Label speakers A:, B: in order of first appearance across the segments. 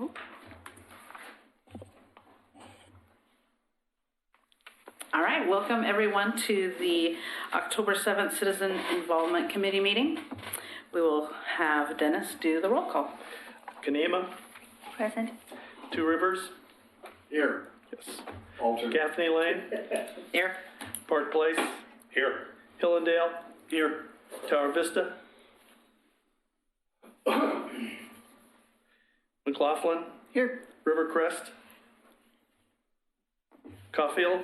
A: All right, welcome everyone to the October 7th Citizen Involvement Committee meeting. We will have Dennis do the roll call.
B: Kanema.
C: Present.
B: Two Rivers.
D: Here.
B: Yes.
D: Alter.
B: Gaffney Lane.
A: Here.
B: Park Place.
D: Here.
B: Hillendale.
D: Here.
B: Tower Vista. McLaughlin.
C: Here.
B: Rivercrest. Caulfield.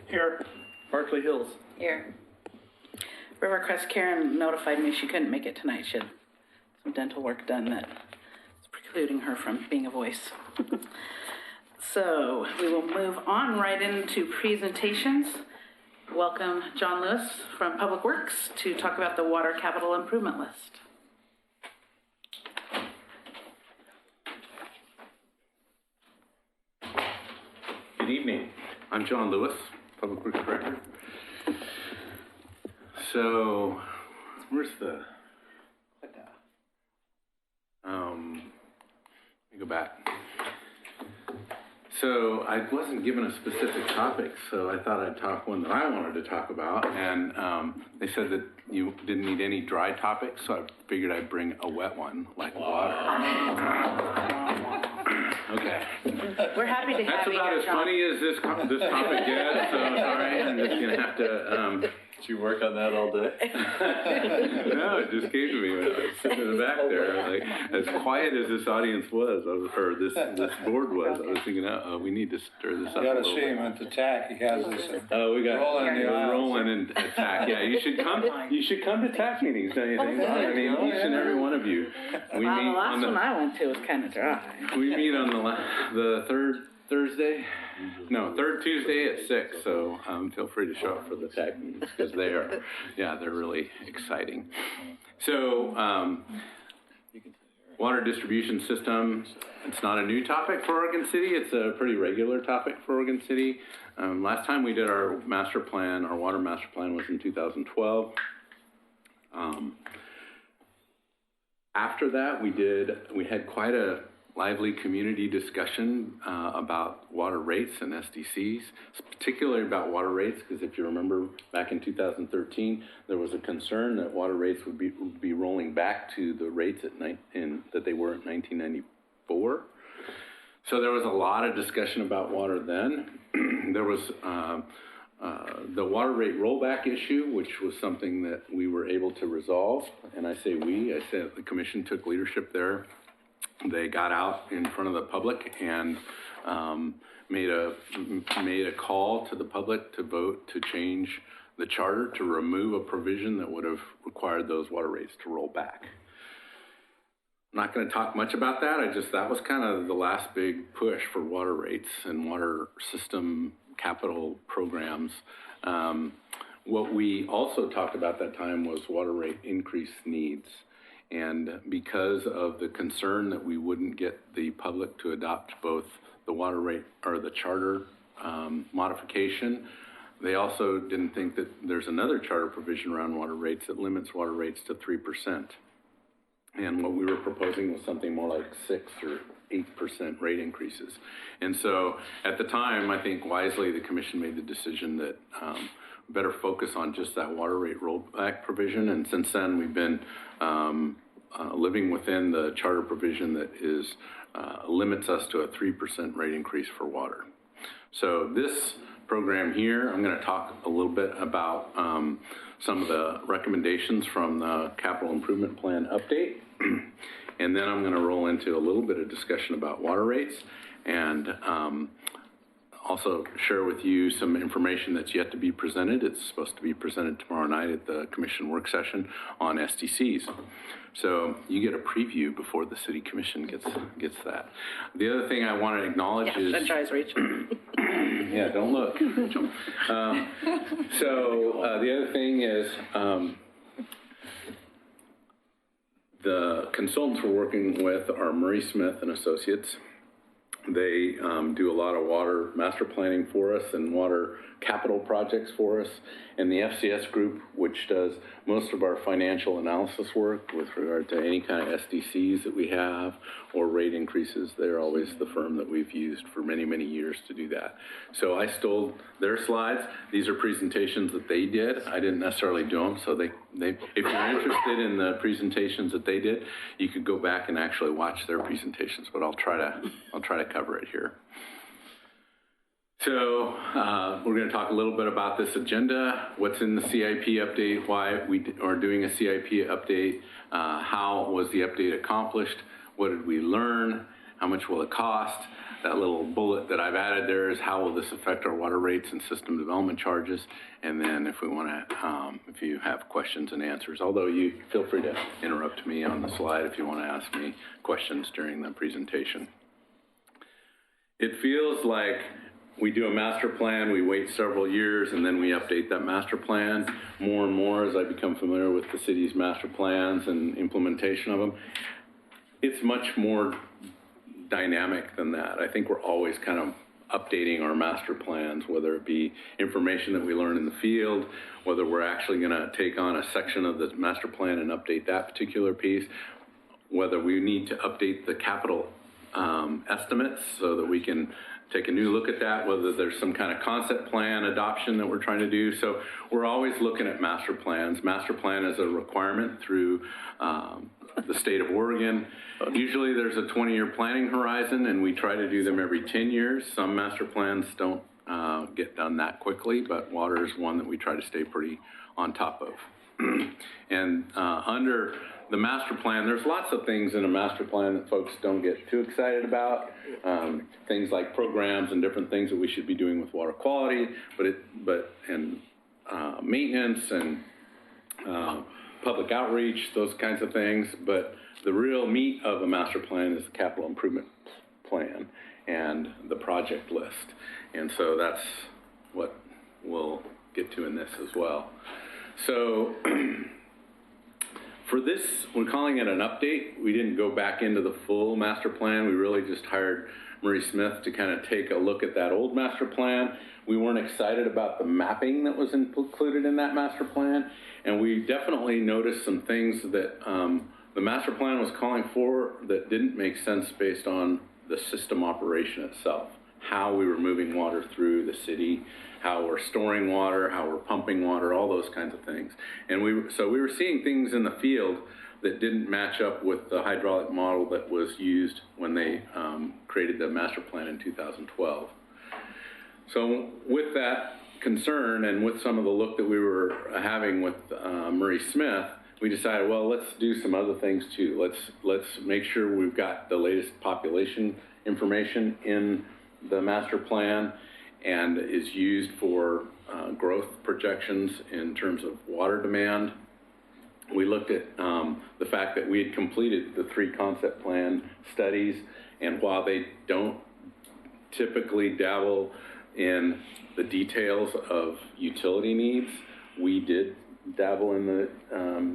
B: Here. Berkeley Hills.
A: Here. Rivercrest Karen notified me she couldn't make it tonight. She had some dental work done that is precluding her from being a voice. So we will move on right into presentations. Welcome John Lewis from Public Works to talk about the Water Capital Improvement List.
D: Good evening. I'm John Lewis, Public Works Director. So, where's the, let me go back. So I wasn't given a specific topic, so I thought I'd talk one that I wanted to talk about, and they said that you didn't need any dry topics, so I figured I'd bring a wet one, like water. Okay.
A: We're happy to have
D: That's
A: you
D: about
A: here,
D: as
A: John.
D: funny as this topic gets, so sorry, I'm just gonna have to,
E: Did you work on that all day?
D: no, it just came to me when I was sitting in the back there. Like, as quiet as this audience was, or this board was, I was thinking, we need to stir this up
E: You
D: a
E: gotta
D: little
E: see
D: bit.
E: him at the TAC, he has this.
D: Oh, we got
E: Rolling
D: rolling and attack. Yeah, you should come. You should come to TAC meetings, don't you think? I mean, each and every one of you. We
A: Well, the
D: meet
A: last
D: on
A: one I went to was kind of dry.
D: we meet on the third Thursday. No, third Tuesday at 6, so feel free to show up for the TAC meetings because they're really exciting. So, water distribution system, it's not a new topic for Oregon City, it's a pretty regular topic for Oregon City. Last time we did our master plan, our water master plan was in 2012. After that, we had quite a lively community discussion about water rates and SDCs, particularly about water rates, because if you remember back in 2013, there was a concern that water rates would be rolling back to the rates that they were in 1994. So there was a lot of discussion about water then. There was the water rate rollback issue, which was something that we were able to resolve. And I say the commission took leadership there. They got out in front of the public and made a call to the public to vote to change the charter to remove a provision that would have required those water rates to roll back. I'm not going to talk much about that. That was kind of the last big push for water rates and water system capital programs. What we also talked about that time was water rate increase needs. And because of the concern that we wouldn't get the public to adopt both the water rate or the charter modification, they also didn't think that there's another charter provision around water rates that limits water rates to 3%. And what we were proposing was something more like 6 or 8% rate increases. And so at the time, I think wisely the commission made the decision that better focus on just that water rate rollback provision. And since then, we've been living within the charter provision that is limits us to a 3% rate increase for water. So this program here, I'm going to talk a little bit about some of the recommendations from the capital improvement plan update. And then I'm going to roll into a little bit of discussion about water rates and also share with you some information that's yet to be presented. It's supposed to be presented tomorrow night at the commission work session on SDCs. So you get a preview before the city commission gets that. The other thing I want to acknowledge is...
A: That tries reaching.
D: Yeah, don't look. The other thing is the consultants we're working with are Murray Smith and Associates. They do a lot of water master planning for us and water capital projects for us. And the FCS group, which does most of our financial analysis work with regard to any kind of SDCs that we have or rate increases. They're always the firm that we've used for many, many years to do that. So I stole their slides. These are presentations that they did. I didn't necessarily do them. So if you're interested in the presentations that they did, you could go back and actually watch their presentations, but I'll try to cover it here. So we're going to talk a little bit about this agenda, what's in the CIP update, why we are doing a CIP update, how was the update accomplished, what did we learn, how much will it cost. That little bullet that I've added there is how will this affect our water rates and system development charges. And then if we want to, if you have questions and answers, although you feel free to interrupt me on the slide if you want to ask me questions during the presentation. It feels like we do a master plan, we wait several years, and then we update that master plan more and more as I become familiar with the city's master plans and implementation of them. It's much more dynamic than that. I think we're always kind of updating our master plans, whether it be information that we learn in the field, whether we're actually going to take on a section of the master plan and update that particular piece, whether we need to update the capital estimates so that we can take a new look at that, whether there's some kind of concept plan adoption that we're trying to do. So we're always looking at master plans. Master plan is a requirement through the state of Oregon. Usually there's a 20-year planning horizon, and we try to do them every 10 years. Some master plans don't get done that quickly, but water is one that we try to stay pretty on top of. And under the master plan, there's lots of things in a master plan that folks don't get too excited about. Things like programs and different things that we should be doing with water quality, and maintenance and public outreach, those kinds of things. But the real meat of a master plan is the capital improvement plan and the project list. And so that's what we'll get to in this as well. So for this, we're calling it an update. We didn't go back into the full master plan. We really just hired Murray Smith to kind of take a look at that old master plan. We weren't excited about the mapping that was included in that master plan. And we definitely noticed some things that the master plan was calling for that didn't make sense based on the system operation itself, how we were moving water through the city, how we're storing water, how we're pumping water, all those kinds of things. And so we were seeing things in the field that didn't match up with the hydraulic model that was used when they created the master plan in 2012. So with that concern and with some of the look that we were having with Murray Smith, we decided, well, let's do some other things too. Let's make sure we've got the latest population information in the master plan and is used for growth projections in terms of water demand. We looked at the fact that we had completed the 3 concept plan studies, and while they don't typically dabble in the details of utility needs, we did dabble in the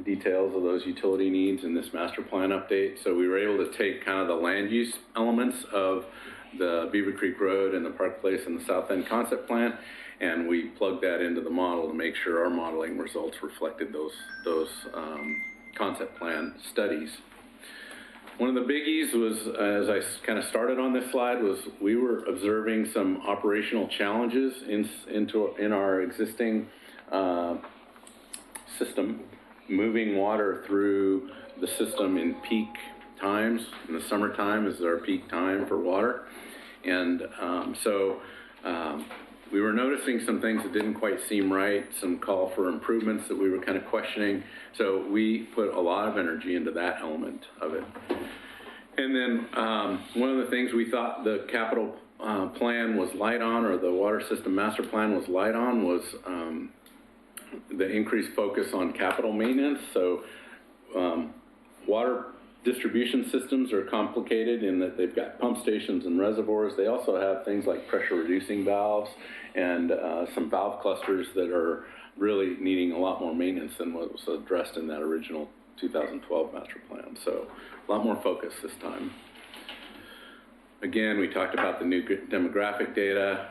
D: details of those utility needs in this master plan update. So we were able to take kind of the land use elements of the Beaver Creek Road and the Park Place and the South End concept plan, and we plugged that into the model to make sure our modeling results reflected those concept plan studies. One of the biggies was, as I kind of started on this slide, was we were observing some operational challenges in our existing system, moving water through the system in peak times. In the summertime is our peak time for water. And we were noticing some things that didn't quite seem right, some call for improvements that we were kind of questioning. So we put a lot of energy into that element of it. And then one of the things we thought the capital plan was light on, or the water system master plan was light on, was the increased focus on capital maintenance. So water distribution systems are complicated in that they've got pump stations and reservoirs. They also have things like pressure reducing valves and some valve clusters that are really needing a lot more maintenance than what was addressed in that original 2012 master plan. So a lot more focus this time. Again, we talked about the new demographic data.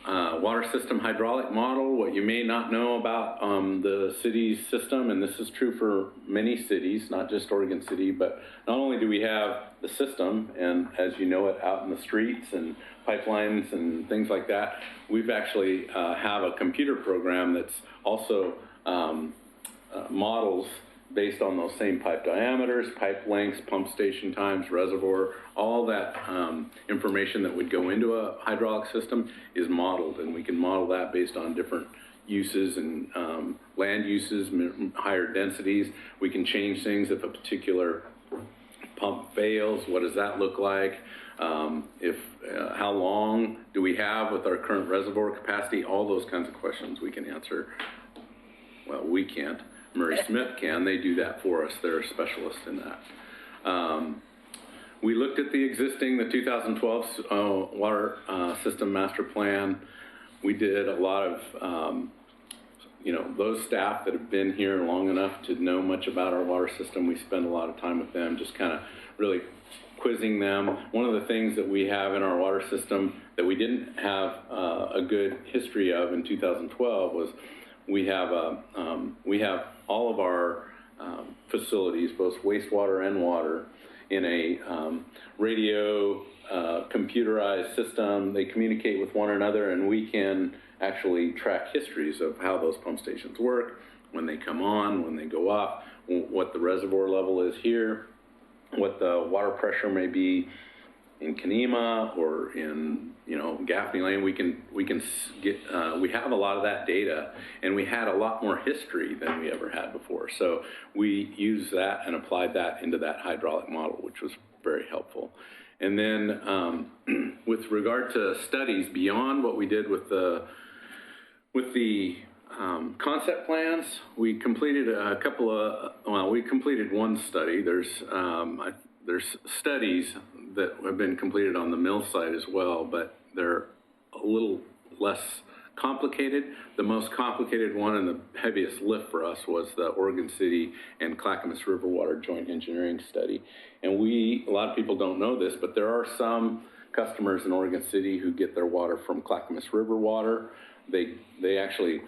D: water system hydraulic model. What you may not know about the city's system, and this is true for many cities, not just Oregon City, but not only do we have the system, and as you know it, out in the streets and pipelines and things like that, we've actually have a computer program that's also models based on those same pipe diameters, pipe lengths, pump station times, reservoir, all that information that would go into a hydraulic system is modeled, and we can model that based on different uses and land uses, higher densities. We can change things if a particular pump fails. What does that look like? How long do we have with our current reservoir capacity? All those kinds of questions we can answer. Well, we can't. Murray Smith can. They do that for us. They're a specialist in that. We looked at the 2012 water system master plan. We did a lot of, those staff that have been here long enough to know much about our water system. We spend a lot of time with them, just kind of really quizzing them. One of the things that we have in our water system that we didn't have a good history of in 2012 was we have all of our facilities, both wastewater and water, in a radio computerized system. They communicate with one another, and we can actually track histories of how those pump stations work, when they come on, when they go off, what the reservoir level is here, what the water pressure may be in Kenema or in Gaffney Lane. We have a lot of that data, and we had a lot more history than we ever had before. So we used that and applied that into that hydraulic model, which was very helpful. And then with regard to studies beyond what we did with the concept plans, we completed we completed one study. There's studies that have been completed on the mill site as well, but they're a little less complicated. The most complicated one and the heaviest lift for us was the Oregon City and Clackamas River Water Joint Engineering Study. And a lot of people don't know this, but there are some customers in Oregon City who get their water from Clackamas River Water. They actually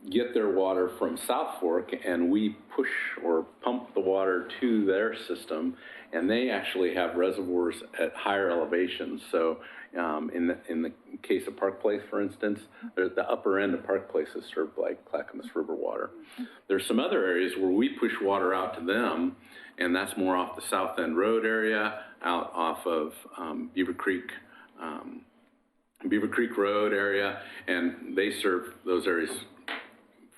D: get their water from South Fork, and we push or pump the water to their system, and they actually have reservoirs at higher elevations. So in the case of Park Place, for instance, the upper end of Park Place is served by Clackamas River Water. There's some other areas where we push water out to them, and that's more off the South End Road area, out off of Beaver Creek Road area, and they serve those areas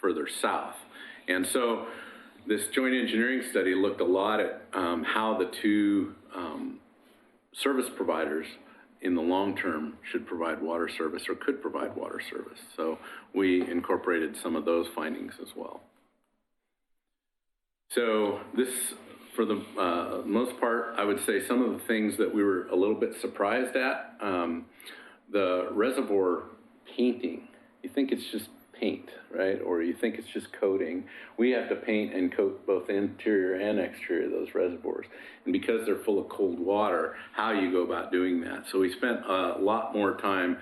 D: further south. And so this joint engineering study looked a lot at how the two service providers in the long term should provide water service or could provide water service. So we incorporated some of those findings as well. So this, for the most part, I would say some of the things that we were a little bit surprised at, the reservoir painting. You think it's just paint, right? Or you think it's just coating. We have to paint and coat both interior and exterior of those reservoirs. And because they're full of cold water, how you go about doing that. So we spent a lot more time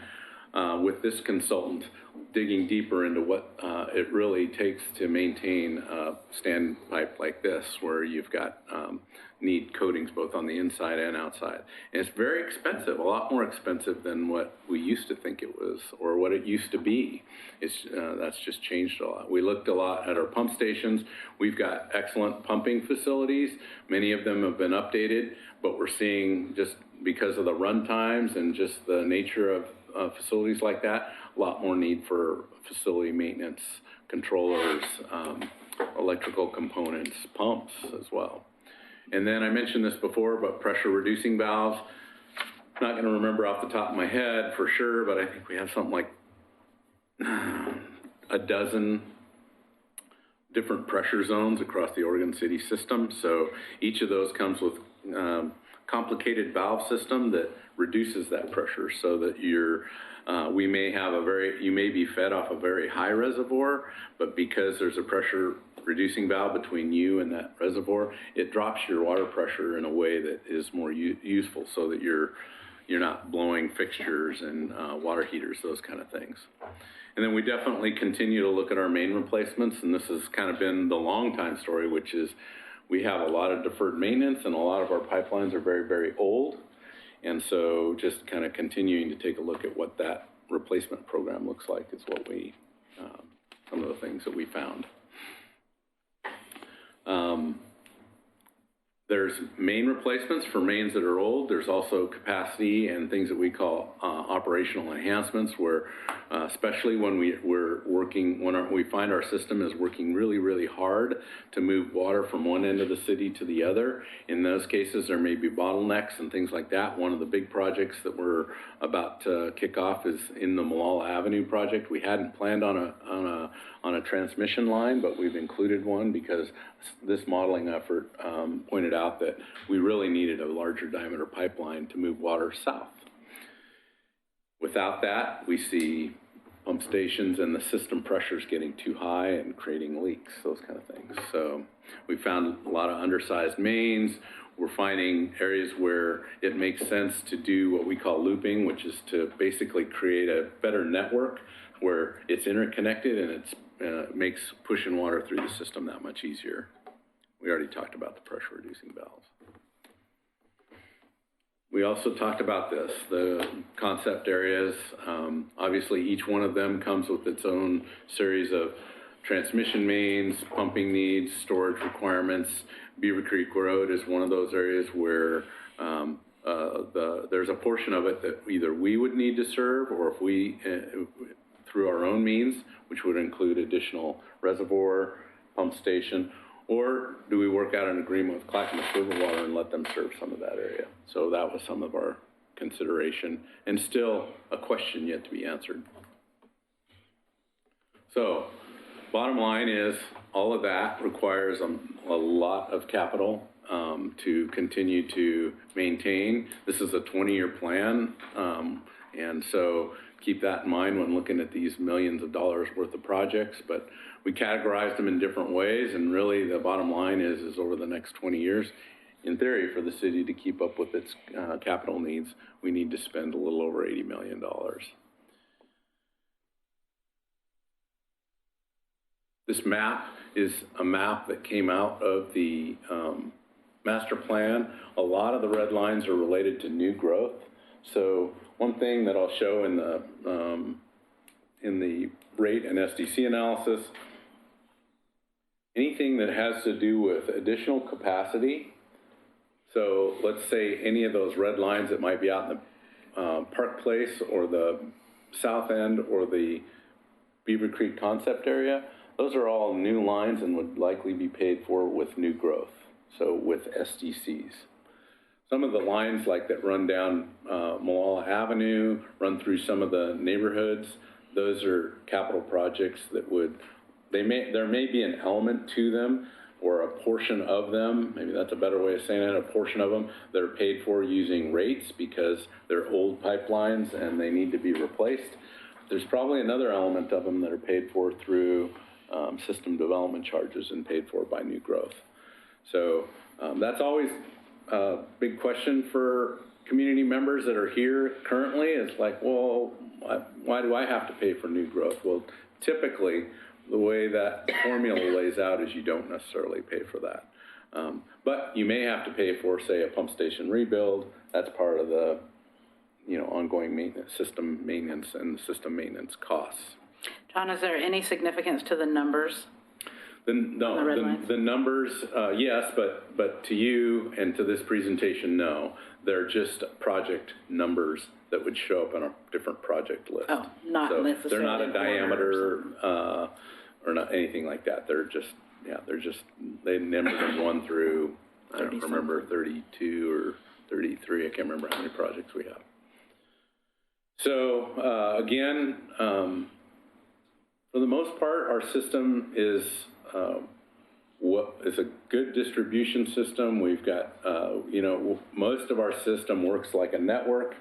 D: with this consultant digging deeper into what it really takes to maintain a stand pipe like this, where you've got need coatings both on the inside and outside. And it's very expensive, a lot more expensive than what we used to think it was or what it used to be. That's just changed a lot. We looked a lot at our pump stations. We've got excellent pumping facilities. Many of them have been updated, but we're seeing, just because of the run times and just the nature of facilities like that, a lot more need for facility maintenance, controllers, electrical components, pumps as well. And then I mentioned this before, but pressure reducing valves. Not going to remember off the top of my head for sure, but I think we have something like a dozen different pressure zones across the Oregon City system. So each of those comes with complicated valve system that reduces that pressure, so that you may be fed off a very high reservoir, but because there's a pressure reducing valve between you and that reservoir, it drops your water pressure in a way that is more useful, so that you're not blowing fixtures and water heaters, those kind of things. And then we definitely continue to look at our main replacements, and this has kind of been the long time story, which is we have a lot of deferred maintenance and a lot of our pipelines are very, very old. And so just kind of continuing to take a look at what that replacement program looks like is what we, some of the things that we found. There's main replacements for mains that are old. There's also capacity and things that we call operational enhancements, where especially when we're working, when we find our system is working really, really hard to move water from one end of the city to the other. In those cases, there may be bottlenecks and things like that. One of the big projects that we're about to kick off is in the Malala Avenue project. We hadn't planned on a transmission line, but we've included one because this modeling effort pointed out that we really needed a larger diameter pipeline to move water south. Without that, we see pump stations and the system pressures getting too high and creating leaks, those kind of things. So we found a lot of undersized mains. We're finding areas where it makes sense to do what we call looping, which is to basically create a better network where it's interconnected and it makes pushing water through the system that much easier. We already talked about the pressure reducing valves. We also talked about this, the concept areas. Obviously, each one of them comes with its own series of transmission mains, pumping needs, storage requirements. Beaver Creek Road is one of those areas where there's a portion of it that either we would need to serve, or if we, through our own means, which would include additional reservoir, pump station, or do we work out an agreement with Clackamas River Water and let them serve some of that area? So that was some of our consideration, and still a question yet to be answered. So bottom line is all of that requires a lot of capital to continue to maintain. This is a 20-year plan, and so keep that in mind when looking at these millions of dollars worth of projects. But we categorized them in different ways, and really the bottom line is over the next 20 years, in theory, for the city to keep up with its capital needs, we need to spend a little over $80 million. This map is a map that came out of the master plan. A lot of the red lines are related to new growth. So one thing that I'll show in the rate and SDC analysis, anything that has to do with additional capacity. So let's say any of those red lines that might be out in the Park Place or the south end or the Beaver Creek concept area, those are all new lines and would likely be paid for with new growth, so with SDCs. Some of the lines like that run down Malala Avenue, run through some of the neighborhoods, those are capital projects that would, there may be an element to them or a portion of them, maybe that's a better way of saying it, a portion of them that are paid for using rates because they're old pipelines and they need to be replaced. There's probably another element of them that are paid for through system development charges and paid for by new growth. So that's always a big question for community members that are here currently. It's like, well, why do I have to pay for new growth? Well, typically, the way that formula lays out is you don't necessarily pay for that. But you may have to pay for, say, a pump station rebuild. That's part of the ongoing maintenance, system maintenance and system maintenance costs.
A: John, is there any significance to the numbers?
D: The numbers, yes, but to you and to this presentation, no. They're just project numbers that would show up on a different project list.
A: Oh, not
D: so
A: necessarily.
D: They're not a diameter or not anything like that. They're just, they numbered them 1 through, I don't remember, 32 or 33. I can't remember how many projects we have. So again, for the most part, our system is what is a good distribution system. We've got, most of our system works like a network.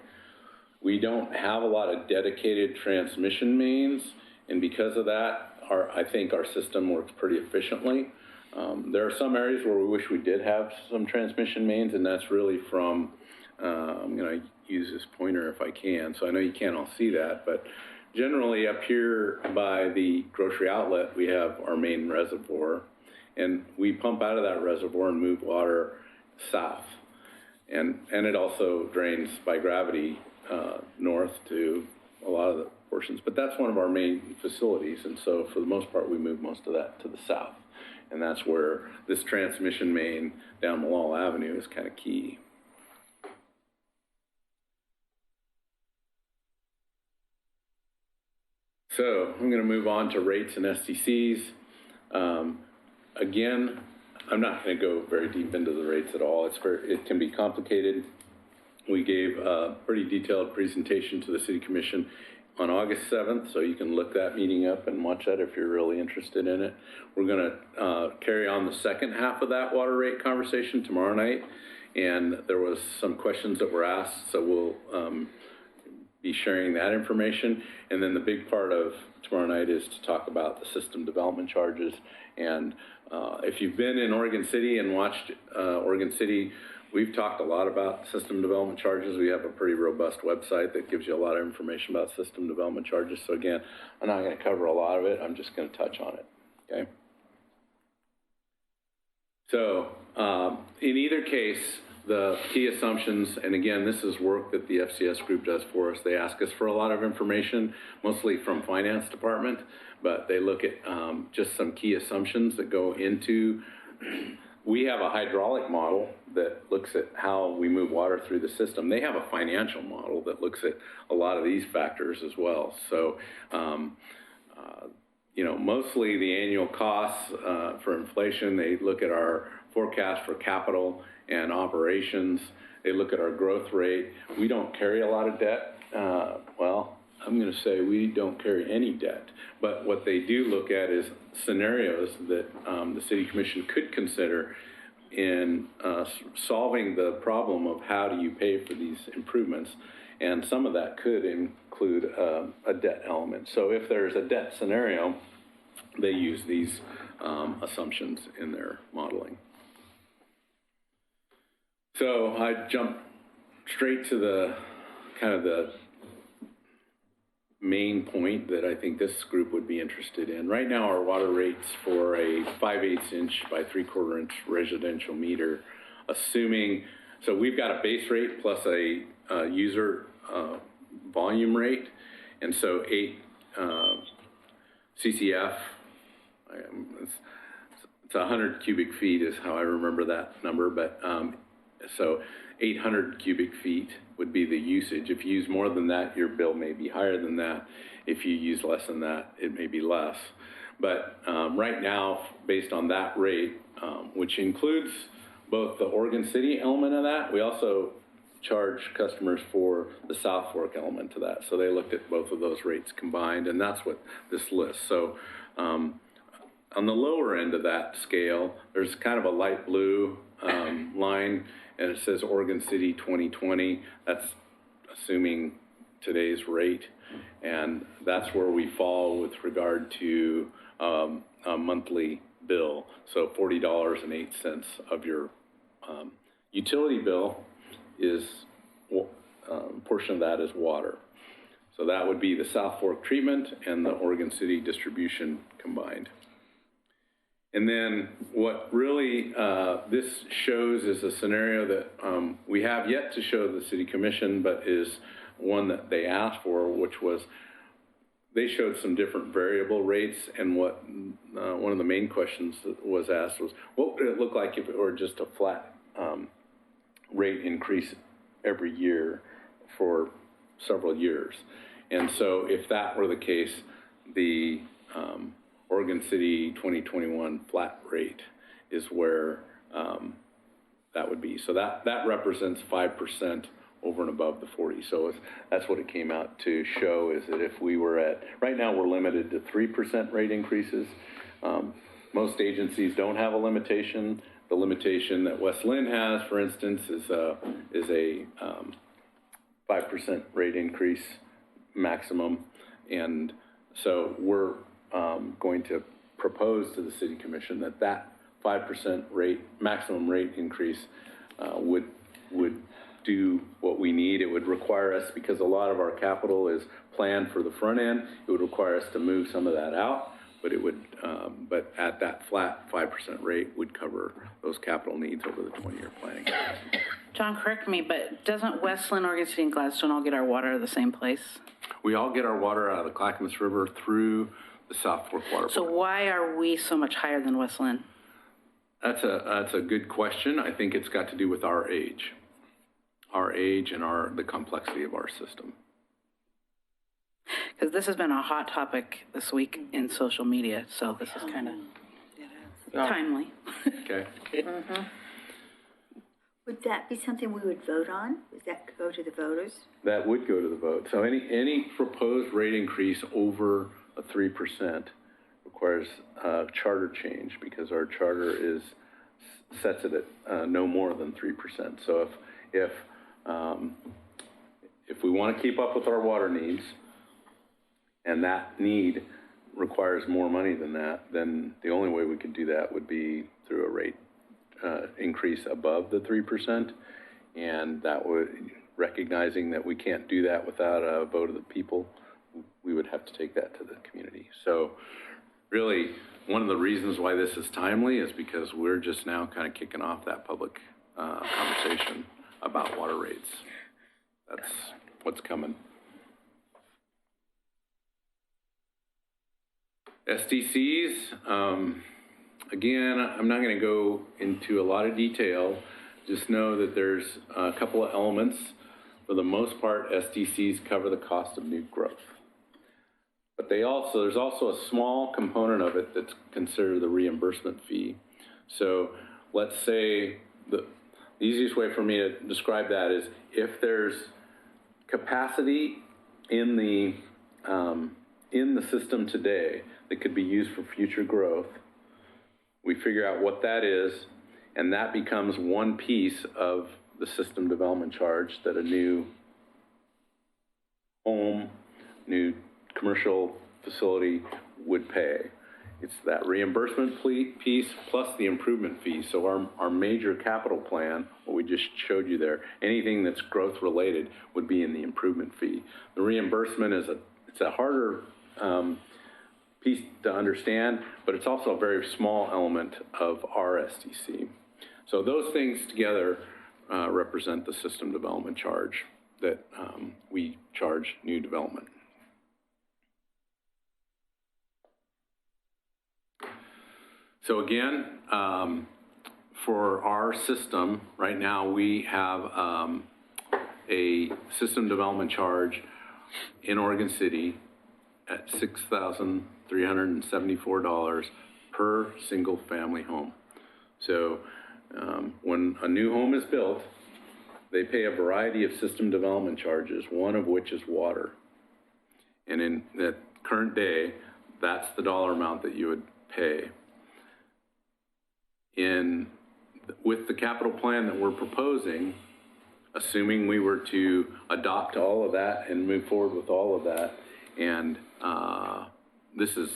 D: We don't have a lot of dedicated transmission mains, and because of that, I think our system works pretty efficiently. There are some areas where we wish we did have some transmission mains, and that's really from, I'm going to use this pointer if I can. So I know you can't all see that, but generally up here by the grocery outlet, we have our main reservoir, and we pump out of that reservoir and move water south. And it also drains by gravity north to a lot of the portions. But that's one of our main facilities, and so for the most part, we move most of that to the south. And that's where this transmission main down Malal Avenue is kind of key. So I'm going to move on to rates and SDCs. Again, I'm not going to go very deep into the rates at all. It can be complicated. We gave a pretty detailed presentation to the City Commission on August 7th, so you can look that meeting up and watch that if you're really interested in it. We're going to carry on the second half of that water rate conversation tomorrow night, and there was some questions that were asked, so we'll be sharing that information. And then the big part of tomorrow night is to talk about the system development charges. And if you've been in Oregon City and watched Oregon City, we've talked a lot about system development charges. We have a pretty robust website that gives you a lot of information about system development charges. So again, I'm not going to cover a lot of it. I'm just going to touch on it, okay? So in either case, the key assumptions, and again, this is work that the FCS group does for us. They ask us for a lot of information, mostly from finance department, but they look at just some key assumptions that go into. We have a hydraulic model that looks at how we move water through the system. They have a financial model that looks at a lot of these factors as well. So, you know, mostly the annual costs for inflation. They look at our forecast for capital and operations. They look at our growth rate. We don't carry a lot of debt. Well, I'm going to say we don't carry any debt. But what they do look at is scenarios that the City Commission could consider in solving the problem of how do you pay for these improvements. And some of that could include a debt element. So if there's a debt scenario, they use these assumptions in their modeling. So I jump straight to the kind of the main point that I think this group would be interested in. Right now, our water rates for a 5/8 inch by 3/4 inch residential meter, assuming, so we've got a base rate plus a user volume rate, and so 8 CCF, it's 100 cubic feet is how I remember that number, but so 800 cubic feet would be the usage. If you use more than that, your bill may be higher than that. If you use less than that, it may be less. But right now, based on that rate, which includes both the Oregon City element of that, we also charge customers for the South Fork element to that. So they looked at both of those rates combined, and that's what this lists. So on the lower end of that scale, there's kind of a light blue line, and it says Oregon City 2020. That's assuming today's rate, and that's where we fall with regard to a monthly bill. So $40.08 of your utility bill is, portion of that is water. So that would be the South Fork treatment and the Oregon City distribution combined. And then what really this shows is a scenario that we have yet to show the City Commission, but is one that they asked for, which was, they showed some different variable rates, and what one of the main questions that was asked was, what would it look like if it were just a flat rate increase every year for several years? And so if that were the case, the Oregon City 2021 flat rate is where that would be. So that represents 5% over and above the 40. So that's what it came out to show, is that if we were at, right now we're limited to 3% rate increases. Most agencies don't have a limitation. The limitation that West Linn has, for instance, is a 5% rate increase maximum. And so we're going to propose to the City Commission that 5% rate, maximum rate increase would do what we need. It would require us, because a lot of our capital is planned for the front end, it would require us to move some of that out, but it would, but at that flat 5% rate would cover those capital needs over the 20-year planning.
A: John, correct me, but doesn't Westland, Oregon City, and Gladstone all get our water out of the same place?
D: We all get our water out of the Clackamas River through the South Fork Water
A: So
D: Board.
A: why are we so much higher than Westland?
D: That's a good question. I think it's got to do with our age and the complexity of our system.
A: Because this has been a hot topic this week in social media, so this is kind of timely.
D: Okay.
C: Would that be something we would vote on? Would that go to the voters?
D: That would go to the vote. So any proposed rate increase over a 3% requires a charter change, because our charter sets it at no more than 3%. So if we want to keep up with our water needs, and that need requires more money than that, then the only way we could do that would be through a rate increase above the 3%, and that would, recognizing that we can't do that without a vote of the people, we would have to take that to the community. So really, one of the reasons why this is timely is because we're just now kind of kicking off that public conversation about water rates. That's what's coming. SDCs, again, I'm not going to go into a lot of detail. Just know that there's a couple of elements. For the most part, SDCs cover the cost of new growth. But there's also a small component of it that's considered the reimbursement fee. So let's say the easiest way for me to describe that is if there's capacity in the system today that could be used for future growth, we figure out what that is, and that becomes one piece of the system development charge that a new home, new commercial facility would pay. It's that reimbursement piece plus the improvement fee. So our major capital plan, what we just showed you there, anything that's growth related would be in the improvement fee. The reimbursement it's a harder piece to understand, but it's also a very small element of our SDC. So those things together represent the system development charge that we charge new development. So again, for our system, right now we have a system development charge in Oregon City at $6,374 per single family home. So when a new home is built, they pay a variety of system development charges, one of which is water. And in the current day, that's the dollar amount that you would pay. With the capital plan that we're proposing, assuming we were to adopt all of that and move forward with all of that, and this is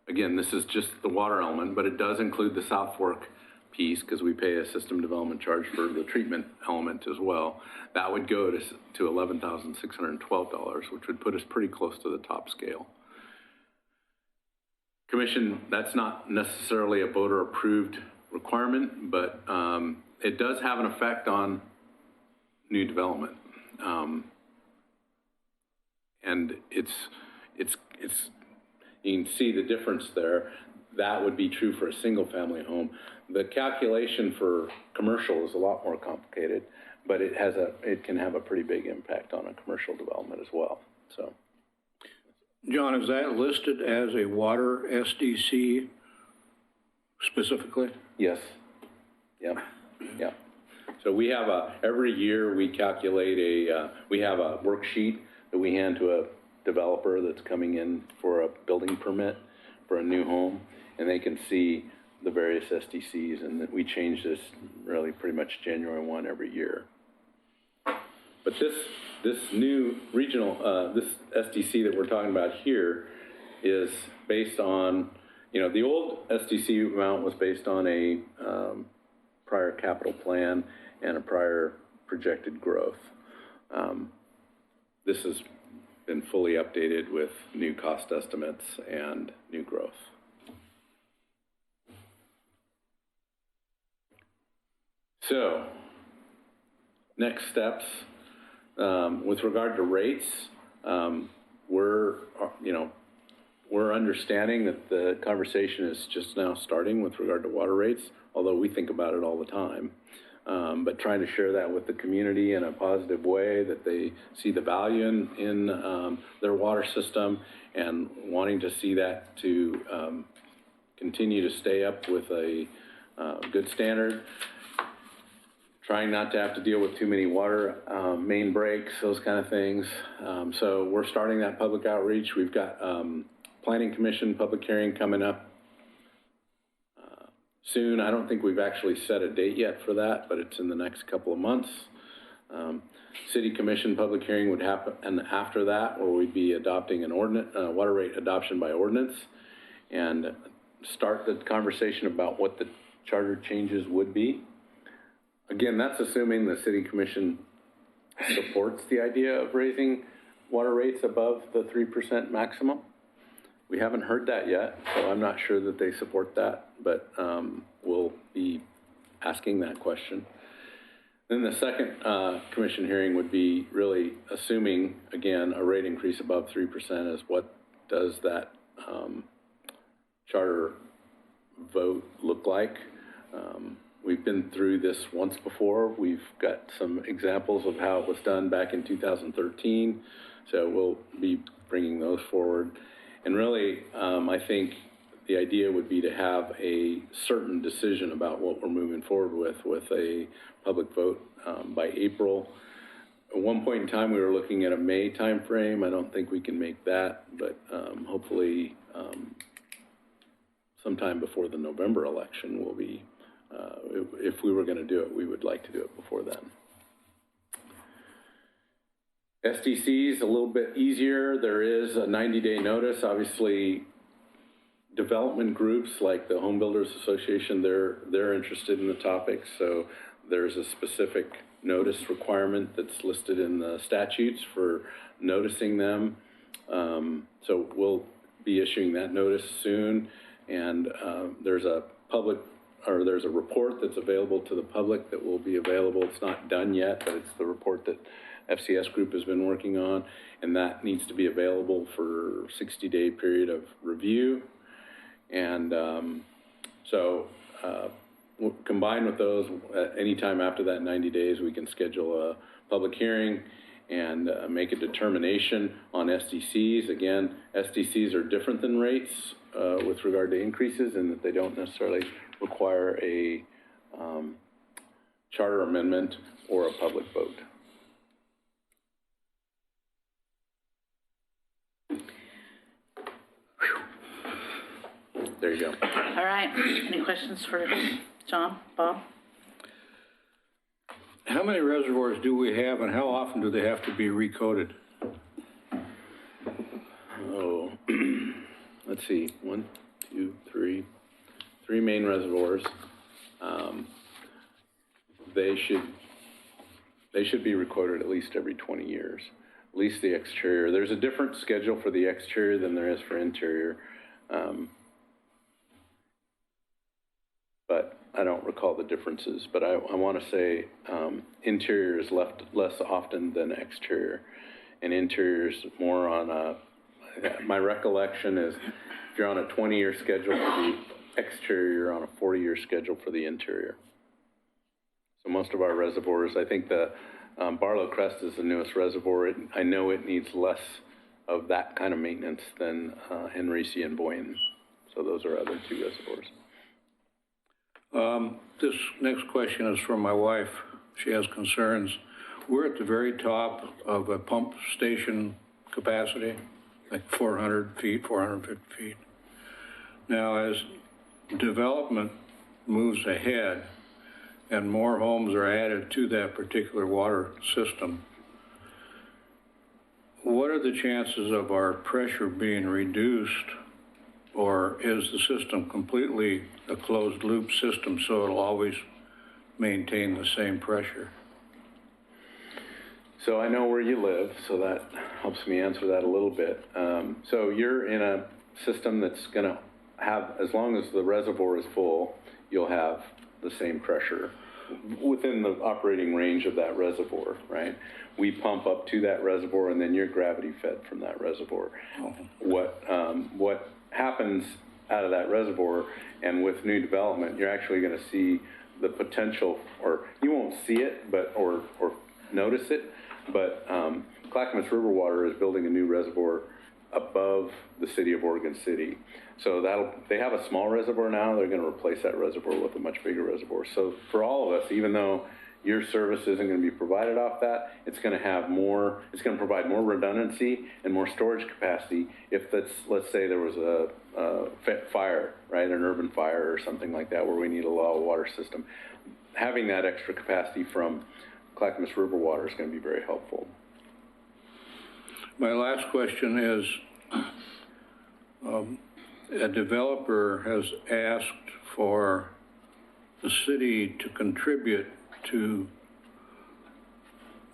D: again, this is just the water element, but it does include the South Fork piece because we pay a system development charge for the treatment element as well. That would go to $11,612, which would put us pretty close to the top scale. Commission, that's not necessarily a voter approved requirement, but it does have an effect on new development. And it's you can see the difference there. That would be true for a single family home. The calculation for commercial is a lot more complicated, but it can have a pretty big impact on a commercial development as well. So,
F: John, is that listed as a water SDC specifically?
D: yes. Yeah. Yeah. So we have every year we calculate we have a worksheet that we hand to a developer that's coming in for a building permit for a new home, and they can see the various SDCs, and that we change this really pretty much January 1 every year. But this new regional, this SDC that we're talking about here is based on, the old SDC amount was based on a prior capital plan and a prior projected growth. This has been fully updated with new cost estimates and new growth. So, next steps, with regard to rates, we're understanding that the conversation is just now starting with regard to water rates, although we think about it all the time. But trying to share that with the community in a positive way, that they see the value in their water system, and wanting to see that to continue to stay up with a good standard. Trying not to have to deal with too many water main breaks, those kind of things. So we're starting that public outreach. We've got Planning Commission public hearing coming up soon. I don't think we've actually set a date yet for that, but it's in the next couple of months. City Commission public hearing would happen, and after that, where we'd be adopting an ordinance, water rate adoption by ordinance, and start the conversation about what the charter changes would be. Again, that's assuming the City Commission supports the idea of raising water rates above the 3% maximum. We haven't heard that yet, so I'm not sure that they support that, but we'll be asking that question. Then the second commission hearing would be really assuming, again, a rate increase above 3% is what does that charter vote look like. We've been through this once before. We've got some examples of how it was done back in 2013, so we'll be bringing those forward. And really, I think the idea would be to have a certain decision about what we're moving forward with a public vote by April. At one point in time, we were looking at a May timeframe. I don't think we can make that, but hopefully sometime before the November election will be, if we were going to do it, we would like to do it before then. SDCs, a little bit easier. There is a 90-day notice. Obviously, development groups like the Home Builders Association, they're interested in the topic, so there's a specific notice requirement that's listed in the statutes for noticing them. So we'll be issuing that notice soon, and there's a report that's available to the public that will be available. It's not done yet, but it's the report that FCS Group has been working on, and that needs to be available for 60-day period of review. And combined with those, anytime after that 90 days, we can schedule a public hearing and make a determination on SDCs. Again, SDCs are different than rates with regard to increases, in that they don't necessarily require a charter amendment or a public vote. There you go.
A: All right. Any questions for John, Bob?
F: How many reservoirs do we have, and how often do they have to be recoded?
D: Oh, let's see. 1, 2, 3. 3 main reservoirs. They should be recorded at least every 20 years. At least the exterior. There's a different schedule for the exterior than there is for interior. But I don't recall the differences. But I want to say interior is left less often than exterior, and interior is more on a. My recollection is, if you're on a 20-year schedule for the exterior, you're on a 40-year schedule for the interior. So most of our reservoirs, I think the Barlow Crest is the newest reservoir. I know it needs less of that kind of maintenance than Henrici and Boyne. So those are other 2 reservoirs.
F: This next question is from my wife. She has concerns. We're at the very top of a pump station capacity, like 400 feet, 450 feet. Now, as development moves ahead and more homes are added to that particular water system, what are the chances of our pressure being reduced, or is the system completely a closed loop system so it'll always maintain the same pressure?
D: So I know where you live, so that helps me answer that a little bit. So you're in a system that's going to have, as long as the reservoir is full, you'll have the same pressure within the operating range of that reservoir, right? We pump up to that reservoir, and then you're gravity fed from that reservoir. What happens out of that reservoir, and with new development, you're actually going to see the potential, or you won't see it, but or notice it, but Clackamas River Water is building a new reservoir above the city of Oregon City. So they have a small reservoir now, they're going to replace that reservoir with a much bigger reservoir. So for all of us, even though your service isn't going to be provided off that, it's going to provide more redundancy and more storage capacity if let's say there was a fire, right, an urban fire or something like that where we need a low water system. Having that extra capacity from Clackamas River Water is going to be very helpful.
F: My last question is, a developer has asked for the city to contribute to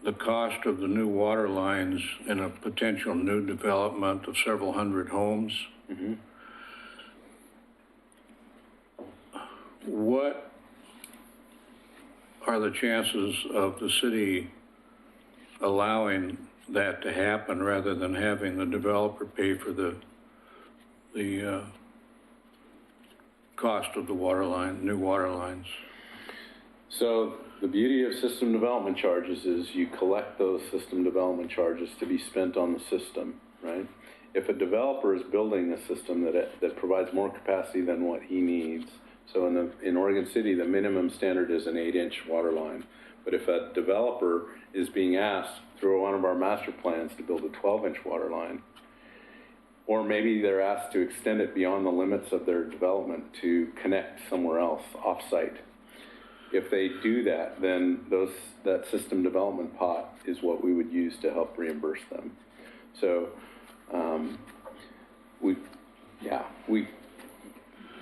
F: the cost of the new water lines in a potential new development of several hundred homes.
D: Mm-hmm.
F: What are the chances of the city allowing that to happen rather than having the developer pay for the cost of the water line, new water lines?
D: So the beauty of system development charges is you collect those system development charges to be spent on the system, right? If a developer is building a system that provides more capacity than what he needs, so in Oregon City, the minimum standard is an 8-inch water line. But if a developer is being asked through one of our master plans to build a 12-inch water line, or maybe they're asked to extend it beyond the limits of their development to connect somewhere else off-site. If they do that, then that system development pot is what we would use to help reimburse them. So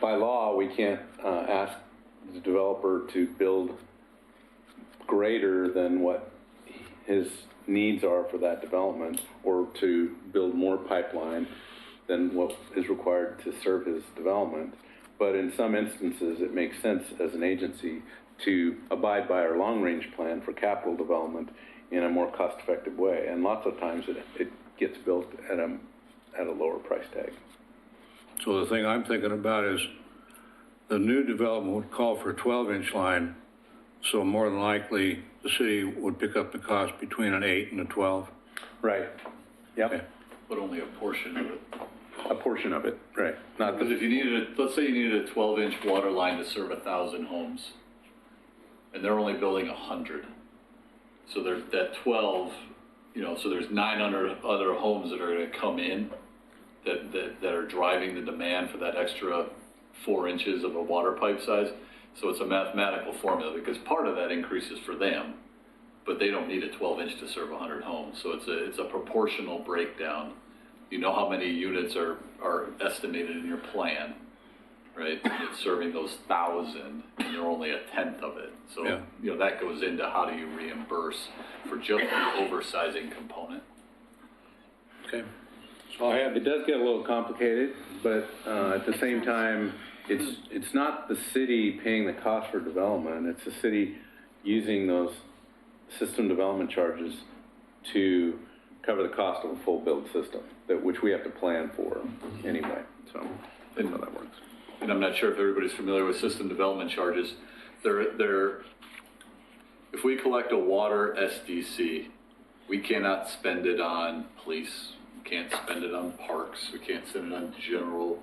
D: by law, we can't ask the developer to build greater than what his needs are for that development, or to build more pipeline than what is required to serve his development. But in some instances, it makes sense as an agency to abide by our long-range plan for capital development in a more cost-effective way. And lots of times it gets built at a lower price tag.
F: So the thing I'm thinking about is the new development would call for a 12-inch line, so more than likely the city would pick up the cost between an 8 and a 12.
D: Right. Yep.
F: Okay.
E: But only a portion of it.
D: A portion of it, right. Not
E: Because
D: the,
E: if you needed, let's say you needed a 12-inch water line to serve 1,000 homes, and they're only building 100. So there's that 12, so there's 900 other homes that are going to come in that are driving the demand for that extra 4 inches of a water pipe size. So it's a mathematical formula, because part of that increase is for them, but they don't need a 12-inch to serve 100 homes. So it's a proportional breakdown. You know how many units are estimated in your plan, right? It's serving those 1,000, and you're only a tenth of it. So,
F: Yeah.
E: That goes into how do you reimburse for just the oversizing component.
F: Okay. So I have
D: it does get a little complicated, but at the same time, it's not the city paying the cost for development. It's the city using those system development charges to cover the cost of a full build system, which we have to plan for anyway. So that's how that works.
E: And I'm not sure if everybody's familiar with system development charges. If we collect a water SDC, we cannot spend it on police, we can't spend it on parks, we can't spend it on general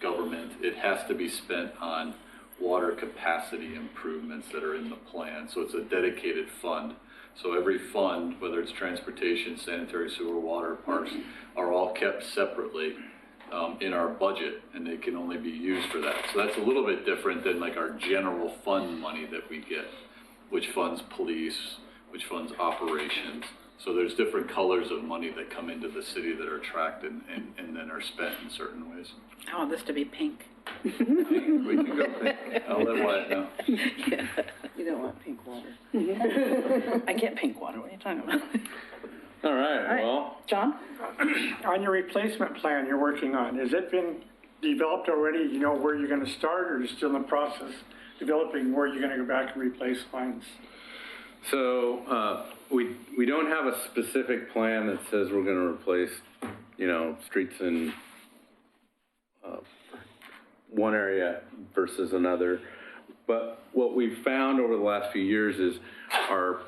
E: government. It has to be spent on water capacity improvements that are in the plan. So it's a dedicated fund. So every fund, whether it's transportation, sanitary sewer, water, parks, are all kept separately in our budget, and they can only be used for that. So that's a little bit different than like our general fund money that we get, which funds police, which funds operations. So there's different colors of money that come into the city that are tracked and then are spent in certain ways.
A: I want this to be pink.
E: We can go, I'll let Wyatt know.
G: You don't want pink water.
A: I get pink water. What are you talking about?
F: All right,
A: All right.
F: well,
A: John?
H: On your replacement plan you're working on, has it been developed already? You know where you're gonna start, or are you still in the process developing where you're gonna go back and replace lines?
D: So, we don't have a specific plan that says we're gonna replace, streets in, one area versus another. But what we've found over the last few years is our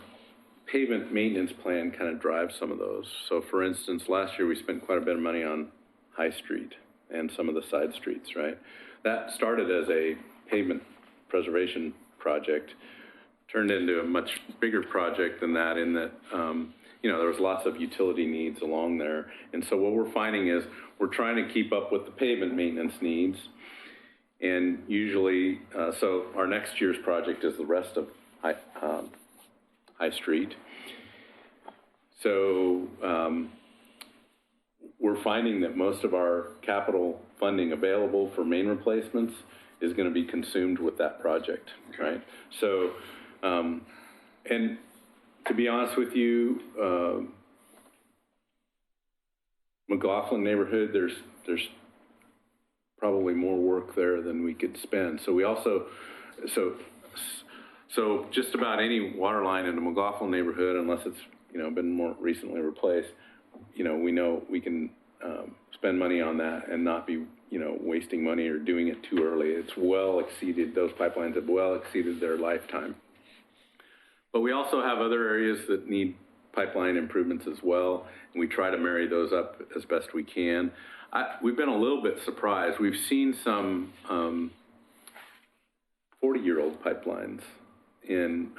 D: pavement maintenance plan kind of drives some of those. So for instance, last year we spent quite a bit of money on High Street and some of the side streets, right? That started as a pavement preservation project, turned into a much bigger project than that in that, there was lots of utility needs along there. And so what we're finding is we're trying to keep up with the pavement maintenance needs. And usually, so our next year's project is the rest of High Street. So we're finding that most of our capital funding available for main replacements is going to be consumed with that project, right? So, and to be honest with you, McLaughlin neighborhood, there's probably more work there than we could spend. So we also, so just about any water line in the McLaughlin neighborhood, unless it's, been more recently replaced, we know we can spend money on that and not be, wasting money or doing it too early. It's well exceeded, those pipelines have well exceeded their lifetime. But we also have other areas that need pipeline improvements as well, and we try to marry those up as best we can. We've been a little bit surprised. We've seen some 40-year-old pipelines in,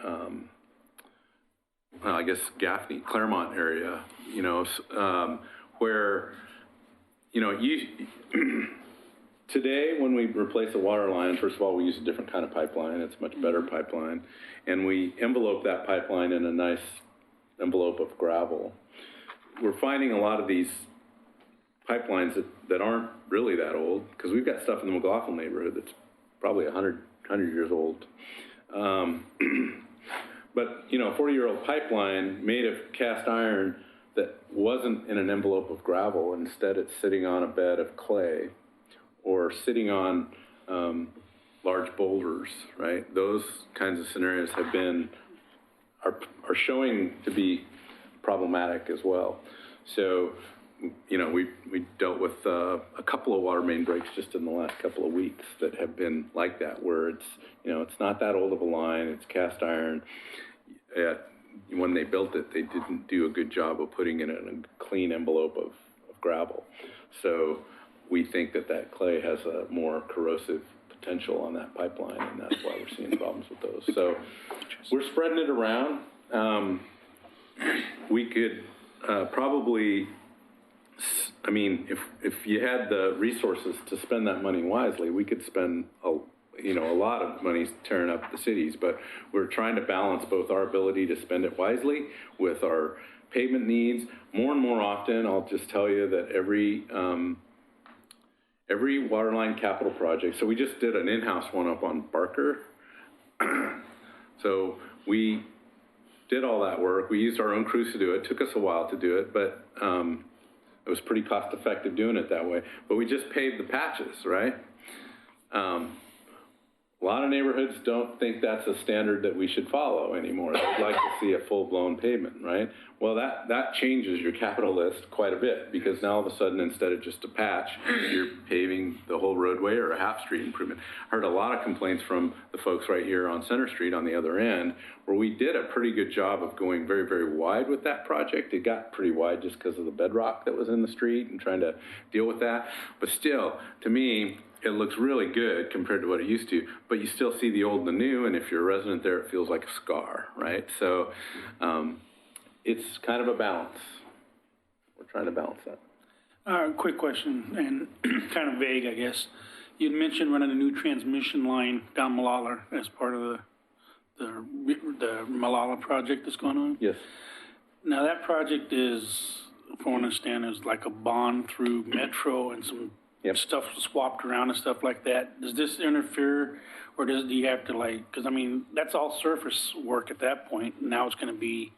D: I guess, Gaffney, Claremont area, where, today when we replace a water line, first of all, we use a different kind of pipeline. It's a much better pipeline. And we envelope that pipeline in a nice envelope of gravel. We're finding a lot of these pipelines that aren't really that old, because we've got stuff in the McLaughlin neighborhood that's probably 100 years old. But, 40-year-old pipeline made of cast iron that wasn't in an envelope of gravel. Instead, it's sitting on a bed of clay or sitting on large boulders, right? Those kinds of scenarios are showing to be problematic as well. So, we dealt with a couple of water main breaks just in the last couple of weeks that have been like that, where it's, it's not that old of a line, it's cast iron. When they built it, they didn't do a good job of putting it in a clean envelope of gravel. So we think that clay has a more corrosive potential on that pipeline, and that's why we're seeing problems with those. So we're spreading it around. We could probably, if you had the resources to spend that money wisely, we could spend a lot of money tearing up the cities, but we're trying to balance both our ability to spend it wisely with our pavement needs. More and more often, I'll just tell you that every waterline capital project, so we just did an in-house one up on Barker. So we did all that work. We used our own crews to do it. It took us a while to do it, but it was pretty cost effective doing it that way. But we just paved the patches, right? A lot of neighborhoods don't think that's a standard that we should follow anymore. They'd like to see a full-blown pavement, right? Well, that changes your capital list quite a bit, because now all of a sudden, instead of just a patch, you're paving the whole roadway or a half-street improvement. I heard a lot of complaints from the folks right here on Center Street on the other end, where we did a pretty good job of going very, very wide with that project. It got pretty wide just because of the bedrock that was in the street and trying to deal with that. But still, to me, it looks really good compared to what it used to, but you still see the old and the new, and if you're a resident there, it feels like a scar, right? So it's kind of a balance. We're trying to balance that.
I: Quick question, and kind of vague, I guess. You'd mentioned running a new transmission line down Malala as part of the Malala project that's going on.
D: Yes.
I: Now, that project is, from what I understand, is like a bond through Metro and some
D: Yep.
I: stuff swapped around and stuff like that. Does this interfere, or do you have to like, because I mean, that's all surface work at that point. Now it's going to be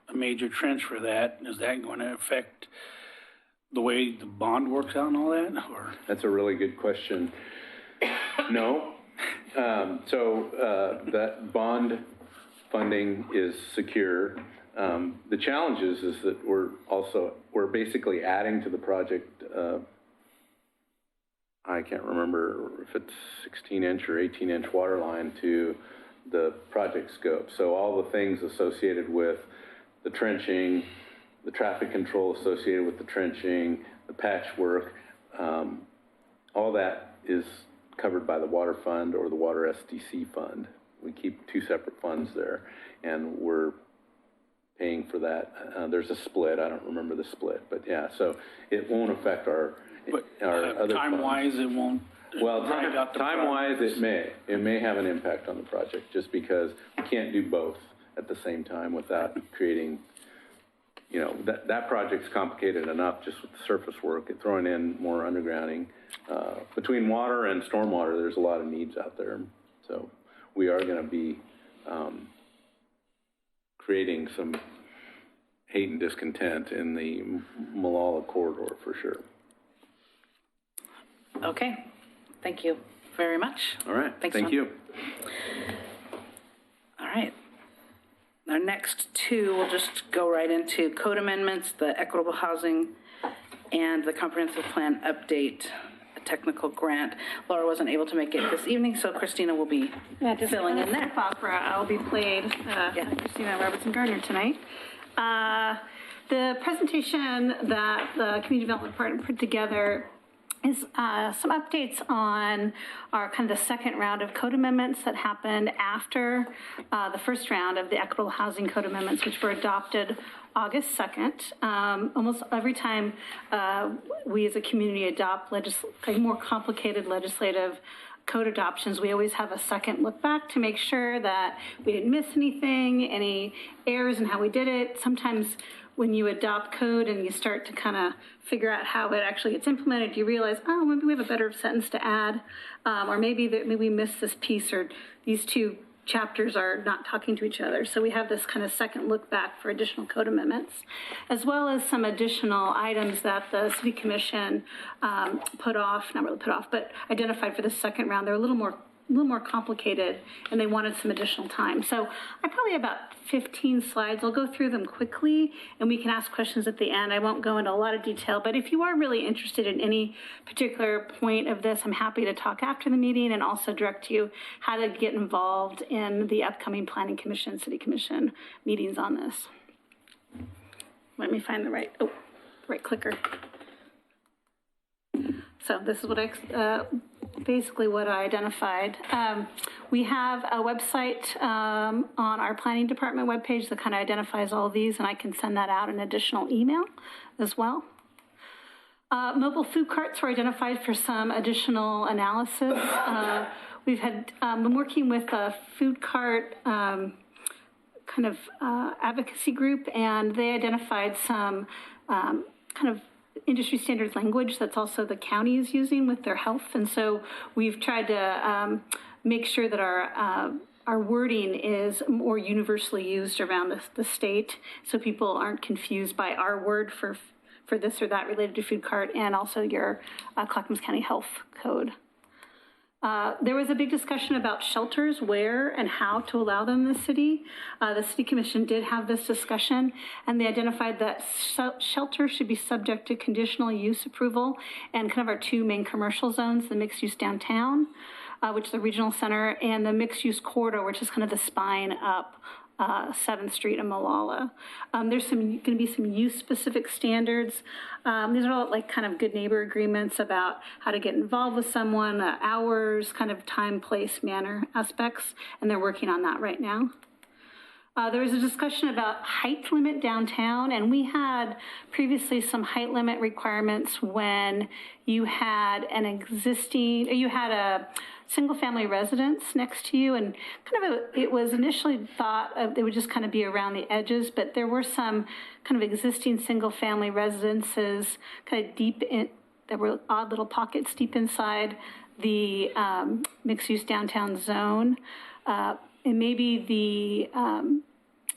I: a major trench for that. Is that going to affect the way the bond works out and all that, or?
D: That's a really good question. No. That bond funding is secure. The challenge is that we're basically adding to the project, I can't remember if it's 16-inch or 18-inch water line to the project scope. So all the things associated with the trenching, the traffic control associated with the trenching, the patchwork, all that is covered by the water fund or the water SDC fund. We keep two separate funds there, and we're paying for that. There's a split. I don't remember the split, but yeah, so it won't affect our other
I: time-wise,
D: funds.
I: it won't.
D: Well, time-wise, it may have an impact on the project, just because we can't do both at the same time without creating, that project's complicated enough just with the surface work, and throwing in more undergrounding. Between water and stormwater, there's a lot of needs out there. So we are going to be creating some hate and discontent in the Molalla corridor for sure.
A: Okay, thank you very much.
D: All right,
A: Thanks,
D: thank
A: John.
D: you.
A: All right. Our next two, we'll just go right into code amendments, the equitable housing, and the comprehensive plan update, a technical grant. Laura wasn't able to make it this evening, so Christina will be filling in there.
J: Opera. I'll be played Christina Robertson Gardner tonight. The presentation that the Community Development Department put together is some updates on our kind of the second round of code amendments that happened after the first round of the equitable housing code amendments, which were adopted August 2nd. Almost every time we as a community adopt more complicated legislative code adoptions, we always have a second look back to make sure that we didn't miss anything, any errors in how we did it. Sometimes when you adopt code and you start to kind of figure out how it actually gets implemented, you realize, oh, maybe we have a better sentence to add, or maybe we missed this piece, or these two chapters are not talking to each other. So we have this kind of second look back for additional code amendments, as well as some additional items that the City Commission not really put off, but identified for the second round. They're a little more complicated, and they wanted some additional time. So I probably have about 15 slides. I'll go through them quickly, and we can ask questions at the end. I won't go into a lot of detail, but if you are really interested in any particular point of this, I'm happy to talk after the meeting and also direct you how to get involved in the upcoming Planning Commission, City Commission meetings on this. Let me find the right clicker. So this is what basically what I identified. We have a website on our planning department webpage that kind of identifies all of these, and I can send that out in additional email as well. Mobile food carts were identified for some additional analysis. We've been working with a food cart advocacy group, and they identified some kind of industry standards language that's also the county is using with their health. And so we've tried to make sure that our wording is more universally used around the state, so people aren't confused by our word for this or that related to food cart, and also your Clackamas County Health Code. There was a big discussion about shelters, where and how to allow them in the city. The City Commission did have this discussion, and they identified that shelters should be subject to conditional use approval, and kind of our two main commercial zones, the mixed use downtown, which is the regional center, and the mixed use corridor, which is kind of the spine up 7th Street in Molalla. There's going to be some use-specific standards. These are all like kind of good neighbor agreements about how to get involved with someone, hours, kind of time, place, manner aspects, and they're working on that right now. There was a discussion about height limit downtown, and we had previously some height limit requirements when you had a single-family residence next to you, and it was initially thought it would just kind of be around the edges, but there were some kind of existing single-family residences kind of deep in, there were odd little pockets deep inside the mixed-use downtown zone. And maybe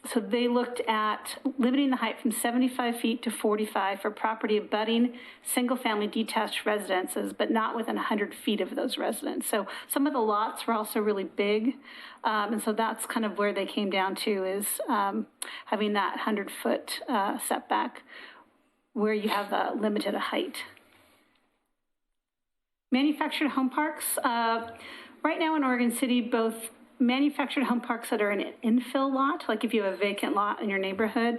J: so they looked at limiting the height from 75 feet to 45 for property abutting single-family detached residences, but not within 100 feet of those residents. So some of the lots were also really big, and so that's kind of where they came down to is having that 100-foot setback where you have a limited height. Manufactured home parks. Right now in Oregon City, both manufactured home parks that are in an infill lot, like if you have a vacant lot in your neighborhood,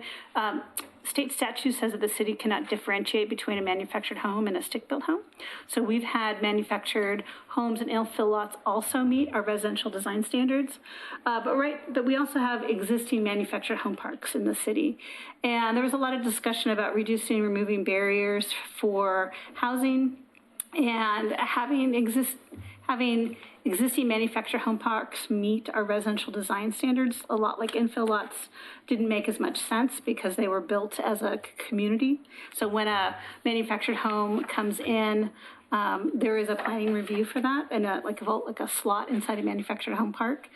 J: state statute says that the city cannot differentiate between a manufactured home and a stick-built home. So we've had manufactured homes and infill lots also meet our residential design standards. But we also have existing manufactured home parks in the city. And there was a lot of discussion about reducing and removing barriers for housing and having existing manufactured home parks meet our residential design standards. A lot like infill lots didn't make as much sense because they were built as a community. So when a manufactured home comes in, there is a planning review for that and like a slot inside a manufactured home park.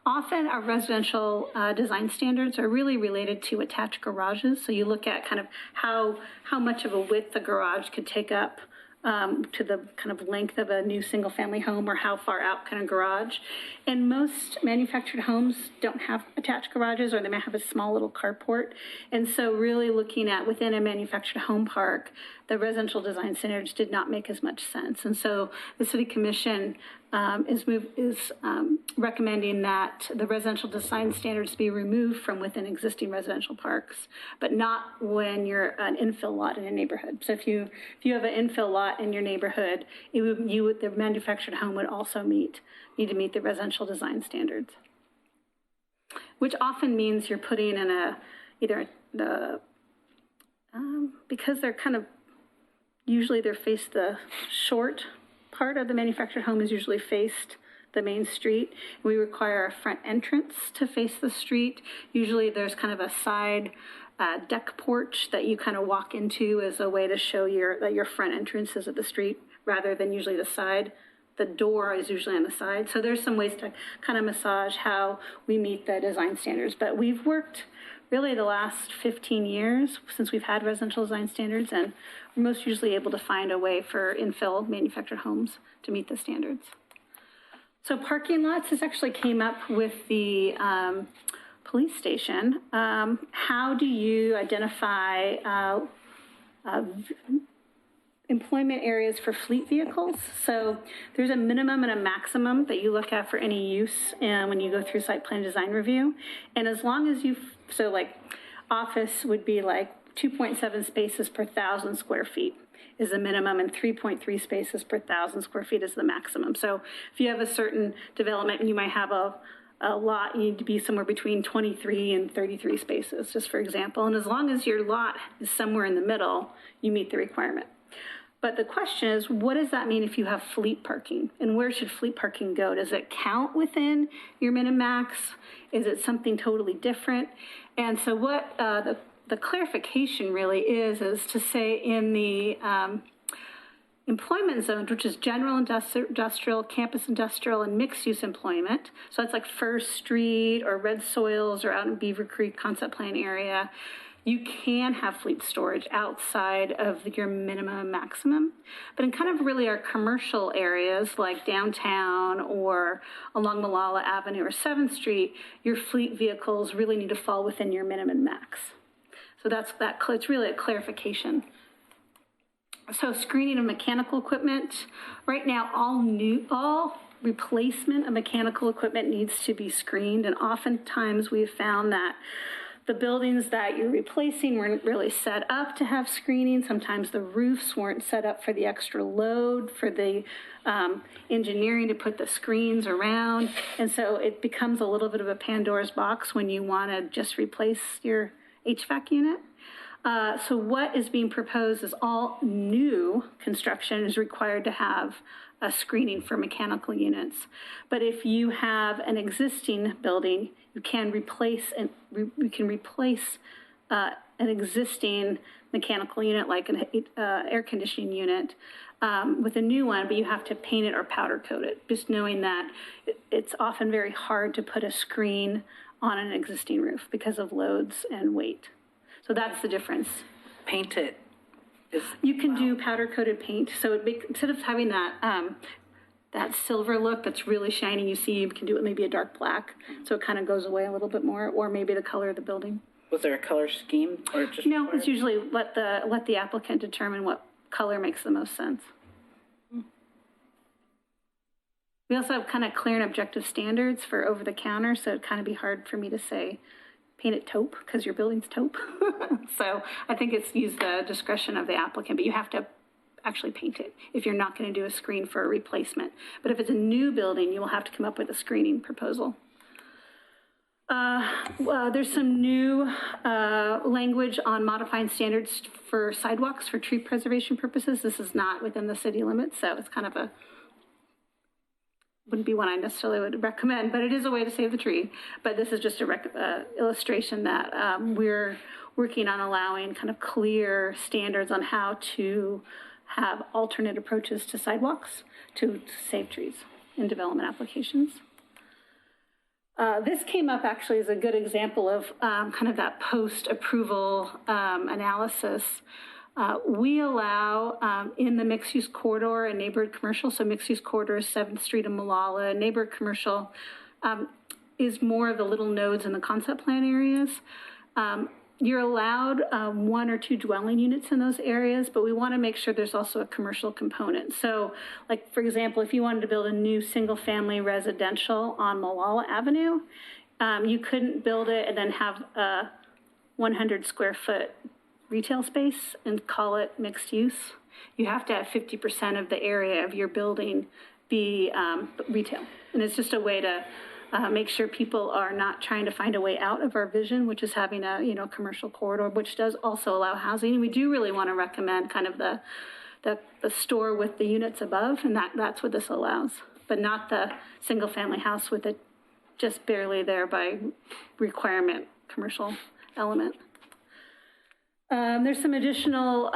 J: Often our residential design standards are really related to attached garages. So you look at kind of how much of a width the garage could take up to the kind of length of a new single-family home or how far out can a garage. And most manufactured homes don't have attached garages, or they might have a small little carport. And so really looking at within a manufactured home park, the residential design standards did not make as much sense. And so the City Commission is recommending that the residential design standards be removed from within existing residential parks, but not when you're an infill lot in a neighborhood. So if you have an infill lot in your neighborhood, the manufactured home would also need to meet the residential design standards, which often means you're putting in because they're kind of usually they're faced the short part of the manufactured home is usually faced the main street. We require a front entrance to face the street. Usually there's kind of a side deck porch that you kind of walk into as a way to show that your front entrance is at the street rather than usually the side. The door is usually on the side. So there's some ways to kind of massage how we meet the design standards. But we've worked really the last 15 years since we've had residential design standards, and we're most usually able to find a way for infill manufactured homes to meet the standards. So parking lots, this actually came up with the police station. How do you identify employment areas for fleet vehicles? So there's a minimum and a maximum that you look at for any use when you go through site plan design review. And as long as so like office would be like 2.7 spaces per 1,000 square feet is the minimum, and 3.3 spaces per 1,000 square feet is the maximum. So if you have a certain development and you might have a lot, you need to be somewhere between 23 and 33 spaces, just for example. And as long as your lot is somewhere in the middle, you meet the requirement. But the question is, what does that mean if you have fleet parking? And where should fleet parking go? Does it count within your min-max? Is it something totally different? And so what the clarification really is to say in the employment zones, which is general industrial, campus industrial, and mixed-use employment. So that's like First Street or Red Soils or out in Beaver Creek concept plan area. You can have fleet storage outside of your minimum and maximum. But in kind of really our commercial areas like downtown or along Malala Avenue or 7th Street, your fleet vehicles really need to fall within your minimum and max. So it's really a clarification. So screening of mechanical equipment. Right now, all replacement of mechanical equipment needs to be screened, and oftentimes we've found that the buildings that you're replacing weren't really set up to have screening. Sometimes the roofs weren't set up for the extra load for the engineering to put the screens around. And so it becomes a little bit of a Pandora's box when you want to just replace your HVAC unit. So what is being proposed is all new construction is required to have a screening for mechanical units. But if you have an existing building, you can replace an existing mechanical unit like an air conditioning unit with a new one, but you have to paint it or powder coat it. Just knowing that it's often very hard to put a screen on an existing roof because of loads and weight. So that's the difference.
A: Paint it.
J: You can do powder coated paint. So instead of having that that silver look that's really shiny, you can do it maybe a dark black. So it kind of goes away a little bit more, or maybe the color of the building.
A: Was there a color scheme or just?
J: No, it's usually let the applicant determine what color makes the most sense. We also have kind of clear and objective standards for over the counter, so it'd kind of be hard for me to say paint it taupe because your building's taupe. So I think it's use the discretion of the applicant, but you have to actually paint it if you're not going to do a screen for a replacement. But if it's a new building, you will have to come up with a screening proposal. There's some new language on modifying standards for sidewalks for tree preservation purposes. This is not within the city limits, so it's kind of wouldn't be one I necessarily would recommend, but it is a way to save the tree. But this is just a illustration that we're working on allowing kind of clear standards on how to have alternate approaches to sidewalks to save trees in development applications. This came up actually as a good example of kind of that post-approval analysis. We allow in the mixed-use corridor and neighborhood commercial, so mixed-use corridor is 7th Street and Malala. Neighborhood commercial is more of the little nodes in the concept plan areas. You're allowed 1 or 2 dwelling units in those areas, but we want to make sure there's also a commercial component. So, like, for example, if you wanted to build a new single-family residential on Malala Avenue, you couldn't build it and then have a 100-square-foot retail space and call it mixed use. You have to have 50% of the area of your building be retail. And it's just a way to make sure people are not trying to find a way out of our vision, which is having a commercial corridor, which does also allow housing. And we do really want to recommend kind of the store with the units above, and that's what this allows, but not the single family house with it just barely there by requirement commercial element. There's some additional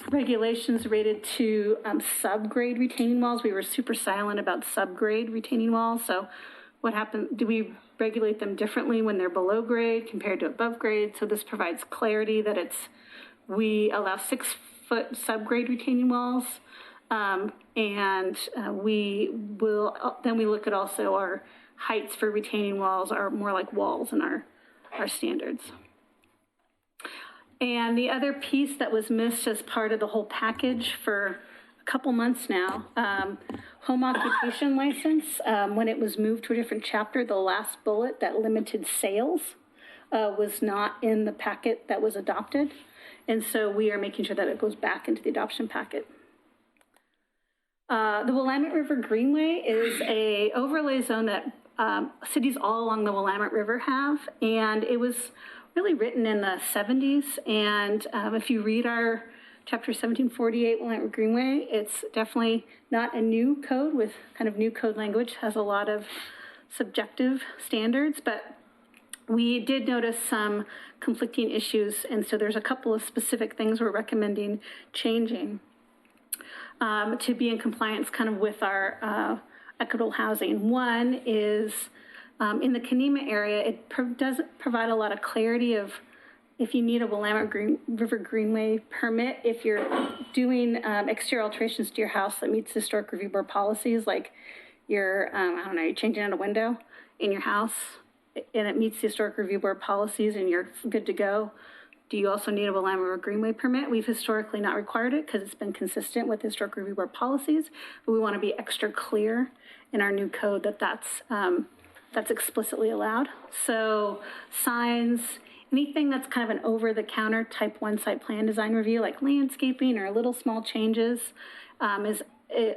J: regulations related to subgrade retaining walls. We were super silent about subgrade retaining walls. So what happened, do we regulate them differently when they're below grade compared to above grade? So this provides clarity that we allow 6-foot subgrade retaining walls. We look at also our heights for retaining walls are more like walls in our standards. And the other piece that was missed as part of the whole package for a couple months now, home occupation license, when it was moved to a different chapter, the last bullet that limited sales was not in the packet that was adopted. And so we are making sure that it goes back into the adoption packet. The Willamette River Greenway is a overlay zone that cities all along the Willamette River have, and it was really written in the 70s, and if you read our Chapter 1748 Willamette Greenway, it's definitely not a new code with kind of new code language, has a lot of subjective standards, but we did notice some conflicting issues, and so there's a couple of specific things we're recommending changing to be in compliance kind of with our equitable housing. One is in the Kenema area, it does provide a lot of clarity of if you need a Willamette River Greenway permit, if you're doing exterior alterations to your house that meets Historic Review Board policies, like you're changing out a window in your house and it meets the Historic Review Board policies and you're good to go, do you also need a Willamette River Greenway permit? We've historically not required it because it's been consistent with Historic Review Board policies, but we want to be extra clear in our new code that that's explicitly allowed. So signs anything that's kind of an over-the-counter type 1 site plan design review, like landscaping or little small changes, is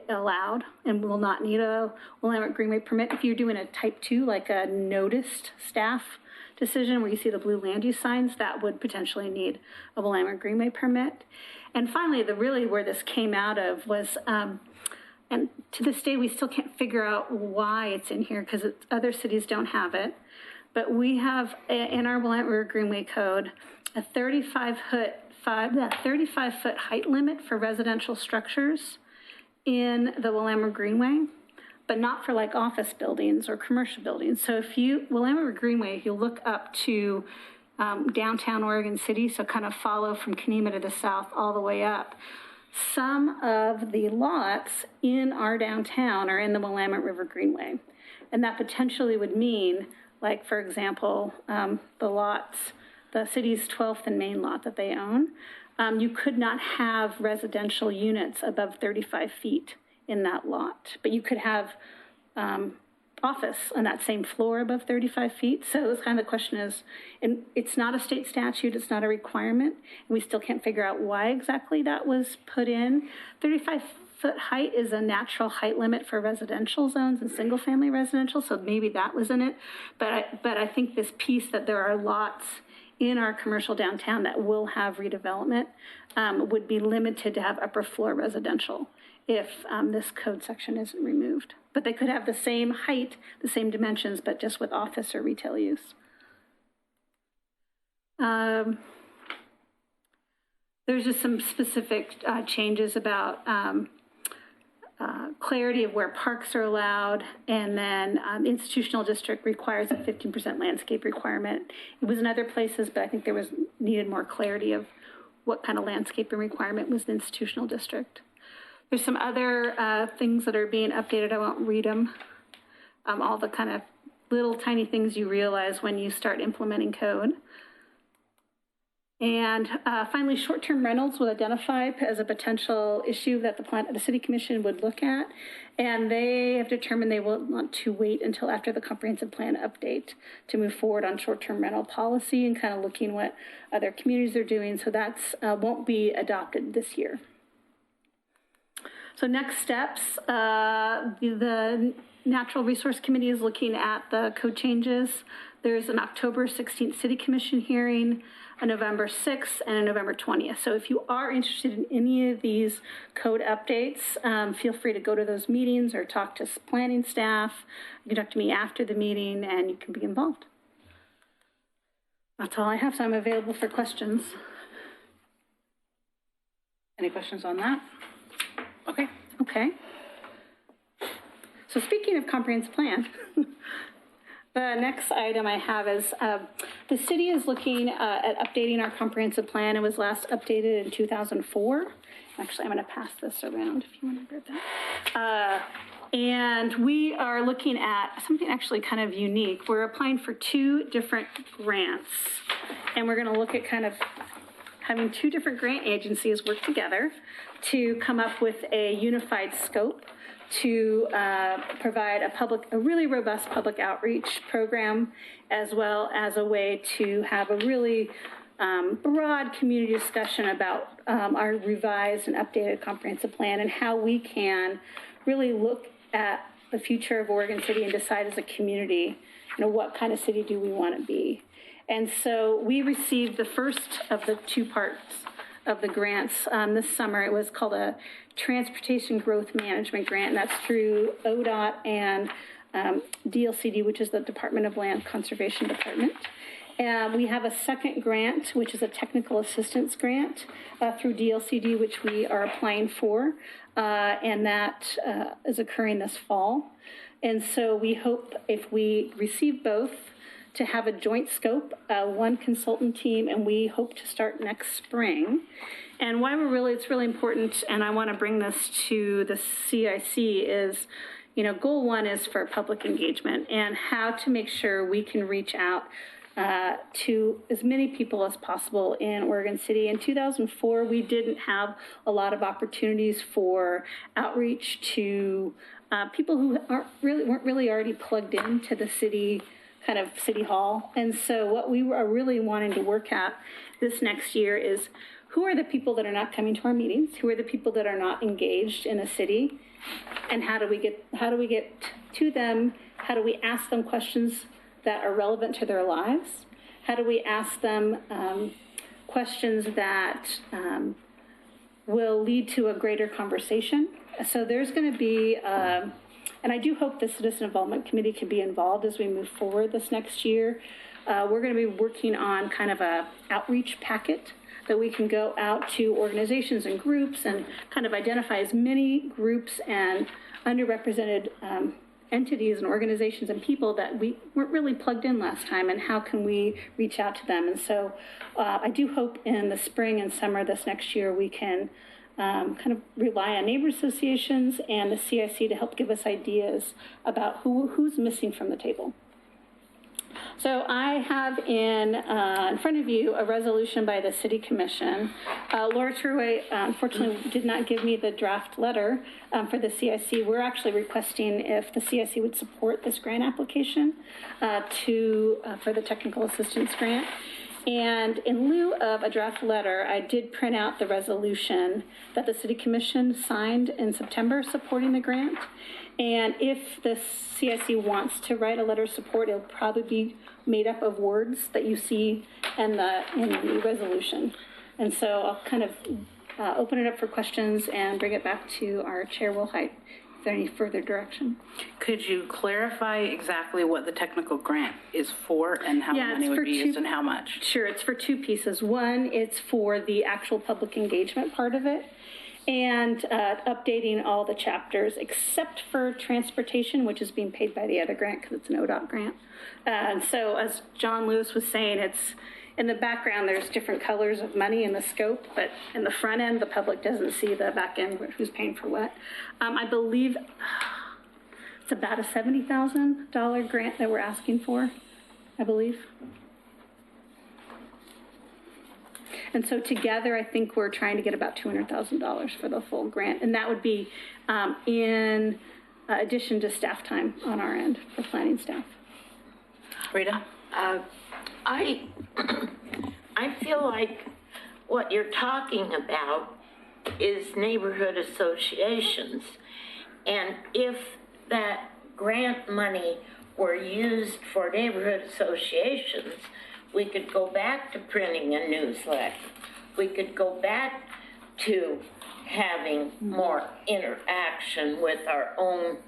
J: allowed and will not need a Willamette Greenway permit. If you're doing a type 2, like a noticed staff decision where you see the blue land use signs, that would potentially need a Willamette Greenway permit. And finally, where this came out of was, and to this day, we still can't figure out why it's in here because other cities don't have it. But we have in our Willamette River Greenway Code a 35-foot height limit for residential structures in the Willamette Greenway, but not for like office buildings or commercial buildings. So if Willamette Greenway, if you look up to downtown Oregon City, so kind of follow from Kenema to the south all the way up, some of the lots in our downtown are in the Willamette River Greenway. And that potentially would mean, like, for example, the city's 12th and Main lot that they own, you could not have residential units above 35 feet in that lot, but you could have office on that same floor above 35 feet. So it's kind of the question is, and it's not a state statute, it's not a requirement, and we still can't figure out why exactly that was put in. 35-foot height is a natural height limit for residential zones and single-family residential, so maybe that was in it. But I think this piece that there are lots in our commercial downtown that will have redevelopment would be limited to have upper floor residential if this code section isn't removed. But they could have the same height, the same dimensions, but just with office or retail use. There's just some specific changes about clarity of where parks are allowed, and then institutional district requires a 15% landscape requirement. It was in other places, but I think there needed more clarity of what kind of landscaping requirement was the institutional district. There's some other things that are being updated. I won't read them. All the kind of little tiny things you realize when you start implementing code. And finally, short-term rentals was identified as a potential issue that the City Commission would look at. And they have determined they will want to wait until after the comprehensive plan update to move forward on short-term rental policy and kind of looking what other communities are doing. So that's won't be adopted this year. So next steps, the Natural Resource Committee is looking at the code changes. There's an October 16th City Commission hearing, a November 6th, and a November 20th. So if you are interested in any of these code updates, feel free to go to those meetings or talk to planning staff. You can talk to me after the meeting and you can be involved. That's all I have, so I'm available for questions.
A: Any questions on that?
J: Okay. So speaking of comprehensive plan, the next item I have is the city is looking at updating our comprehensive plan. It was last updated in 2004. Actually, I'm going to pass this around if you want to grab that. And we are looking at something actually kind of unique. We're applying for 2 different grants, and we're going to look at kind of having 2 different grant agencies work together to come up with a unified scope to provide a really robust public outreach program, as well as a way to have a really broad community discussion about our revised and updated comprehensive plan and how we can really look at the future of Oregon City and decide as a community, what kind of city do we want to be. And so we received the first of the 2 parts of the grants this summer. It was called a Transportation Growth Management Grant, and that's through ODOT and DLCD, which is the Department of Land Conservation Department. We have a second grant, which is a technical assistance grant through DLCD, which we are applying for, and that is occurring this fall. And so we hope, if we receive both, to have a joint scope, 1 consultant team, and we hope to start next spring. And why it's really important, and I want to bring this to the CIC, is, goal 1 is for public engagement and how to make sure we can reach out to as many people as possible in Oregon City. In 2004, we didn't have a lot of opportunities for outreach to people who weren't really already plugged into the city kind of City Hall. And so what we are really wanting to work at this next year is who are the people that are not coming to our meetings? Who are the people that are not engaged in the city? And how do we get to them? How do we ask them questions that are relevant to their lives? How do we ask them questions that will lead to a greater conversation? So there's going to be, and I do hope the Citizen Involvement Committee can be involved as we move forward this next year. We're going to be working on kind of a outreach packet that we can go out to organizations and groups and kind of identify as many groups and underrepresented entities and organizations and people that we weren't really plugged in last time, and how can we reach out to them. And so I do hope in the spring and summer this next year we can kind of rely on neighbor associations and the CIC to help give us ideas about who's missing from the table. So I have in front of you a resolution by the City Commission. Laura Turway unfortunately did not give me the draft letter for the CIC. We're actually requesting if the CIC would support this grant application for the technical assistance grant. And in lieu of a draft letter, I did print out the resolution that the City Commission signed in September supporting the grant. And if the CIC wants to write a letter of support, it'll probably be made up of words that you see in the resolution. And so I'll kind of open it up for questions and bring it back to our Chair, Will Hite. Is there any further direction?
A: Could you clarify exactly what the technical grant is for and how the money would be used and how much?
J: Sure, it's for two pieces. One, it's for the actual public engagement part of it, and updating all the chapters except for transportation, which is being paid by the other grant because it's an ODOT grant. And so as John Lewis was saying, it's in the background, there's different colors of money in the scope, but in the front end, the public doesn't see the back end, who's paying for what. I believe it's about a $70,000 grant that we're asking for, I believe. And so together, I think we're trying to get about $200,000 for the full grant. And that would be in addition to staff time on our end for planning staff.
A: Rita?
K: I feel like what you're talking about is neighborhood associations. And if that grant money were used for neighborhood associations, we could go back to printing a newsletter. We could go back to having more interaction with our own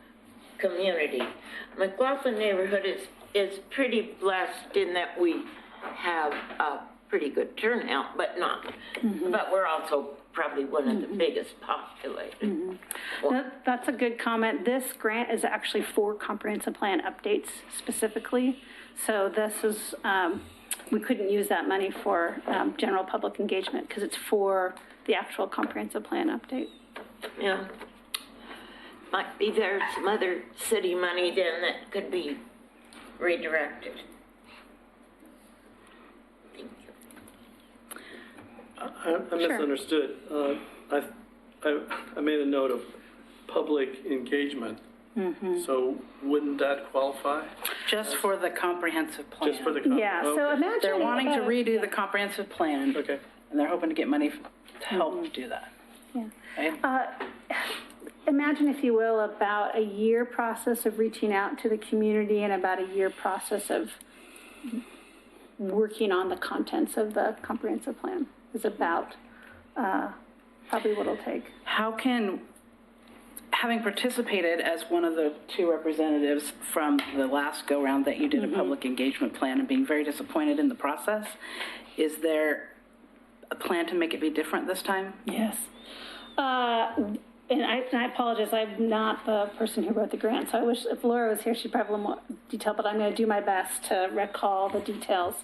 K: community. McLaughlin neighborhood is pretty blessed in that we have a pretty good turnout, but we're also probably one of the biggest populated.
J: That's a good comment. This grant is actually for comprehensive plan updates specifically. So this is, we couldn't use that money for general public engagement because it's for the actual comprehensive plan update.
K: Yeah. Might be there's some other city money then that could be redirected. Thank you.
B: I misunderstood. I made a note of public engagement. So wouldn't that qualify?
A: Just for the comprehensive plan.
B: Just for the
J: Yeah, so imagine.
A: They're wanting to redo the comprehensive plan.
B: Okay.
A: And they're hoping to get money to help do that.
J: Yeah.
A: Okay?
J: Imagine, if you will, about a year process of reaching out to the community and about a year process of working on the contents of the comprehensive plan is about probably what it'll take.
A: How can, having participated as one of the two representatives from the last go-round that you did a public engagement plan and being very disappointed in the process, is there a plan to make it be different this time?
J: Yes. And I apologize, I'm not the person who wrote the grant, so I wish if Laura was here, she'd probably have a little more detail, but I'm going to do my best to recall the details.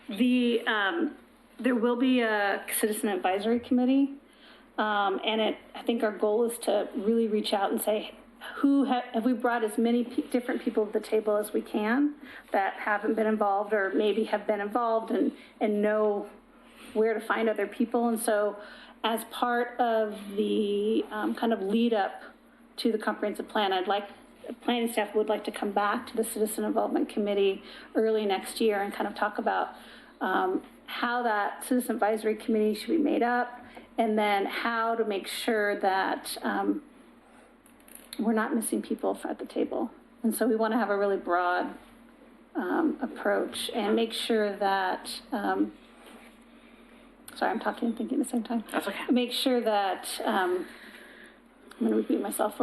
J: There will be a citizen advisory committee, and I think our goal is to really reach out and say, have we brought as many different people to the table as we can that haven't been involved or maybe have been involved and know where to find other people. And so as part of the kind of lead up to the comprehensive plan, I'd like planning staff would like to come back to the Citizen Involvement Committee early next year and kind of talk about how that Citizen Advisory Committee should be made up, and then how to make sure that we're not missing people at the table. And so we want to have a really broad approach and make sure that, sorry, I'm talking and thinking at the same time.
A: That's okay.
J: Make sure that, I'm going to repeat myself,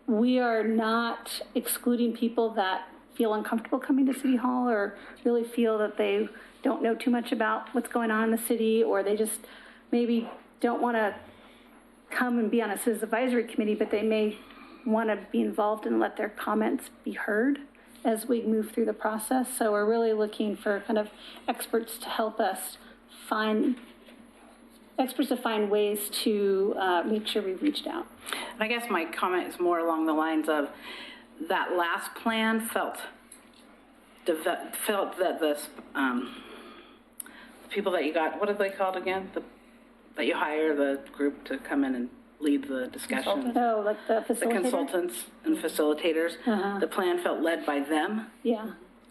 J: we are not excluding people that feel uncomfortable coming to City Hall or really feel that they don't know too much about what's going on in the city, or they just maybe don't want to come and be on a Citizen Advisory Committee, but they may want to be involved and let their comments be heard as we move through the process. So we're really looking for kind of experts to help us find ways to make sure we've reached out.
A: And I guess my comment is more along the lines of that last plan felt that the people that you got, what are they called again? That you hire the group to come in and lead the discussion.
J: Oh, like the facilitator?
A: The consultants and facilitators. The plan felt led by them,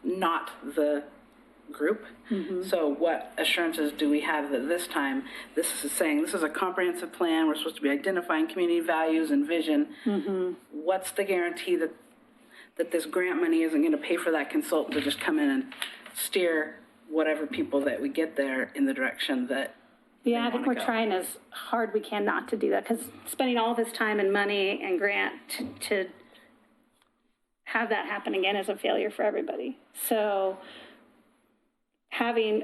A: not the group. So what assurances do we have that this time, this is saying this is a comprehensive plan, we're supposed to be identifying community values and vision. What's the guarantee that this grant money isn't going to pay for that consultant to just come in and steer whatever people that we get there in the direction that
J: I think we're trying as hard we can not to do that, because spending all this time and money and grant to have that happen again is a failure for everybody. So having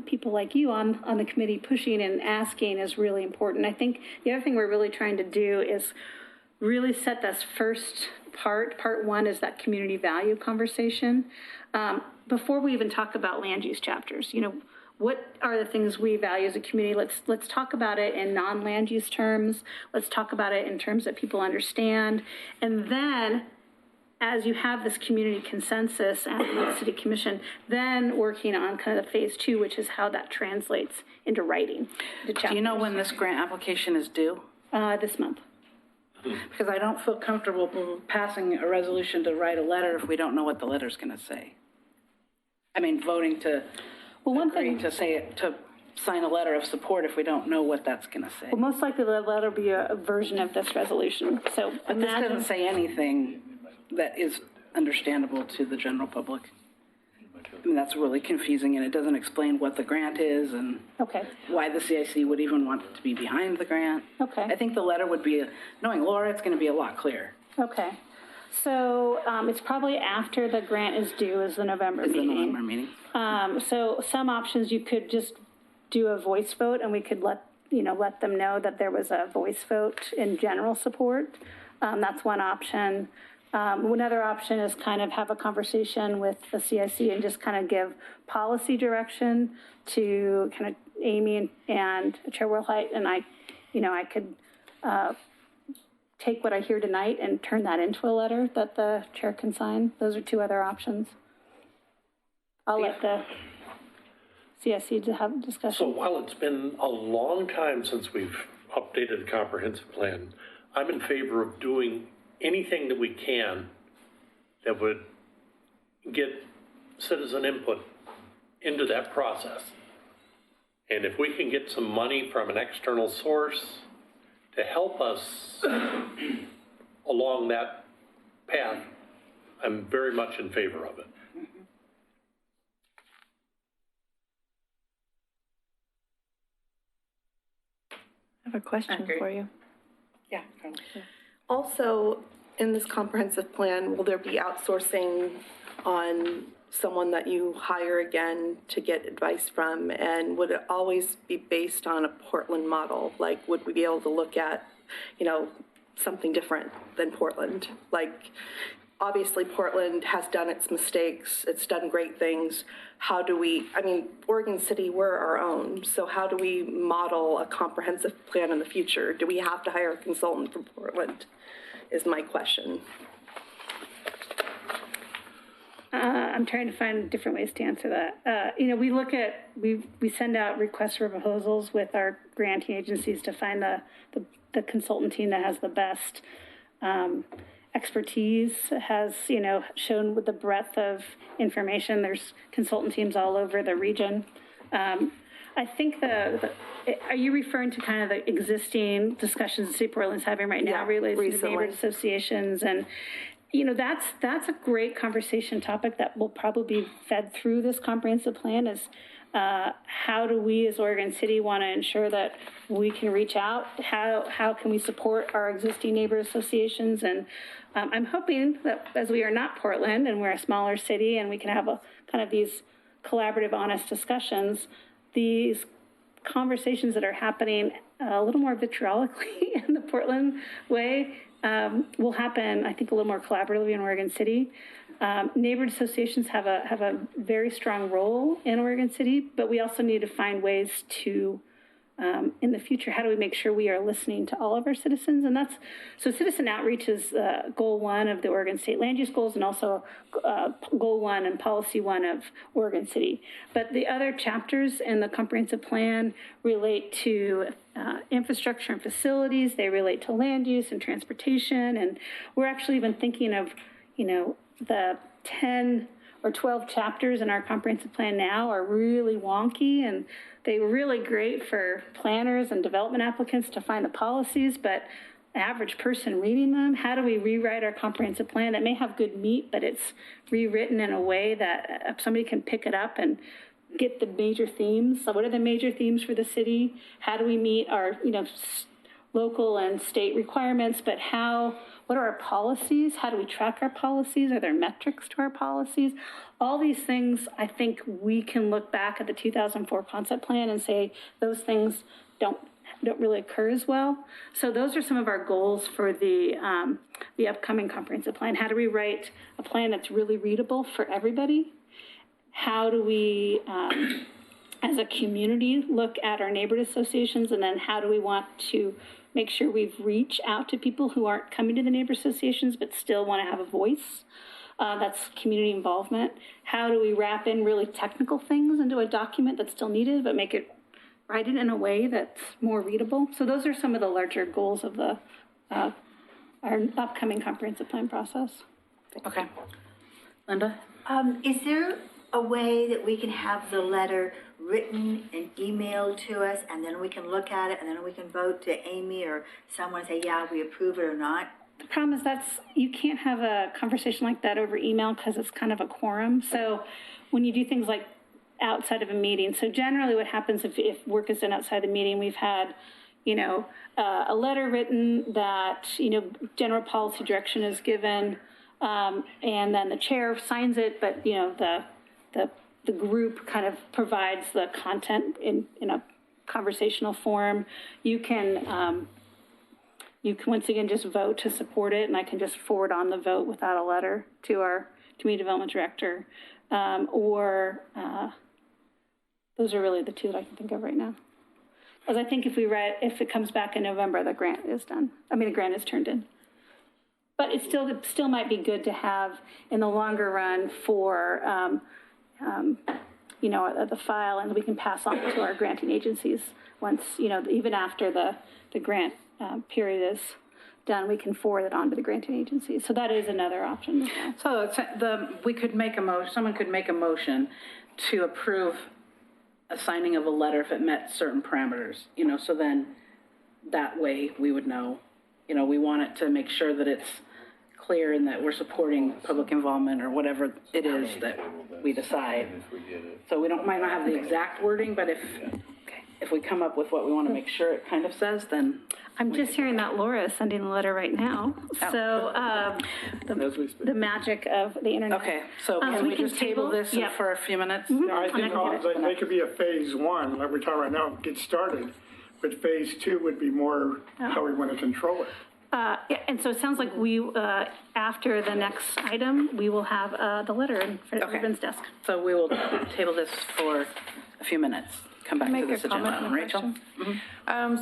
J: people like you on the committee pushing and asking is really important. I think the other thing we're really trying to do is really set this first part. Part one is that community value conversation. Before we even talk about land use chapters, what are the things we value as a community? Let's talk about it in non-land use terms. Let's talk about it in terms that people understand. And then, as you have this community consensus at the City Commission, then working on kind of the phase two, which is how that translates into writing.
A: Do you know when this grant application is due?
J: This month.
A: Because I don't feel comfortable passing a resolution to write a letter if we don't know what the letter's going to say. I mean, voting to to sign a letter of support if we don't know what that's going to say.
J: Well, most likely the letter will be a version of this resolution. So
A: but this doesn't say anything that is understandable to the general public. I mean, that's really confusing, and it doesn't explain what the grant is and why the CIC would even want to be behind the grant. I think the letter would be, knowing Laura, it's going to be a lot clearer.
J: So it's probably after the grant is due is the November meeting. So some options, you could just do a voice vote, and we could let them know that there was a voice vote in general support. That's one option. Another option is kind of have a conversation with the CIC and just kind of give policy direction to kind of Amy and Chair Wilhite, and I could take what I hear tonight and turn that into a letter that the chair can sign. Those are two other options. I'll let the CIC to have a discussion.
B: So while it's been a long time since we've updated the comprehensive plan, I'm in favor of doing anything that we can that would get citizen input into that process. And if we can get some money from an external source to help us along that path, I'm very much in favor of it.
G: I have a question for you.
A: Yeah.
G: Also, in this comprehensive plan, will there be outsourcing on someone that you hire again to get advice from? And would it always be based on a Portland model? Like, would we be able to look at, something different than Portland? Like, obviously, Portland has done its mistakes. It's done great things. How do we, Oregon City, we're our own. So how do we model a comprehensive plan in the future? Do we have to hire a consultant from Portland, is my question.
J: I'm trying to find different ways to answer that. We send out requests for proposals with our granting agencies to find the the consultant team that has the best expertise has, shown with the breadth of information. There's consultant teams all over the region. I think are you referring to kind of the existing discussions the City of Portland's having right now
G: Yeah,
J: related to
G: recently.
J: neighborhood associations? And, that's a great conversation topic that will probably be fed through this comprehensive plan is how do we as Oregon City want to ensure that we can reach out? How can we support our existing neighborhood associations? And I'm hoping that as we are not Portland and we're a smaller city and we can have kind of these collaborative, honest discussions, these conversations that are happening a little more vitriolically in the Portland way will happen, I think, a little more collaboratively in Oregon City. Neighborhood associations have a very strong role in Oregon City, but we also need to find ways to, in the future, how do we make sure we are listening to all of our citizens? And so citizen outreach is goal 1 of the Oregon State Land Use Goals and also goal 1 and policy 1 of Oregon City. But the other chapters in the comprehensive plan relate to infrastructure and facilities. They relate to land use and transportation. And we're actually even thinking of, the 10 or 12 chapters in our comprehensive plan now are really wonky, and they were really great for planners and development applicants to find the policies, but the average person reading them, how do we rewrite our comprehensive plan that may have good meat, but it's rewritten in a way that somebody can pick it up and get the major themes? So what are the major themes for the city? How do we meet our, local and state requirements, but what are our policies? How do we track our policies? Are there metrics to our policies? All these things, I think we can look back at the 2004 concept plan and say those things don't really occur as well. So those are some of our goals for the upcoming comprehensive plan. How do we write a plan that's really readable for everybody? How do we, as a community, look at our neighborhood associations, and then how do we want to make sure we've reached out to people who aren't coming to the neighbor associations but still want to have a voice? That's community involvement. How do we wrap in really technical things into a document that's still needed but write it in a way that's more readable? So those are some of the larger goals of our upcoming comprehensive plan process.
A: Okay. Linda?
C: Is there a way that we can have the letter written and emailed to us, and then we can look at it, and then we can vote to Amy or someone and say, yeah, we approve it or not?
J: The problem is you can't have a conversation like that over email because it's kind of a quorum. So when you do things like outside of a meeting, so generally what happens if work is done outside the meeting, we've had, a letter written that, general policy direction is given, and then the chair signs it, but, the group kind of provides the content in a conversational form. You can once again just vote to support it, and I can just forward on the vote without a letter to our community development director. Those are really the two that I can think of right now. Because I think if it comes back in November, the grant is done. The grant is turned in. But it still might be good to have in the longer run for the file, and we can pass on to our granting agencies once, even after the grant period is done, we can forward it on to the granting agencies. So that is another option.
A: So someone could make a motion to approve a signing of a letter if it met certain parameters, so then that way we would know, we want it to make sure that it's clear and that we're supporting public involvement or whatever it is that we decide. So we might not have the exact wording, but if we come up with what we want to make sure it kind of says, then.
J: I'm just hearing that Laura is sending the letter right now. So the magic of the internet.
A: Okay, so can we just table this for a few minutes?
H: Yeah, I think they could be a phase 1, like we're talking right now, get started. But phase 2 would be more how we want to control it.
J: And so it sounds like after the next item, we will have the letter in front of everyone's desk.
A: So we will table this for a few minutes. Come back to this agenda. Rachel?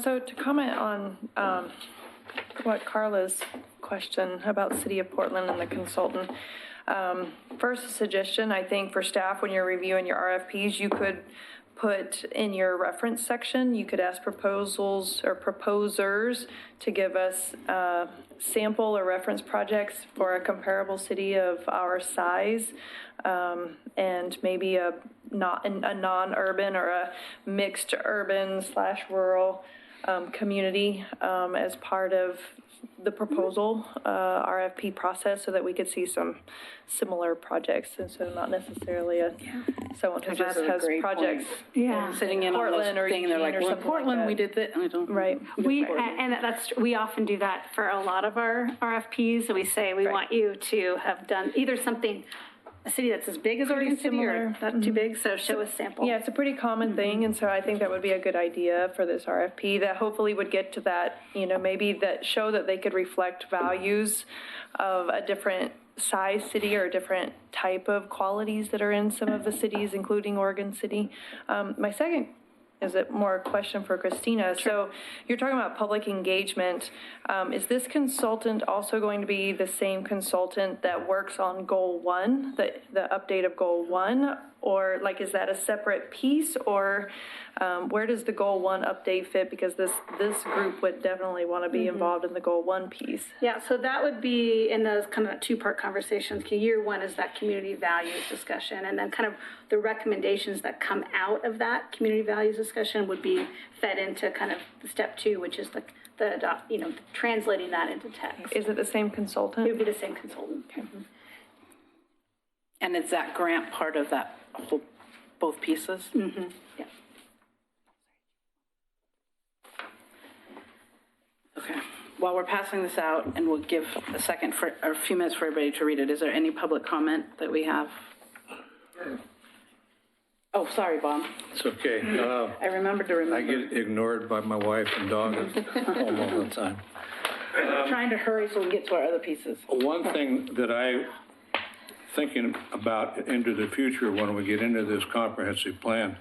L: So to comment on what Carla's question about City of Portland and the consultant, first suggestion, I think for staff, when you're reviewing your RFPs, you could put in your reference section, you could ask proposals or proposers to give us sample or reference projects for a comparable city of our size, and maybe a non-urban or a mixed urban/rural community as part of the proposal RFP process, so that we could see some similar projects, and so not necessarily someone who just has projects
A: Sitting in
L: Portland
A: on
L: or
A: this thing, they're like,
L: Eugene or
A: well,
L: something
A: Portland,
L: like
A: we
L: that.
A: did that, and I don't.
L: Right.
J: We often do that for a lot of our RFPs. So we say, we want you to have done either something, a city that's as big as Oregon City or not too big, so show us sample.
L: Yeah, it's a pretty common thing, and so I think that would be a good idea for this RFP, that hopefully would get to that, maybe that show that they could reflect values of a different size city or a different type of qualities that are in some of the cities, including Oregon City. My second is it more a question for Christina. So you're talking about public engagement. Is this consultant also going to be the same consultant that works on Goal 1, the update of Goal 1? Or is that a separate piece? Or where does the Goal 1 update fit? Because this group would definitely want to be involved in the Goal 1 piece.
J: Yeah, so that would be in those kind of two-part conversations. Year one is that community values discussion, and then kind of the recommendations that come out of that community values discussion would be fed into kind of step 2, which is the translating that into text.
L: Is it the same consultant?
J: It would be the same consultant. Okay.
A: And is that grant part of that whole, both pieces?
J: Mm-hmm. Yeah.
A: Okay. While we're passing this out, and we'll give a few minutes for everybody to read it, is there any public comment that we have? Oh, sorry, Bob.
F: It's okay.
A: I remembered to remember.
F: I get ignored by my wife and dog all the time.
A: Trying to hurry so we can get to our other pieces.
F: One thing that I thinking about into the future when we get into this comprehensive plan,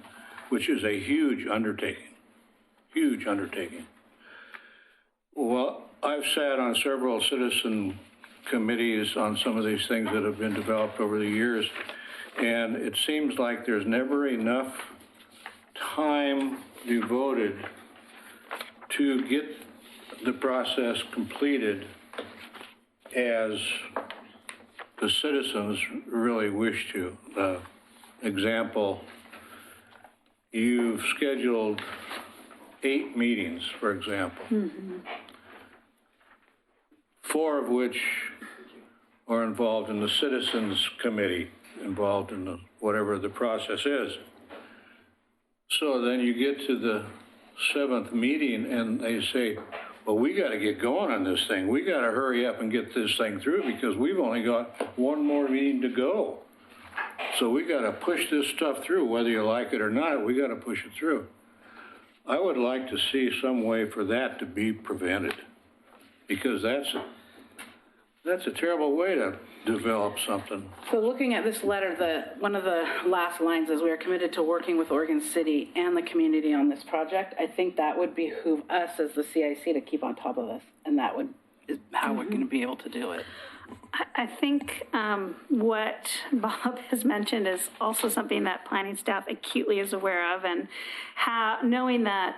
F: which is a huge undertaking. Well, I've sat on several citizen committees on some of these things that have been developed over the years, and it seems like there's never enough time devoted to get the process completed as the citizens really wish to. Example, you've scheduled 8 meetings, for example, 4 of which are involved in the citizens committee, involved in whatever the process is. So then you get to the 7th meeting and they say, well, we got to get going on this thing. We got to hurry up and get this thing through because we've only got 1 more meeting to go. So we got to push this stuff through, whether you like it or not, we got to push it through. I would like to see some way for that to be prevented, because that's a terrible way to develop something.
A: So looking at this letter, one of the last lines is, we are committed to working with Oregon City and the community on this project. I think that would behoove us as the CIC to keep on top of this, and that is how we're going to be able to do it.
J: I think what Bob has mentioned is also something that planning staff acutely is aware of, and how knowing that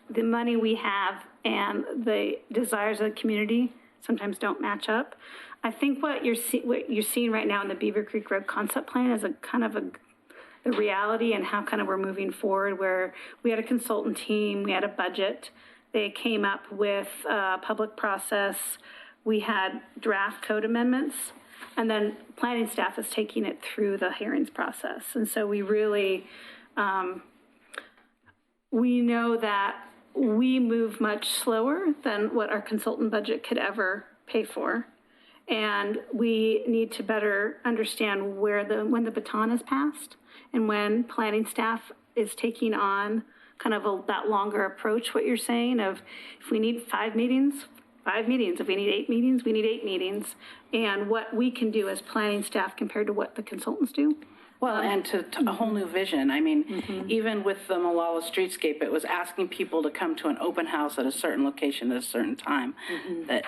J: the money we have and the desires of the community sometimes don't match up. I think what you're seeing right now in the Beaver Creek Road concept plan is a kind of the reality and how kind of we're moving forward, where we had a consultant team, we had a budget, they came up with a public process, we had draft code amendments, and then planning staff is taking it through the hearings process. And so we really, we know that we move much slower than what our consultant budget could ever pay for. And we need to better understand when the baton is passed and when planning staff is taking on kind of that longer approach, what you're saying of, if we need 5 meetings, 5 meetings. If we need 8 meetings, we need 8 meetings. And what we can do as planning staff compared to what the consultants do.
A: Well, and to a whole new vision. I mean, even with the Molalla Streetscape, it was asking people to come to an open house at a certain location at a certain time. That,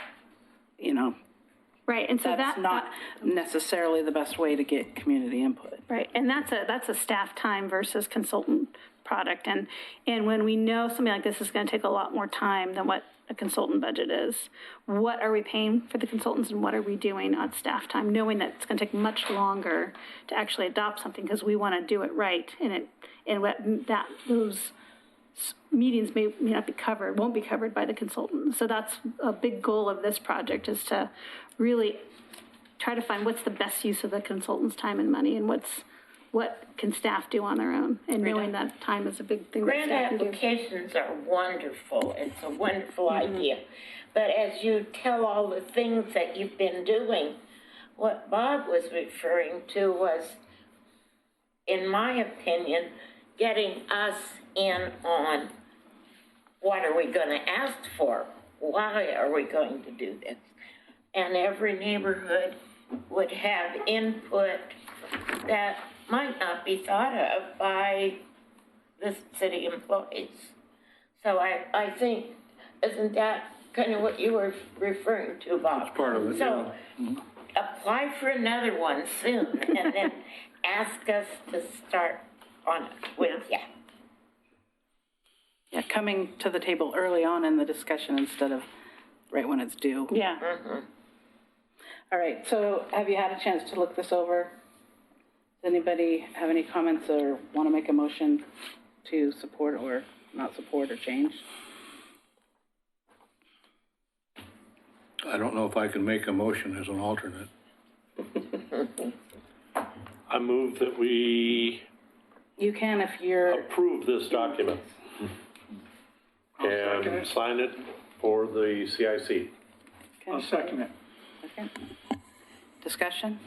J: right, and so
A: that's not necessarily the best way to get community input.
J: Right, and that's a staff time versus consultant product. And when we know something like this is going to take a lot more time than what a consultant budget is, what are we paying for the consultants and what are we doing on staff time, knowing that it's going to take much longer to actually adopt something because we want to do it right, those meetings may not be covered, won't be covered by the consultant. So that's a big goal of this project, is to really try to find what's the best use of the consultant's time and money, and what can staff do on their own, and knowing that time is a big thing that
K: Grant
J: staff can do.
K: applications are wonderful. It's a wonderful idea. But as you tell all the things that you've been doing, what Bob was referring to was, in my opinion, getting us in on what are we going to ask for? Why are we going to do this? And every neighborhood would have input that might not be thought of by the city employees. So I think, isn't that kind of what you were referring to, Bob?
F: That's part of it,
K: So apply for another one soon and then ask us to start on it with you.
A: Yeah, coming to the table early on in the discussion instead of right when it's due.
J: Yeah.
A: All right, so have you had a chance to look this over? Does anybody have any comments or want to make a motion to support or not support or change?
F: I don't know if I can make a motion as an alternate.
B: I move that we
A: You can if you're,
B: approve this document and sign it for the CIC.
H: I'll second it.
A: okay. Discussion?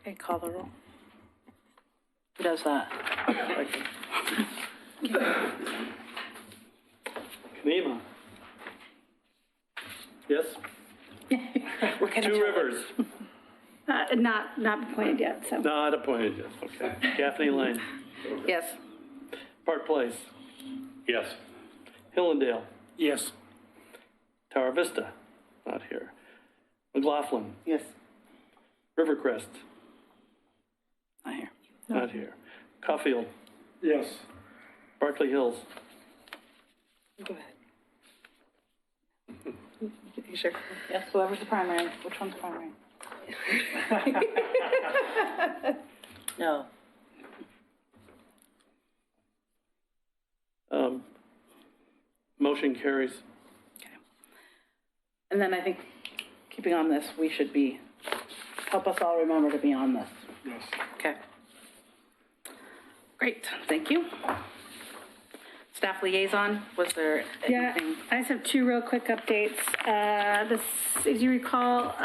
A: Okay, call the roll. Who does that?
M: Kanema. Yes? Two Rivers.
J: Not appointed yet, so.
M: Not appointed yet, okay. Gaffney Lane.
A: Yes.
M: Park Place.
B: Yes.
M: Hillendale.
I: Yes.
M: Tower Vista. Not here. McLaughlin.
A: Yes.
M: Rivercrest.
A: Not here.
M: Not here. Caulfield.
H: Yes.
M: Berkeley Hills.
G: Go ahead. You sure?
A: Yes, whoever's the primary. Which one's primary? No.
M: Motion carries.
A: Okay. And then I think, keeping on this, we should help us all remember to be on this.
H: Yes.
A: Okay. Great, thank you. Staff liaison, was there anything?
J: I just have two real quick updates. As you recall,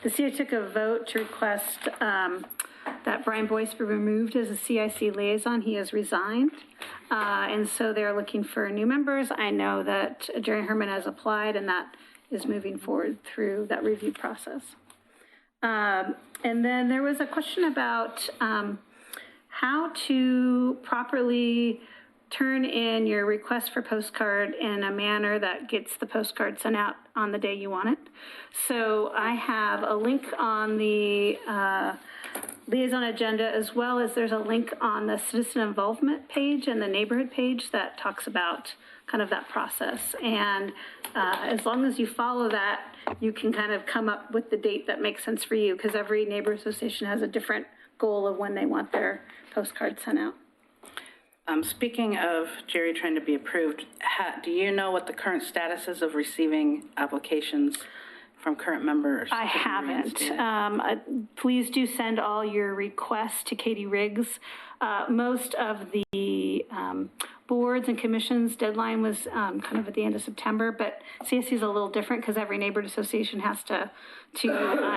J: the CIC took a vote to request that Brian Boyce be removed as a CIC liaison. He has resigned. And so they're looking for new members. I know that Jerry Herman has applied, and that is moving forward through that review process. And then there was a question about how to properly turn in your request for postcard in a manner that gets the postcard sent out on the day you want it. So I have a link on the liaison agenda, as well as there's a link on the citizen involvement page and the neighborhood page that talks about kind of that process. And as long as you follow that, you can kind of come up with the date that makes sense for you, because every neighborhood association has a different goal of when they want their postcards sent out.
A: Speaking of Jerry trying to be approved, do you know what the current status is of receiving applications from current members?
J: I haven't. Please do send all your requests to Katie Riggs. Most of the boards and commissions deadline was kind of at the end of September, but CSC is a little different because every neighborhood association has to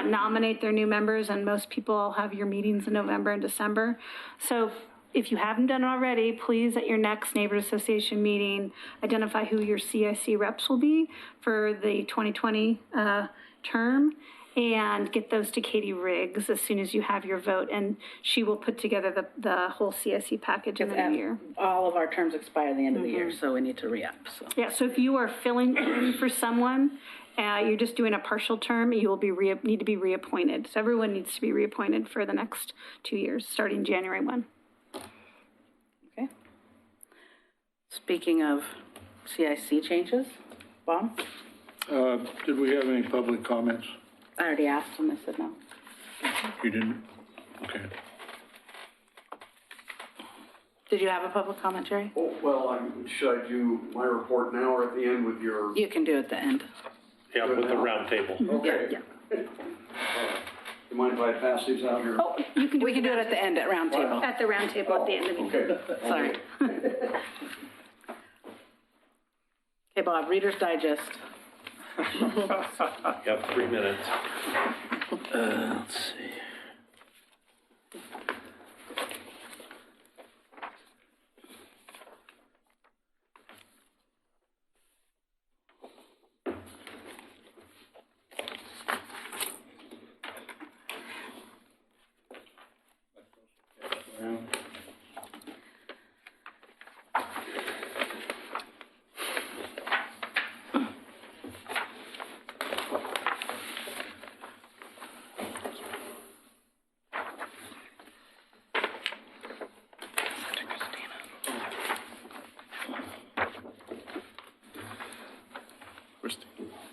J: nominate their new members, and most people have your meetings in November and December. So if you haven't done it already, please at your next neighborhood association meeting, identify who your CIC reps will be for the 2020 term, and get those to Katie Riggs as soon as you have your vote, and she will put together the whole CIC package in the new year.
A: All of our terms expire at the end of the year, so we need to re-up. So.
J: Yeah, so if you are filling in for someone, you're just doing a partial term, you will need to be reappointed. So everyone needs to be reappointed for the next 2 years, starting January 1.
A: Speaking of CIC changes, Bob?
F: Did we have any public comments?
A: I already asked and they said no.
F: You didn't? Okay.
A: Did you have a public comment, Jerry?
N: Oh, well, should I do my report now or at the end with your?
A: You can do it at the end.
B: Yeah, with the round table.
N: Okay.
A: Yeah.
N: You mind if I pass these out here?
J: Oh, you can do
A: We can do it at the end, at round table.
J: at the round table at the end of the meeting.
N: Okay.
A: Sorry. Okay, Bob, Reader's Digest.
B: Yep, 3 minutes.
M: Let's see.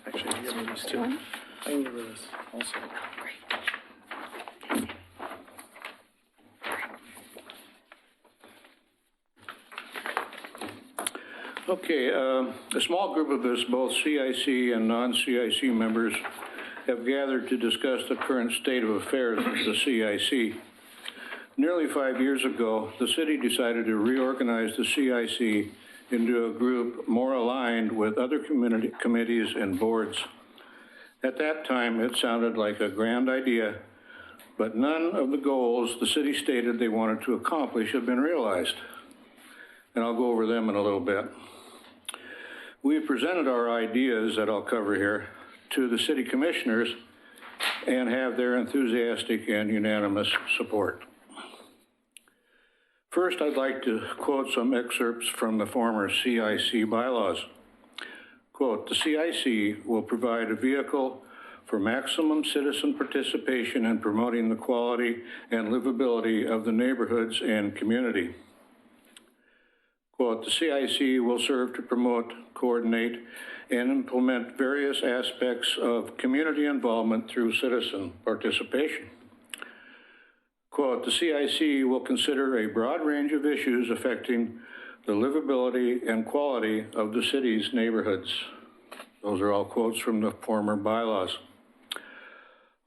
N: Actually, I can get rid of this too. I can get rid of this also.
F: Okay, a small group of us, both CIC and non-CIC members, have gathered to discuss the current state of affairs of the CIC. Nearly 5 years ago, the city decided to reorganize the CIC into a group more aligned with other community committees and boards. At that time, it sounded like a grand idea, but none of the goals the city stated they wanted to accomplish have been realized. And I'll go over them in a little bit. We've presented our ideas that I'll cover here to the city commissioners and have their enthusiastic and unanimous support. First, I'd like to quote some excerpts from the former CIC bylaws. Quote, "The CIC will provide a vehicle for maximum citizen participation in promoting the quality and livability of the neighborhoods and community." Quote, "The CIC will serve to promote, coordinate, and implement various aspects of community involvement through citizen participation." Quote, "The CIC will consider a broad range of issues affecting the livability and quality of the city's neighborhoods." Those are all quotes from the former bylaws.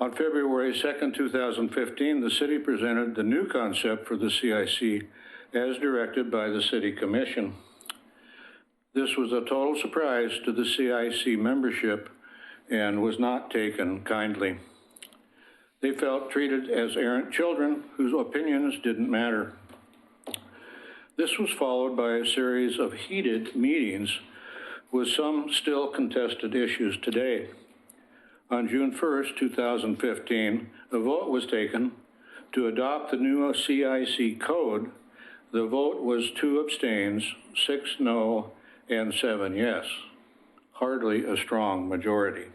F: On February 2nd, 2015, the city presented the new concept for the CIC as directed by the City Commission. This was a total surprise to the CIC membership and was not taken kindly. They felt treated as errant children whose opinions didn't matter. This was followed by a series of heated meetings with some still contested issues today. On June 1st, 2015, a vote was taken to adopt the new CIC code. The vote was 2 abstains, 6 no, and 7 yes. Hardly a strong majority.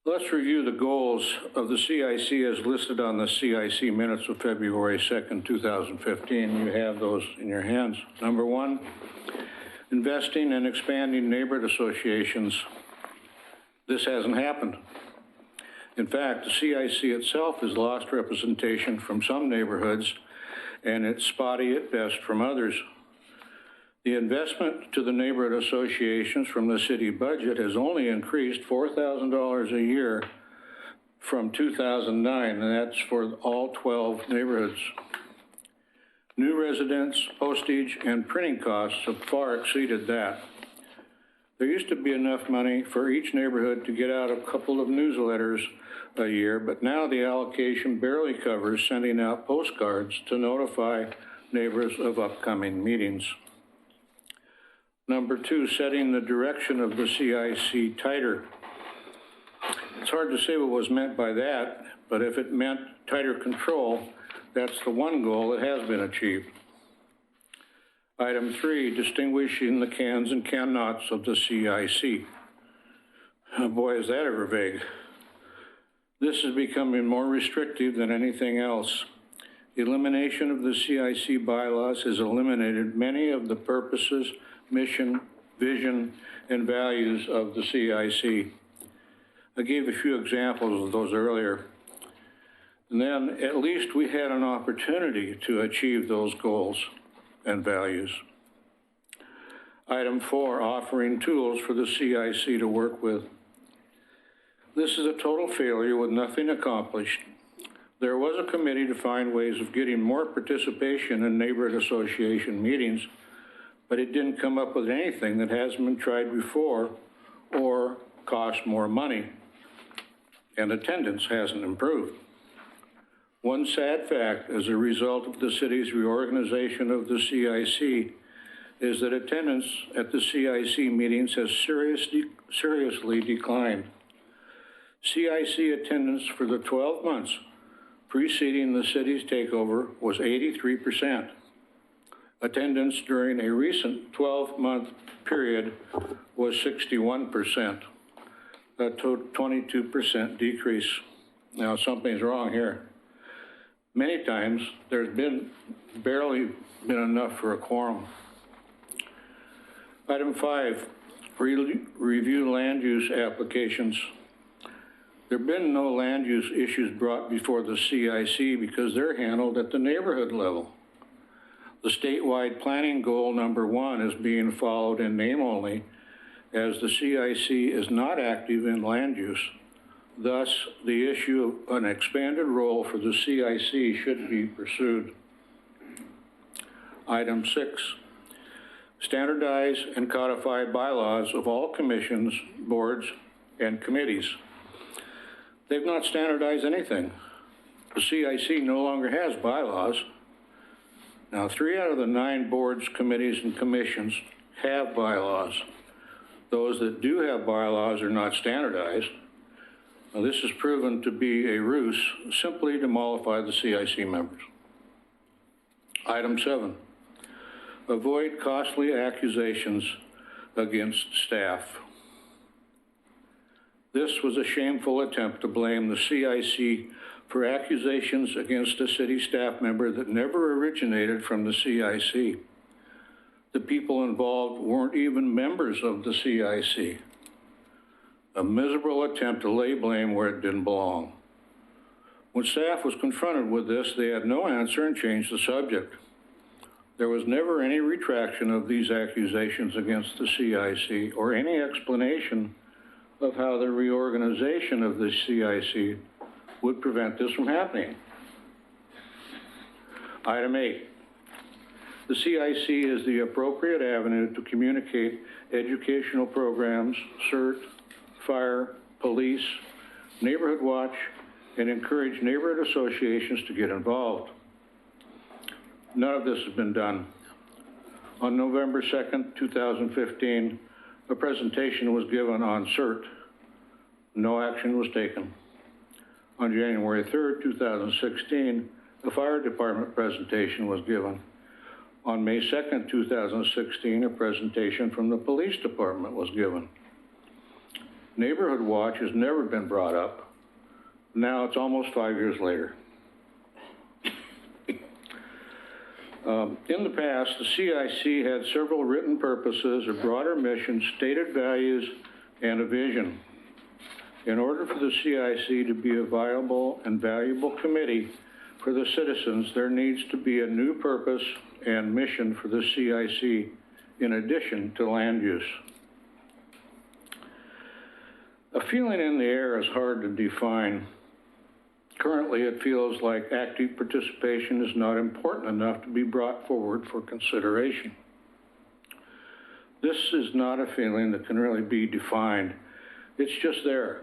F: Let's review the goals of the CIC as listed on the CIC minutes of February 2nd, 2015. You have those in your hands. Number 1, investing and expanding neighborhood associations. This hasn't happened. In fact, the CIC itself has lost representation from some neighborhoods, and it's spotty at best from others. The investment to the neighborhood associations from the city budget has only increased $4,000 a year from 2009, and that's for all 12 neighborhoods. New residents, postage, and printing costs have far exceeded that. There used to be enough money for each neighborhood to get out a couple of newsletters a year, but now the allocation barely covers sending out postcards to notify neighbors of upcoming meetings. Number 2, setting the direction of the CIC tighter. It's hard to say what was meant by that, but if it meant tighter control, that's the one goal that has been achieved. Item 3, distinguishing the cans and can-nots of the CIC. Oh boy, is that ever vague. This is becoming more restrictive than anything else. Elimination of the CIC bylaws has eliminated many of the purposes, mission, vision, and values of the CIC. I gave a few examples of those earlier. And then at least we had an opportunity to achieve those goals and values. Item 4, offering tools for the CIC to work with. This is a total failure with nothing accomplished. There was a committee to find ways of getting more participation in neighborhood association meetings, but it didn't come up with anything that hasn't been tried before or cost more money, and attendance hasn't improved. One sad fact as a result of the city's reorganization of the CIC is that attendance at the CIC meetings has seriously declined. CIC attendance for the 12 months preceding the city's takeover was 83%. Attendance during a recent 12-month period was 61%, a 22% decrease. Now, something's wrong here. Many times, there's barely been enough for a quorum. Item 5, review land use applications. There have been no land use issues brought before the CIC because they're handled at the neighborhood level. The statewide planning goal number 1 is being followed in name only, as the CIC is not active in land use. Thus, the issue of an expanded role for the CIC should be pursued. Item 6, standardize and codify bylaws of all commissions, boards, and committees. They've not standardized anything. The CIC no longer has bylaws. Now, 3 out of the 9 boards, committees, and commissions have bylaws. Those that do have bylaws are not standardized. Now, this has proven to be a ruse simply to mollify the CIC members. Item 7, avoid costly accusations against staff. This was a shameful attempt to blame the CIC for accusations against a city staff member that never originated from the CIC. The people involved weren't even members of the CIC. A miserable attempt to lay blame where it didn't belong. When staff was confronted with this, they had no answer and changed the subject. There was never any retraction of these accusations against the CIC or any explanation of how the reorganization of the CIC would prevent this from happening. Item 8, the CIC is the appropriate avenue to communicate educational programs, CERT, fire, police, neighborhood watch, and encourage neighborhood associations to get involved. None of this has been done. On November 2nd, 2015, a presentation was given on CERT. No action was taken. On January 3rd, 2016, a fire department presentation was given. On May 2nd, 2016, a presentation from the police department was given. Neighborhood Watch has never been brought up. Now it's almost 5 years later. In the past, the CIC had several written purposes, a broader mission, stated values, and a vision. In order for the CIC to be a viable and valuable committee for the citizens, there needs to be a new purpose and mission for the CIC in addition to land use. A feeling in the air is hard to define. Currently, it feels like active participation is not important enough to be brought forward for consideration. This is not a feeling that can really be defined. It's just there.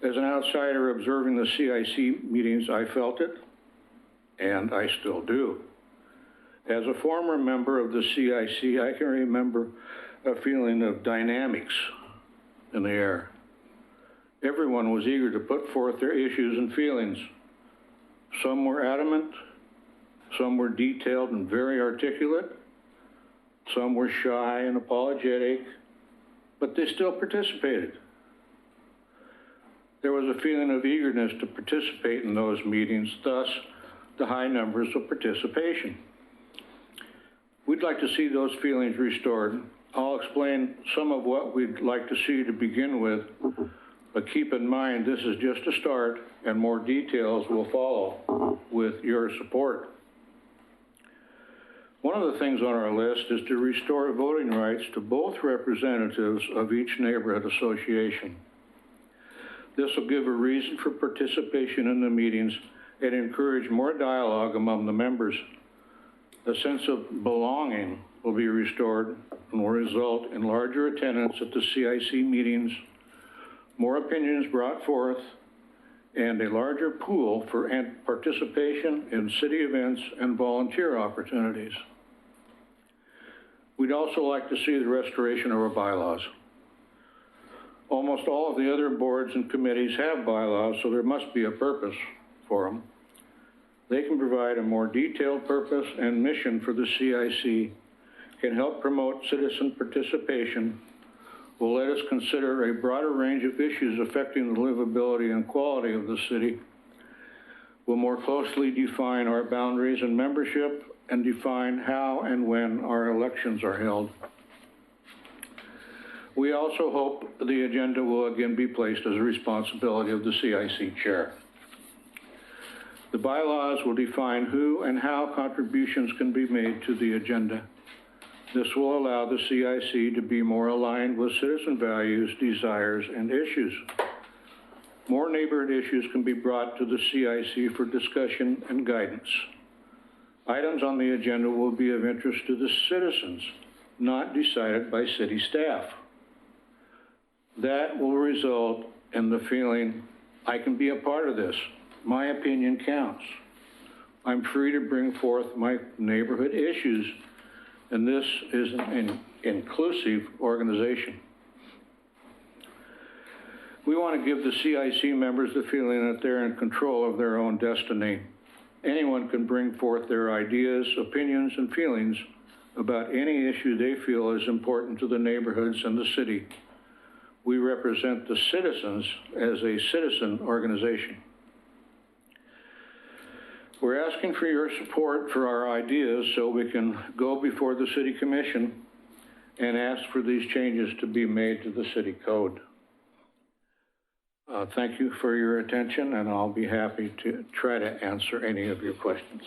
F: As an outsider observing the CIC meetings, I felt it, and I still do. As a former member of the CIC, I can remember a feeling of dynamics in the air. Everyone was eager to put forth their issues and feelings. Some were adamant, some were detailed and very articulate, some were shy and apologetic, but they still participated. There was a feeling of eagerness to participate in those meetings. Thus, the high numbers of participation. We'd like to see those feelings restored. I'll explain some of what we'd like to see to begin with, but keep in mind this is just a start and more details will follow with your support. One of the things on our list is to restore voting rights to both representatives of each neighborhood association. This will give a reason for participation in the meetings and encourage more dialogue among the members. A sense of belonging will be restored and will result in larger attendance at the CIC meetings, more opinions brought forth, and a larger pool for participation in city events and volunteer opportunities. We'd also like to see the restoration of our bylaws. Almost all of the other boards and committees have bylaws, so there must be a purpose for them. They can provide a more detailed purpose and mission for the CIC, can help promote citizen participation, will let us consider a broader range of issues affecting the livability and quality of the city, will more closely define our boundaries and membership, and define how and when our elections are held. We also hope the agenda will again be placed as a responsibility of the CIC chair. The bylaws will define who and how contributions can be made to the agenda. This will allow the CIC to be more aligned with citizen values, desires, and issues. More neighborhood issues can be brought to the CIC for discussion and guidance. Items on the agenda will be of interest to the citizens, not decided by city staff. That will result in the feeling, I can be a part of this. My opinion counts. I'm free to bring forth my neighborhood issues, and this is an inclusive organization. We want to give the CIC members the feeling that they're in control of their own destiny. Anyone can bring forth their ideas, opinions, and feelings about any issue they feel is important to the neighborhoods and the city. We represent the citizens as a citizen organization. We're asking for your support for our ideas so we can go before the City Commission and ask for these changes to be made to the city code. Thank you for your attention, and I'll be happy to try to answer any of your questions.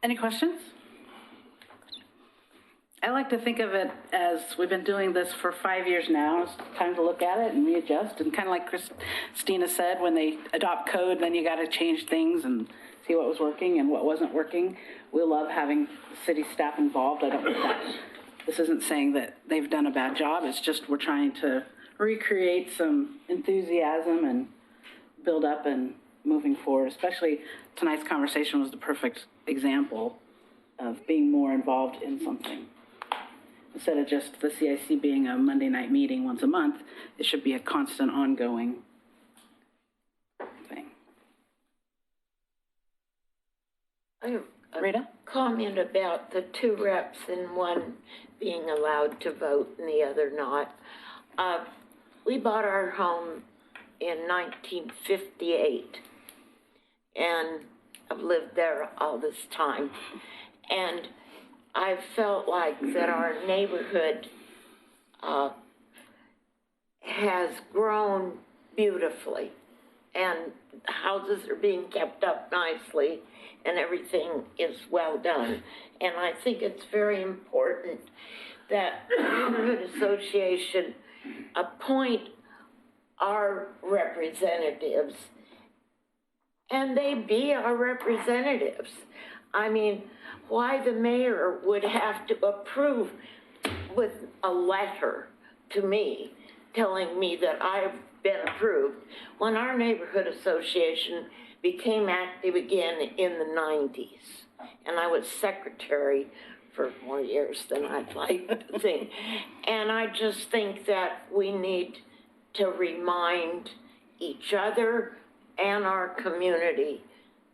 A: Any questions? I like to think of it as we've been doing this for 5 years now. It's time to look at it and readjust. And kind of like Christina said, when they adopt code, then you got to change things and see what was working and what wasn't working. We love having city staff involved. I don't think that this isn't saying that they've done a bad job. It's just we're trying to recreate some enthusiasm and build up and moving forward. Especially tonight's conversation was the perfect example of being more involved in something. Instead of just the CIC being a Monday night meeting once a month, it should be a constant, ongoing thing.
K: I have a
A: Rita?
K: comment about the 2 reps and one being allowed to vote and the other not. We bought our home in 1958, and I've lived there all this time. And I felt like that our neighborhood has grown beautifully, and houses are being kept up nicely, and everything is well done. And I think it's very important that the neighborhood association appoint our representatives, and they be our representatives. I mean, why the mayor would have to approve with a letter to me telling me that I've been approved when our neighborhood association became active again in the 90s. And I was secretary for more years than I'd like to think. And I just think that we need to remind each other and our community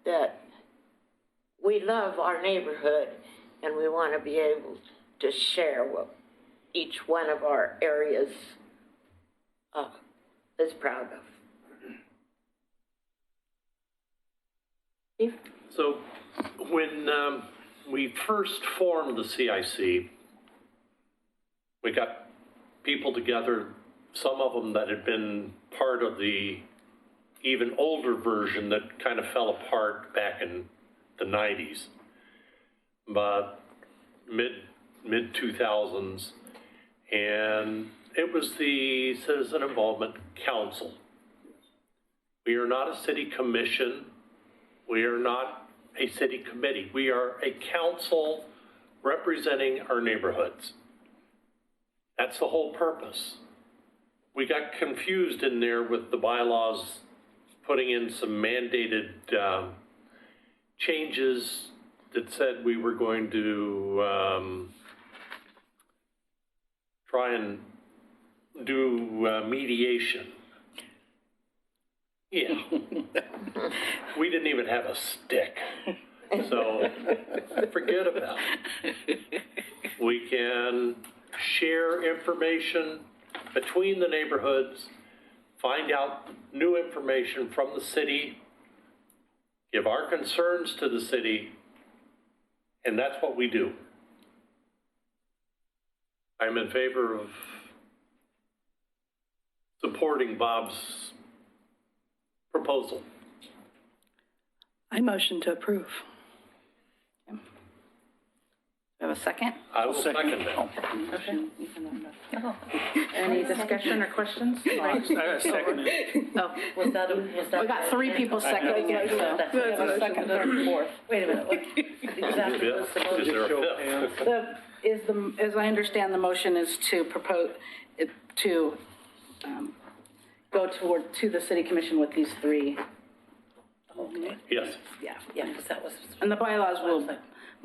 K: that we love our neighborhood and we want to be able to share what each one of our areas is proud of. Steve?
B: So when we first formed the CIC, we got people together, some of them that had been part of the even older version that kind of fell apart back in the 90s, but mid 2000s, and it was the Citizen Involvement Council. We are not a city commission. We are not a city committee. We are a council representing our neighborhoods. That's the whole purpose. We got confused in there with the bylaws, putting in some mandated changes that said we were going to try and do mediation. Yeah. We didn't even have a stick. So forget about it. We can share information between the neighborhoods, find out new information from the city, give our concerns to the city, and that's what we do. I'm in favor of supporting Bob's proposal.
G: I motion to approve.
A: Have a second?
B: I will second that.
A: Okay. Any discussion or questions?
I: I second it.
A: Oh, was that? We got three people seconding it, so. Second, third, and fourth.
M: Wait a minute, what exactly was the
B: Is
M: motion?
B: there a fifth?
A: As I understand, the motion is to propose, to go to the city commission with these three.
B: Yes.
A: Yeah.
M: Yeah, because that was.
A: And the bylaws will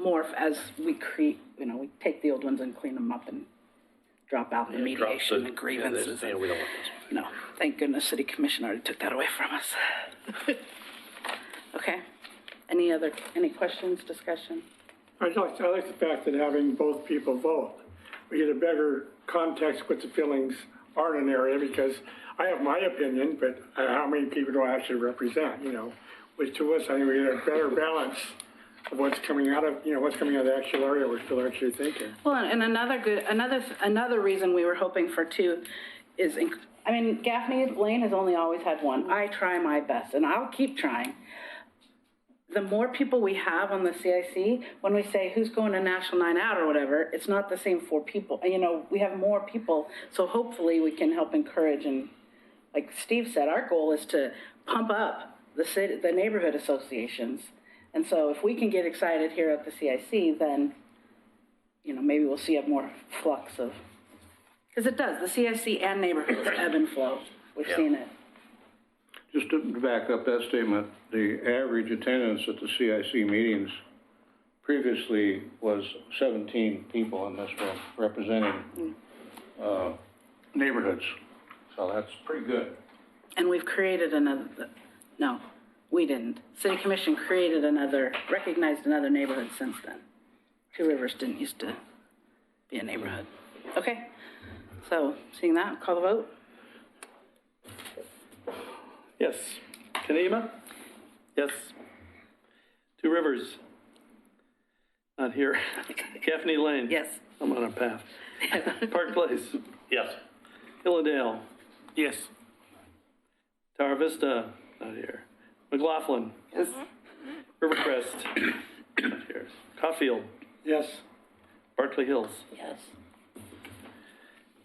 A: morph as we create, we take the old ones and clean them up and drop out the mediation and grievances.
B: Yeah, we don't want this.
A: No, thank goodness city commission already took that away from us. Okay. Any questions, discussion?
H: I like the fact that having both people vote, we get a better context what the feelings are in an area, because I have my opinion, but how many people do I actually represent, which to us, I think we get a better balance of what's coming out of the actual area we're still actually thinking.
A: Well, and another reason we were hoping for two is, Gaffney Lane has only always had one. I try my best, and I'll keep trying. The more people we have on the CIC, when we say who's going to National Night Out or whatever, it's not the same 4 people. We have more people, so hopefully we can help encourage. And like Steve said, our goal is to pump up the neighborhood associations. And so if we can get excited here at the CIC, then, maybe we'll see a more flux of, because it does, the CIC and neighborhoods ebb and flow. We've seen it.
F: Just to back up that statement, the average attendance at the CIC meetings previously was 17 people in this room representing neighborhoods. So that's pretty good.
A: And we've created no, we didn't. City Commission recognized another neighborhood since then. Two Rivers didn't used to be a neighborhood. Okay, so seeing that, call the vote.
O: Yes. Kanema? Yes. Two Rivers? Not here. Gaffney Lane?
M: Yes.
O: I'm on a path. Park Place?
B: Yes.
O: Hilladale?
I: Yes.
O: Tower Vista? Not here. McLaughlin?
M: Yes.
O: Rivercrest? Not here. Caulfield?
H: Yes.
O: Barclay Hills?
M: Yes.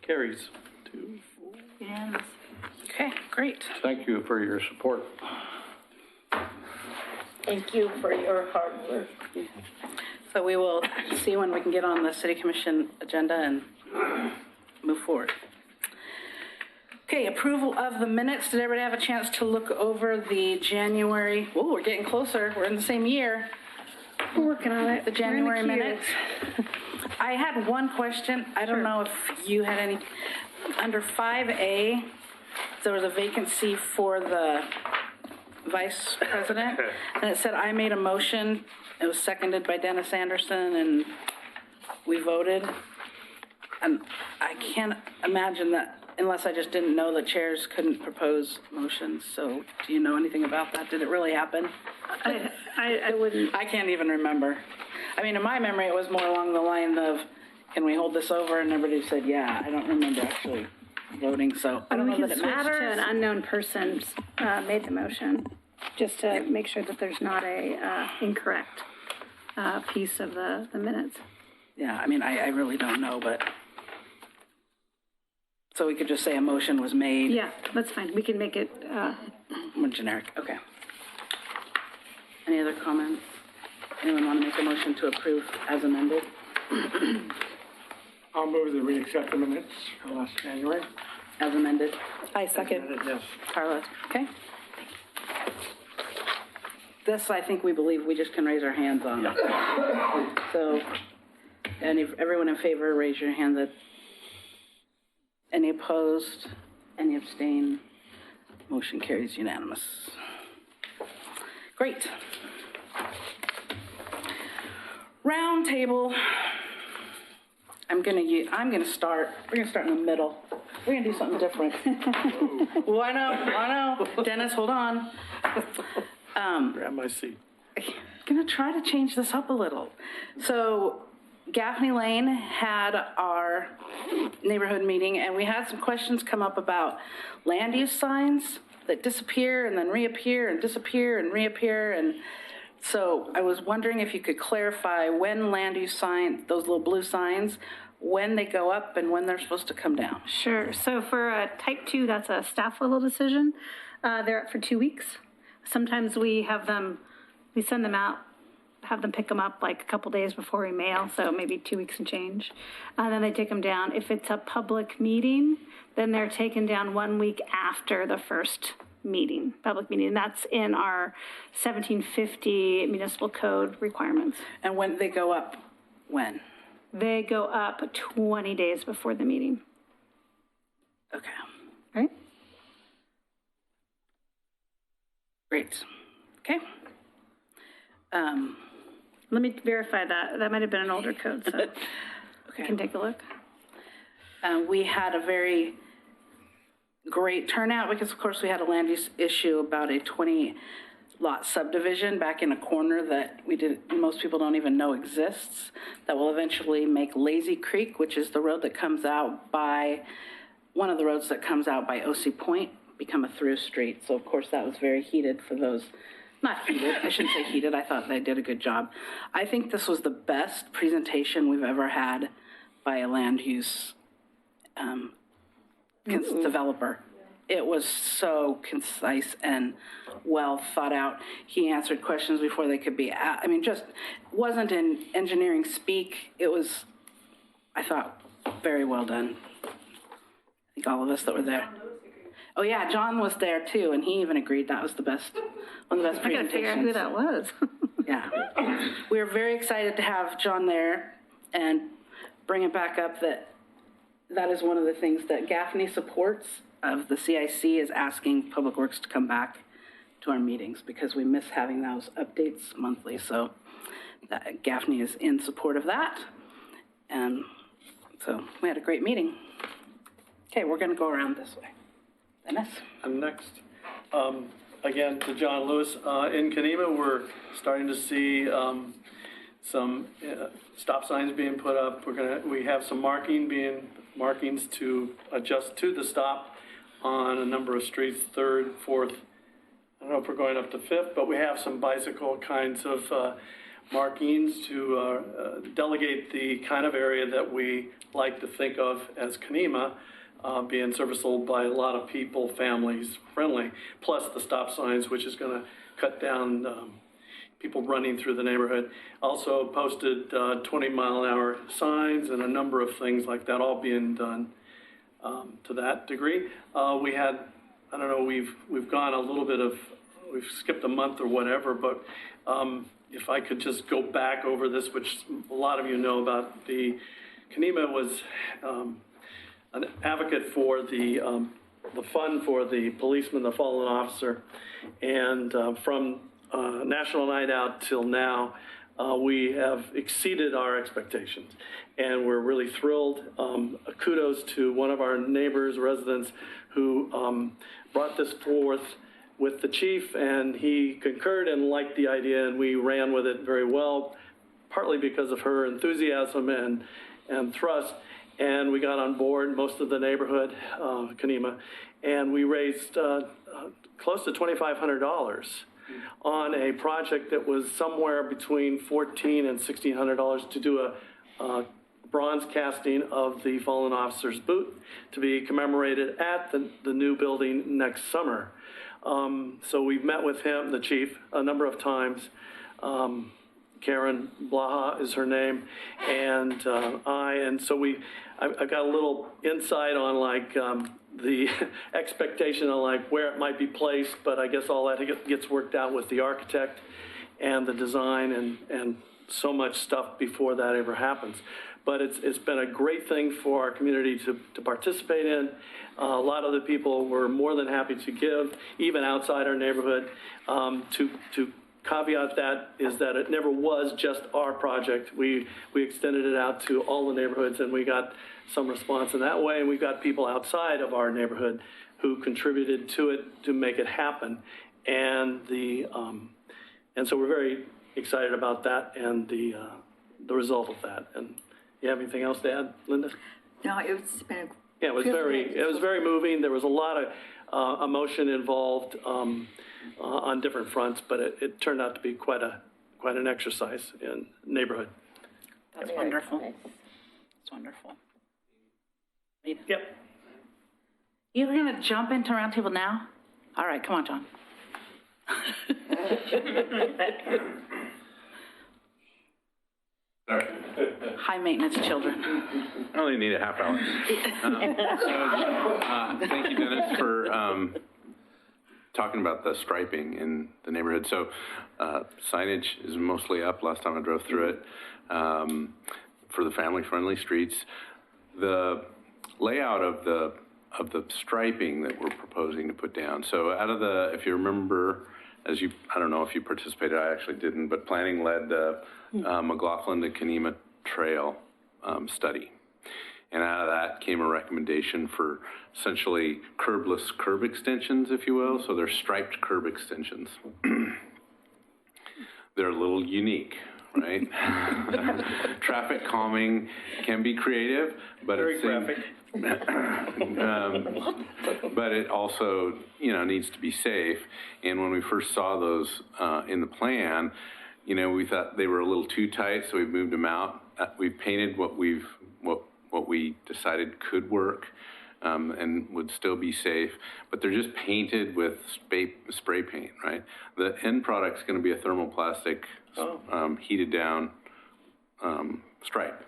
O: Carries. 2, 4.
C: Yes.
A: Okay, great.
F: Thank you for your support.
K: Thank you for your hard work.
A: So we will see when we can get on the City Commission agenda and move forward. Okay, approval of the minutes. Did everybody have a chance to look over the January? Oh, we're getting closer. We're in the same year.
G: We're working on it.
A: The January
G: We're in the queue.
A: minutes. I had one question. I don't know if you had any. Under 5A, there was a vacancy for the vice president, and it said, I made a motion. It was seconded by Dennis Anderson, and we voted. And I can't imagine that unless I just didn't know that chairs couldn't propose motions. So do you know anything about that? Did it really happen?
J: I wouldn't.
A: I can't even remember. I mean, in my memory, it was more along the line of, can we hold this over? And everybody said, yeah. I don't remember actually voting, so I don't know that it matters.
J: To an unknown person made the motion, just to make sure that there's not a incorrect piece of the minutes.
A: Yeah, I mean, I really don't know, but, so we could just say a motion was made.
J: Yeah, that's fine. We can make it,
A: More generic, okay. Any other comments? Anyone want to make a motion to approve as amended?
H: I'll move that we accept the minutes for last January.
A: As amended?
G: I second.
H: Yes.
A: Carla, okay. This, I think we believe we just can raise our hands on. So, and if everyone in favor, raise your hand. That any opposed, any abstain, motion carries unanimous. Great. Round table. We're gonna start in the middle. We're gonna do something different. I know. Dennis, hold on.
O: Grab my seat.
A: Gonna try to change this up a little. So Gaffney Lane had our neighborhood meeting, and we had some questions come up about land use signs that disappear and then reappear and disappear and reappear. And so I was wondering if you could clarify when land use sign, those little blue signs, when they go up and when they're supposed to come down.
J: Sure. So for type 2, that's a staff level decision. They're up for 2 weeks. Sometimes we send them out, have them pick them up like a couple days before we mail, so maybe 2 weeks and change. And then they take them down. If it's a public meeting, then they're taken down 1 week after the first public meeting. And that's in our 1750 municipal code requirements.
A: And when they go up, when?
J: They go up 20 days before the meeting.
A: Okay.
J: Right?
A: Great. Okay.
J: Let me verify that. That might have been an older code, so
A: Okay.
J: I can take a look.
A: We had a very great turnout because, of course, we had a land use issue about a 20-lot subdivision back in a corner that most people don't even know exists, that will eventually make Lazy Creek, which is the road that comes out by, one of the roads that comes out by OC Point, become a through street. So, of course, that was very heated for those. Not heated, I shouldn't say heated, I thought they did a good job. I think this was the best presentation we've ever had by a land use developer. It was so concise and well thought out. He answered questions before they could be asked. I mean, just wasn't in engineering speak. It was, I thought, very well done. I think all of us that were there. Oh yeah, John was there too, and he even agreed that was one of the best presentations.
J: I gotta figure out who that was.
A: Yeah. We were very excited to have John there and bring it back up that is one of the things that Gaffney supports of the CIC is asking Public Works to come back to our meetings because we miss having those updates monthly. So Gaffney is in support of that. And so we had a great meeting. Okay, we're going to go around this way. Dennis?
O: I'm next. Again, to John Lewis. In Kenema, we're starting to see some stop signs being put up. We have some markings to adjust to the stop on a number of streets, 3rd, 4th. I don't know if we're going up to 5th, but we have some bicycle kinds of markings to delegate the kind of area that we like to think of as Kenema, being serviceable by a lot of people, families, friendly, plus the stop signs, which is going to cut down people running through the neighborhood. Also posted 20-mile-an-hour signs and a number of things like that, all being done to that degree. We had, I don't know, we've gone a little bit of, we've skipped a month or whatever, but if I could just go back over this, which a lot of you know about, the Kenema was an advocate for the fund for the policeman, the fallen officer, and from National Night Out till now, we have exceeded our expectations. And we're really thrilled. Kudos to one of our neighbors, residents, who brought this forth with the chief, and he concurred and liked the idea, and we ran with it very well, partly because of her enthusiasm and thrust. And we got on board most of the neighborhood, Kenema, and we raised close to $2,500 on a project that was somewhere between $1,400 and $1,600 to do a bronze casting of the fallen officer's boot to be commemorated at the new building next summer. So we've met with him, the chief, a number of times. Karen Blaha is her name, and so I've got a little insight on like the expectation on like where it might be placed, but I guess all that gets worked out with the architect and the design and so much stuff before that ever happens. But it's been a great thing for our community to participate in. A lot of the people were more than happy to give, even outside our neighborhood. To caveat that is that it never was just our project. We extended it out to all the neighborhoods, and we got some response in that way. And we've got people outside of our neighborhood who contributed to it to make it happen. And so we're very excited about that and the result of that. And you have anything else to add, Linda?
C: No, it's been
O: it was very moving. There was a lot of emotion involved on different fronts, but it turned out to be quite an exercise in neighborhood.
A: That's wonderful. It's wonderful.
O: Yep.
A: You're going to jump into roundtable now? All right, come on, John.
D: All right.
A: High maintenance children.
D: I only need a half hour. Thank you, Dennis, for talking about the striping in the neighborhood. So signage is mostly up. Last time I drove through it for the family-friendly streets. The layout of the striping that we're proposing to put down. So out of the, if you remember, I don't know if you participated, I actually didn't, but planning led the McLaughlin to Kenema Trail study. And out of that came a recommendation for essentially curbless curb extensions, if you will. So they're striped curb extensions. They're a little unique, right? Traffic calming can be creative, but
O: very graphic.
D: But it also, needs to be safe. And when we first saw those in the plan, we thought they were a little too tight, so we moved them out. We've painted what we decided could work and would still be safe, but they're just painted with spray paint, right? The end product's going to be a thermoplastic heated down stripe.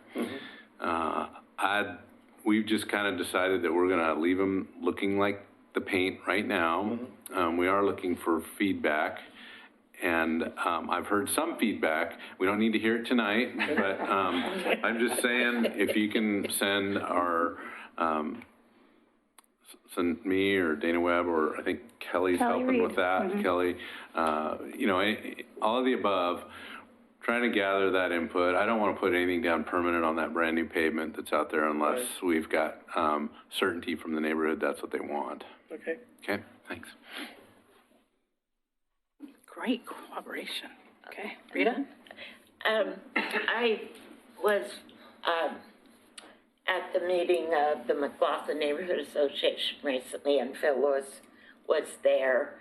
D: We've just kind of decided that we're going to leave them looking like the paint right now. We are looking for feedback. And I've heard some feedback. We don't need to hear it tonight, but I'm just saying if you can send me or Dana Webb, or I think Kelly's helping
J: Reed.
D: with that. Kelly, all of the above, trying to gather that input. I don't want to put anything down permanent on that brand new pavement that's out there unless we've got certainty from the neighborhood that's what they want.
O: Okay.
D: Okay, thanks.
A: Great cooperation. Okay, Rita?
K: I was at the meeting of the McLaughlin Neighborhood Association recently, and Phil Lewis was there.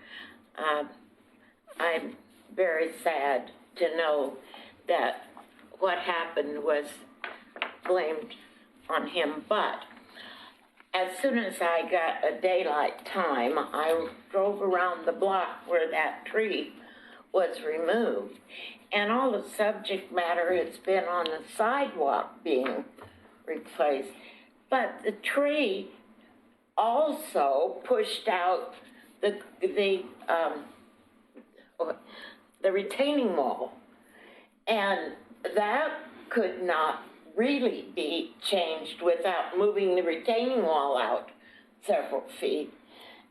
K: I'm very sad to know that what happened was blamed on him, but as soon as I got a daylight time, I drove around the block where that tree was removed, and all the subject matter has been on the sidewalk being replaced. But the tree also pushed out the retaining wall, and that could not really be changed without moving the retaining wall out several feet.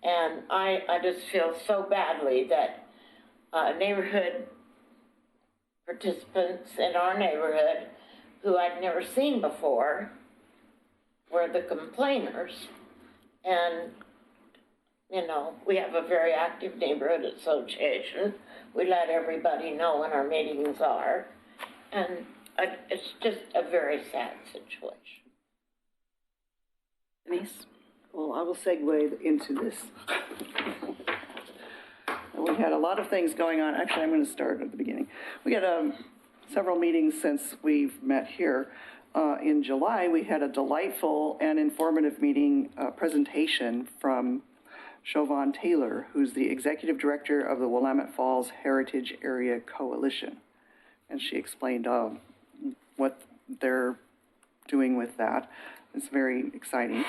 K: And I just feel so badly that neighborhood participants in our neighborhood who I'd never seen before were the complainers. And, you know, we have a very active neighborhood association. We let everybody know when our meetings are. And it's just a very sad situation.
A: Denise?
P: Well, I will segue into this. We had a lot of things going on. Actually, I'm going to start at the beginning. We had several meetings since we've met here. In July, we had a delightful and informative meeting presentation from Chauvon Taylor, who's the executive director of the Willamette Falls Heritage Area Coalition. And she explained what they're doing with that. It's very exciting.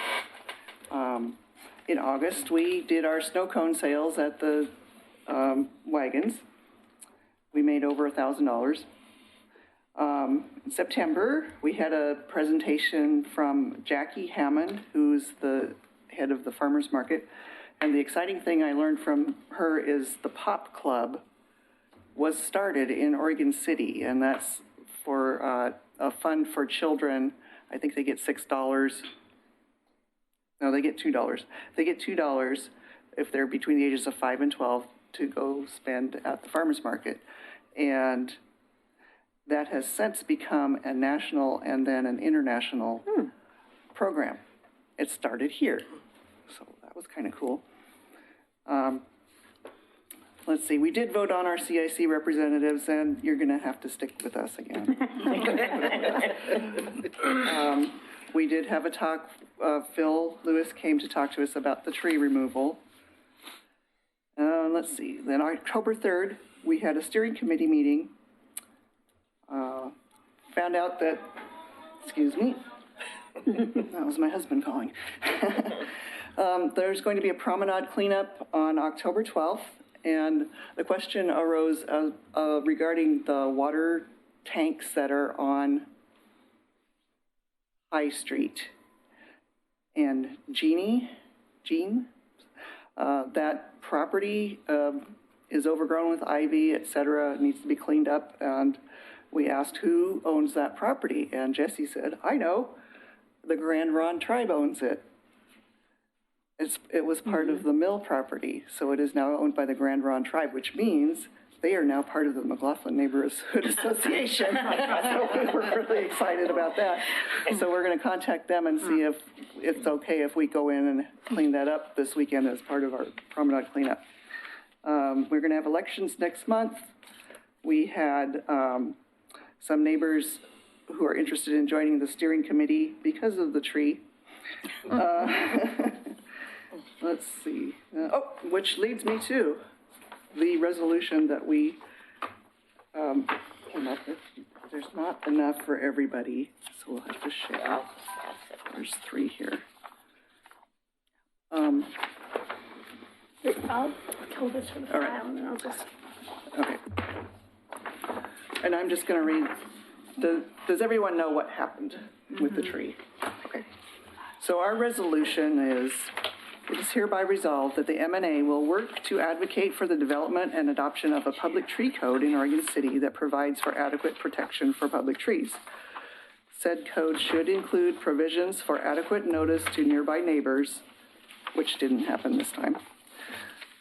P: In August, we did our snow cone sales at the wagons. We made over $1,000. In September, we had a presentation from Jackie Hammond, who's the head of the farmers market. And the exciting thing I learned from her is the Pop Club was started in Oregon City, and that's for a fund for children. I think they get $6. No, they get $2. They get $2 if they're between the ages of 5 and 12 to go spend at the farmers market. And that has since become a national and then an international program. It started here, so that was kind of cool. Let's see, we did vote on our CIC representatives, and you're going to have to stick with us again. We did have a talk. Phil Lewis came to talk to us about the tree removal. Let's see, then October 3rd, we had a steering committee meeting. Found out that, excuse me, that was my husband calling. There's going to be a promenade cleanup on October 12th, and the question arose regarding the water tanks that are on High Street. And Jean, that property is overgrown with ivy, et cetera. It needs to be cleaned up, and we asked who owns that property, and Jesse said, I know, the Grand Ronde tribe owns it. It was part of the mill property, so it is now owned by the Grand Ronde tribe, which means they are now part of the McLaughlin Neighborhood Association. So we were really excited about that. So we're going to contact them and see if it's okay if we go in and clean that up this weekend as part of our promenade cleanup. We're going to have elections next month. We had some neighbors who are interested in joining the steering committee because of the tree. Let's see. Which leads me to the resolution that we came up with. There's not enough for everybody, so we'll have to share. There's 3 here.
J: I'll kill this for the file, and then I'll just...
P: Okay. And I'm just going to read. Does everyone know what happened with the tree? Okay. So our resolution is, it is hereby resolved that the MNA will work to advocate for the development and adoption of a public tree code in Oregon City that provides for adequate protection for public trees. Said code should include provisions for adequate notice to nearby neighbors, which didn't happen this time,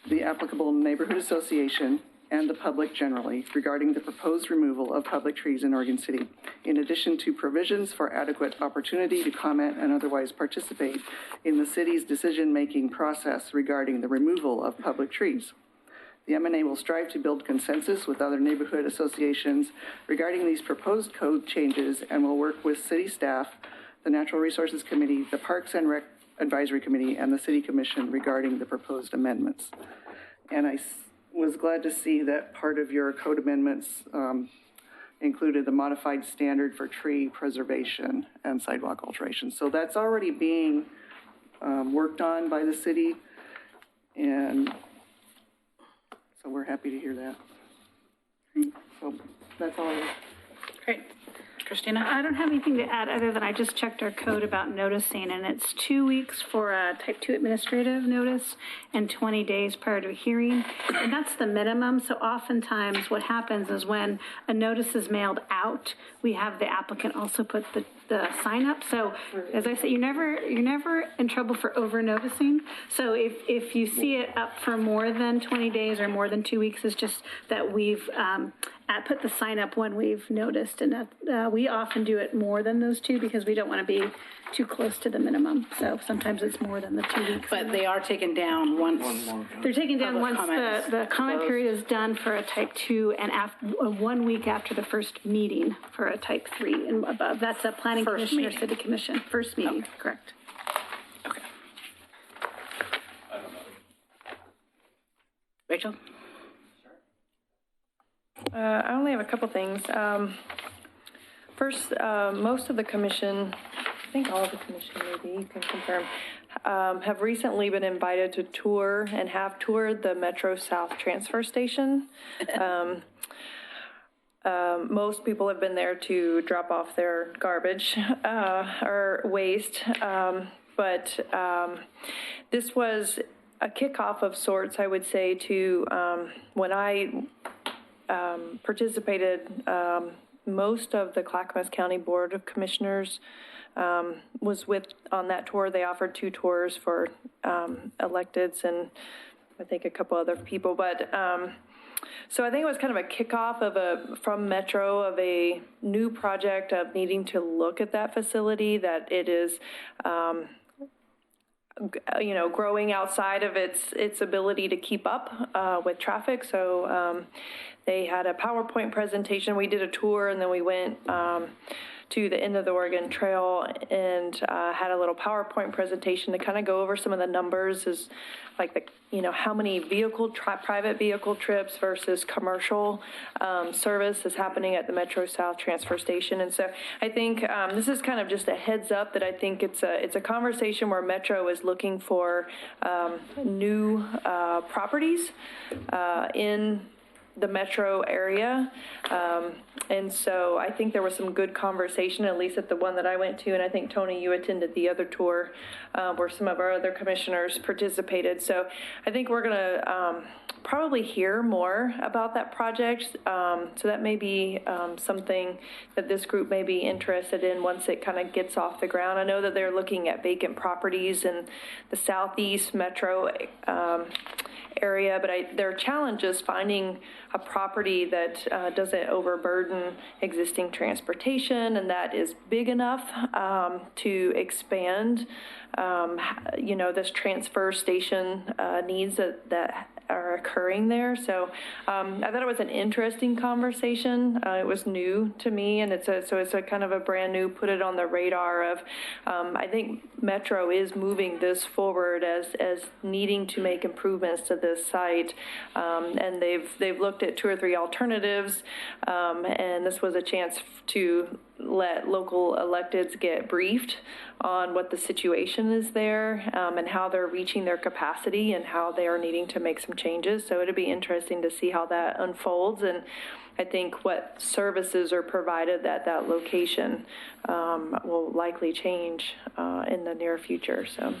P: the applicable neighborhood association, and the public generally regarding the proposed removal of public trees in Oregon City, in addition to provisions for adequate opportunity to comment and otherwise participate in the city's decision-making process regarding the removal of public trees. The MNA will strive to build consensus with other neighborhood associations regarding these proposed code changes and will work with city staff, the Natural Resources Committee, the Parks and Rec Advisory Committee, and the City Commission regarding the proposed amendments. And I was glad to see that part of your code amendments included the modified standard for tree preservation and sidewalk alteration. So that's already being worked on by the city, and so we're happy to hear that. So that's all I have.
A: Great. Christina?
J: I don't have anything to add other than I just checked our code about noticing, and it's 2 weeks for a type 2 administrative notice and 20 days prior to a hearing. And that's the minimum. So oftentimes what happens is when a notice is mailed out, we have the applicant also put the sign up. So as I said, you're never in trouble for over noticing. So if you see it up for more than 20 days or more than 2 weeks, it's just that we've put the sign up when we've noticed. And we often do it more than those two because we don't want to be too close to the minimum. So sometimes it's more than the 2 weeks.
A: But they are taken down once.
J: They're taken down
A: public
J: once
A: comment
J: the
A: is
J: comment
A: closed.
J: period is done for a type 2 and 1 week after the first meeting for a type 3 and above. That's a planning
A: First
J: commission or
A: meeting.
J: city commission. First meeting, correct.
A: Okay. Rachel?
L: I only have a couple things. First, most of the commission, I think all of the commission maybe, you can confirm, have recently been invited to tour and have toured the Metro South transfer station. Most people have been there to drop off their garbage or waste, but this was a kickoff of sorts, I would say, to when I participated. Most of the Clackamas County Board of Commissioners was on that tour. They offered 2 tours for electeds and I think a couple other people. But so I think it was kind of a kickoff from Metro of a new project of needing to look at that facility, that it is growing outside of its ability to keep up with traffic. So they had a PowerPoint presentation. We did a tour, and then we went to the end of the Oregon Trail and had a little PowerPoint presentation to kind of go over some of the numbers, as like how many private vehicle trips versus commercial service is happening at the Metro South transfer station. And so I think this is kind of just a heads up that I think it's a conversation where Metro is looking for new properties in the metro area. And so I think there was some good conversation, at least at the one that I went to. And I think, Tony, you attended the other tour where some of our other commissioners participated. So I think we're going to probably hear more about that project. So that may be something that this group may be interested in once it kind of gets off the ground. I know that they're looking at vacant properties in the southeast metro area, but their challenge is finding a property that doesn't overburden existing transportation and that is big enough to expand, this transfer station needs that are occurring there. So I thought it was an interesting conversation. It was new to me, and it's a kind of a brand new, put it on the radar of, I think Metro is moving this forward as needing to make improvements to this site. And they've looked at 2 or 3 alternatives, and this was a chance to let local electeds get briefed on what the situation is there, and how they're reaching their capacity and how they are needing to make some changes. So it'll be interesting to see how that unfolds. And I think what services are provided at that location will likely change in the near future. So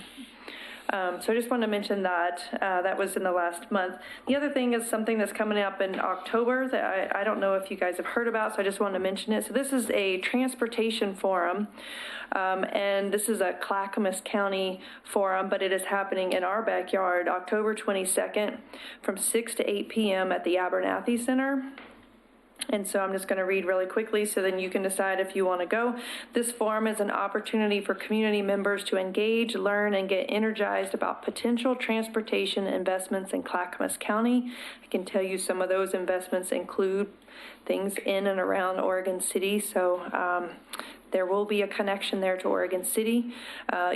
L: I just wanted to mention that. That was in the last month. The other thing is something that's coming up in October that I don't know if you guys have heard about, so I just wanted to mention it. So this is a transportation forum, and this is a Clackamas County forum, but it is happening in our backyard, October 22nd from 6 to 8 p.m. at the Abernathy Center. And so I'm just going to read really quickly so then you can decide if you want to go. This forum is an opportunity for community members to engage, learn, and get energized about potential transportation investments in Clackamas County. I can tell you some of those investments include things in and around Oregon City. So there will be a connection there to Oregon City.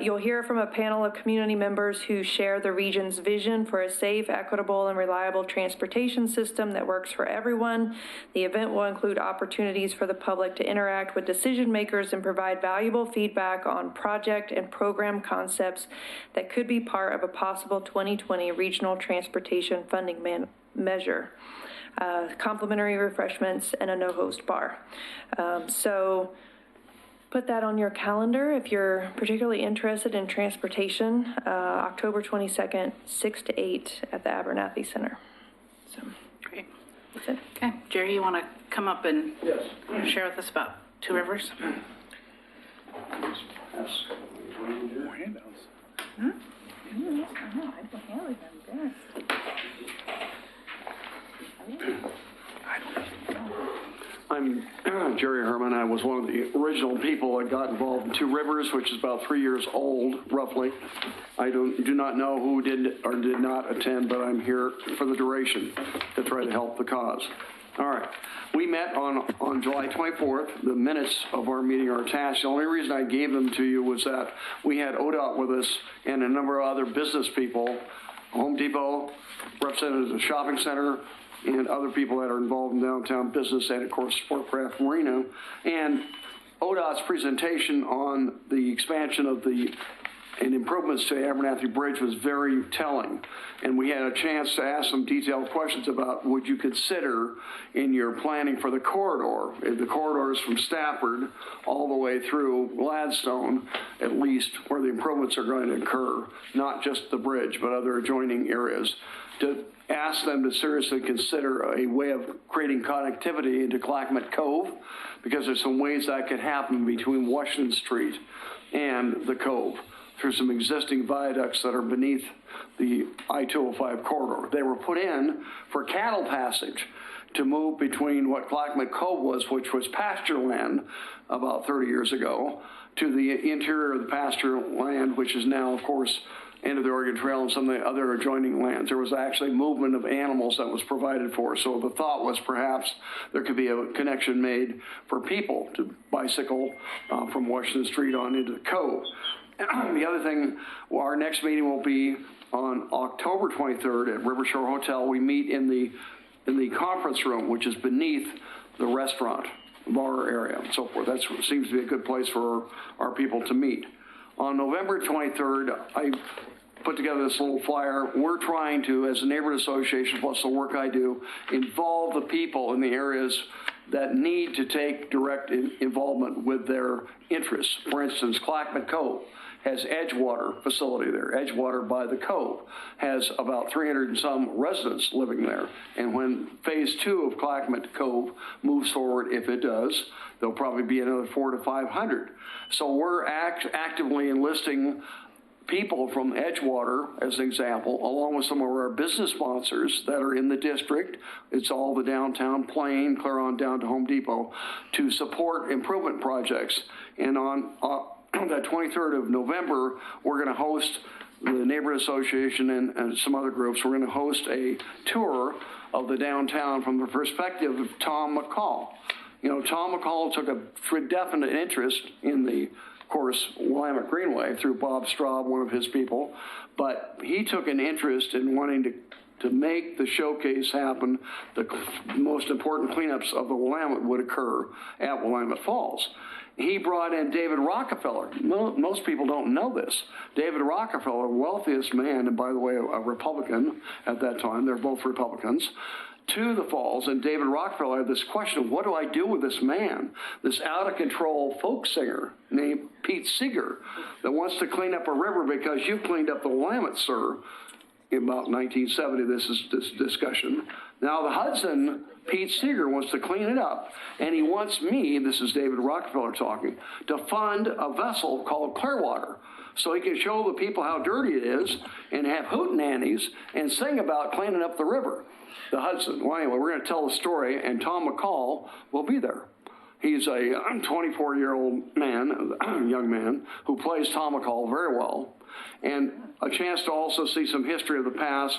L: You'll hear from a panel of community members who share the region's vision for a safe, equitable, and reliable transportation system that works for everyone. The event will include opportunities for the public to interact with decision makers and provide valuable feedback on project and program concepts that could be part of a possible 2020 regional transportation funding measure. Complimentary refreshments and a no-host bar. So put that on your calendar if you're particularly interested in transportation, October 22nd, 6 to 8 at the Abernathy Center. So,
A: Great.
L: that's it.
A: Okay, Jerry, you want to come up and
N: Yes.
A: share with us about Two Rivers?
F: More handouts.
N: I'm Jerry Herman. I was one of the original people that got involved in Two Rivers, which is about 3 years old, roughly. I do not know who did or did not attend, but I'm here for the duration to try to help the cause. All right. We met on July 24th. The minutes of our meeting are attached. The only reason I gave them to you was that we had ODOT with us and a number of other business people, Home Depot, representatives of the shopping center, and other people that are involved in downtown business and, of course, Sportcraft Marina. And ODOT's presentation on the expansion of and improvements to the Abernathy Bridge was very telling. And we had a chance to ask some detailed questions about would you consider in your planning for the corridor, if the corridor is from Stafford all the way through Gladstone, at least where the improvements are going to occur, not just the bridge, but other adjoining areas, to ask them to seriously consider a way of creating connectivity into Clackamas Cove, because there's some ways that could happen between Washington Street and the Cove through some existing viaducts that are beneath the I-205 corridor. They were put in for cattle passage to move between what Clackamas Cove was, which was pasture land about 30 years ago, to the interior of the pasture land, which is now, of course, end of the Oregon Trail and some of the other adjoining lands. There was actually movement of animals that was provided for. So the thought was perhaps there could be a connection made for people to bicycle from Washington Street on into the Cove. The other thing, our next meeting will be on October 23rd at River Shore Hotel. We meet in the conference room, which is beneath the restaurant, bar area, and so forth. That seems to be a good place for our people to meet. On November 23rd, I put together this little flyer. We're trying to, as a neighborhood association, plus the work I do, involve the people in the areas that need to take direct involvement with their interests. For instance, Clackamas Cove has Edgewater facility there. Edgewater by the Cove has about 300 and some residents living there. And when phase 2 of Clackamas Cove moves forward, if it does, there'll probably be another 400 to 500. So we're actively enlisting people from Edgewater, as an example, along with some of our business sponsors that are in the district. It's all the downtown Plain, clear on down to Home Depot, to support improvement projects. And on that 23rd of November, we're going to host the Neighborhood Association and some other groups. We're going to host a tour of the downtown from the perspective of Tom McCall. You know, Tom McCall took a definite interest in the, of course, Willamette Greenway through Bob Straub, one of his people, but he took an interest in wanting to make the showcase happen. The most important cleanups of the Willamette would occur at Willamette Falls. He brought in David Rockefeller. Most people don't know this. David Rockefeller, wealthiest man, and by the way, a Republican at that time, they're both Republicans, to the falls. And David Rockefeller had this question, what do I do with this man, this out-of-control folk singer named Pete Seeger, that wants to clean up a river because you've cleaned up the Willamette, sir. In about 1970, this is this discussion. Now the Hudson, Pete Seeger wants to clean it up, and he wants me, this is David Rockefeller talking, to fund a vessel called Clearwater, so he can show the people how dirty it is and have hootenannies and sing about cleaning up the river, the Hudson. Well, anyway, we're going to tell the story, and Tom McCall will be there. He's a 24-year-old man, young man, who plays Tom McCall very well, and a chance to also see some history of the past.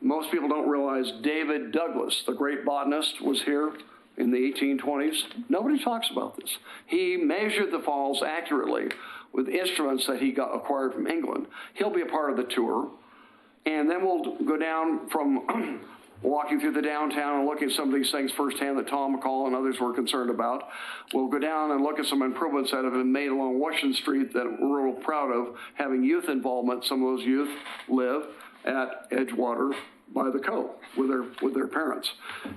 N: Most people don't realize David Douglas, the great botanist, was here in the 1820s. Nobody talks about this. He measured the falls accurately with instruments that he got acquired from England. He'll be a part of the tour. And then we'll go down from walking through the downtown and looking at some of these things firsthand that Tom McCall and others were concerned about. We'll go down and look at some improvements that have been made along Washington Street that we're real proud of, having youth involvement. Some of those youth live at Edgewater by the with their parents.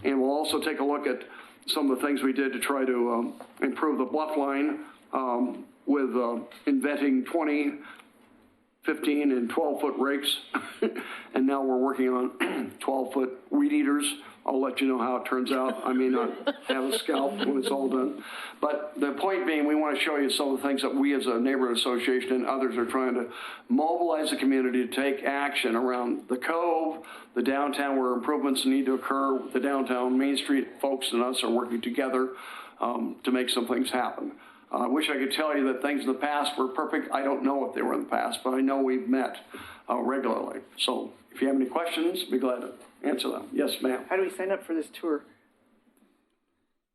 N: And we'll also take a look at some of the things we did to try to improve the bluff line with inventing 20, 15, and 12-foot rakes. And now we're working on 12-foot weed eaters. I'll let you know how it turns out. I may not have a scalp when it's all done. But the point being, we want to show you some of the things that we as a neighborhood association and others are trying to mobilize the community to take action around the Cove, the downtown where improvements need to occur, the downtown Main Street folks and us are working together to make some things happen. I wish I could tell you that things in the past were perfect. I don't know if they were in the past, but I know we've met regularly. So if you have any questions, I'd be glad to answer them. Yes, ma'am.
P: How do we sign up for this tour?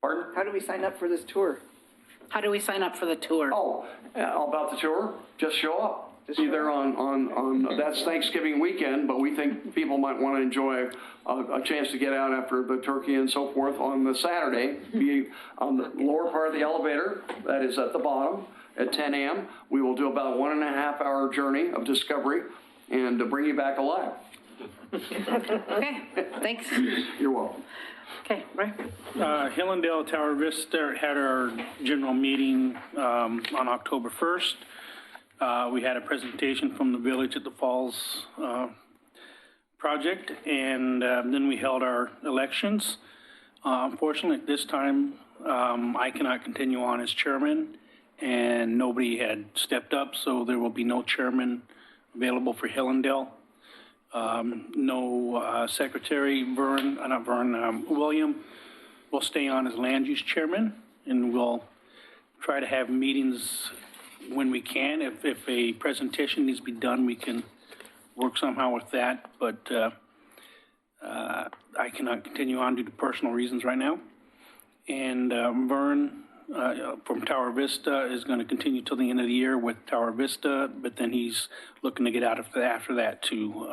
N: Pardon?
P: How do we sign up for this tour?
A: How do we sign up for the tour?
N: Oh, about the tour, just show up. Either on that's Thanksgiving weekend, but we think people might want to enjoy a chance to get out after the turkey and so forth on the Saturday. Be on the lower part of the elevator, that is at the bottom, at 10 a.m. We will do about a 1.5 hour journey of discovery and to bring you back alive.
A: Okay, thanks.
N: You're welcome.
A: Okay, right.
I: Hillendale Tower Vista had our general meeting on October 1st. We had a presentation from the Village at the Falls project, and then we held our elections. Unfortunately, at this time, I cannot continue on as chairman, and nobody had stepped up, so there will be no chairman available for Hillendale. No secretary, William will stay on as land use chairman, and we'll try to have meetings when we can. If a presentation needs to be done, we can work somehow with that, but I cannot continue on due to personal reasons right now. And Vern from Tower Vista is going to continue till the end of the year with Tower Vista, but then he's looking to get out of after that too.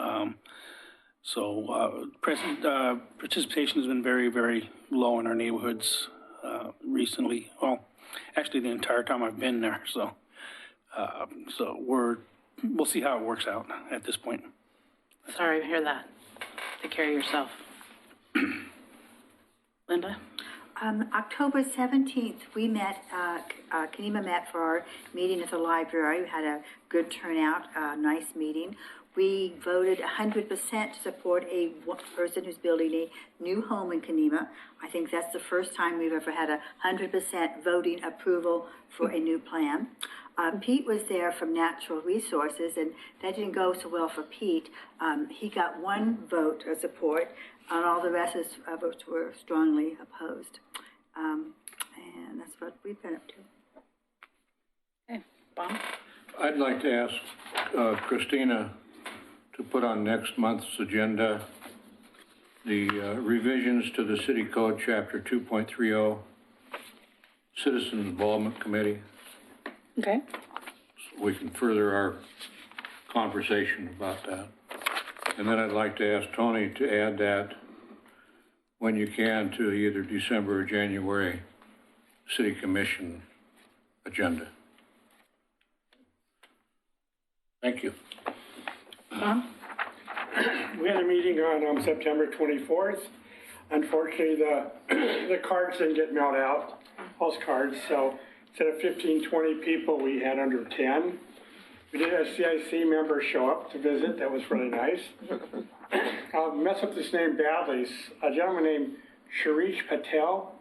I: Participation has been very, very low in our neighborhoods recently. Well, actually the entire time I've been there. So we'll see how it works out at this point.
A: Sorry to hear that. Take care of yourself. Linda?
C: October 17th, we met, Kenema met for our meeting at the library. We had a good turnout, a nice meeting. We voted 100% to support a person who's building a new home in Kenema. I think that's the first time we've ever had 100% voting approval for a new plan. Pete was there from Natural Resources, and that didn't go so well for Pete. He got one vote of support, and all the rest of votes were strongly opposed. And that's what we've been up to.
A: Okay, Bob?
F: I'd like to ask Christina to put on next month's agenda the revisions to the City Code, Chapter 2.30, Citizen Involvement Committee.
A: Okay.
F: So we can further our conversation about that. And then I'd like to ask Tony to add that when you can to either December or January City Commission agenda. Thank you.
H: We had a meeting on September 24th. Unfortunately, the cards didn't get mailed out, postcards, so instead of 15, 20 people, we had under 10. We did have a CIC member show up to visit. That was really nice. I'll mess up this name badly. A gentleman named Shirish Patel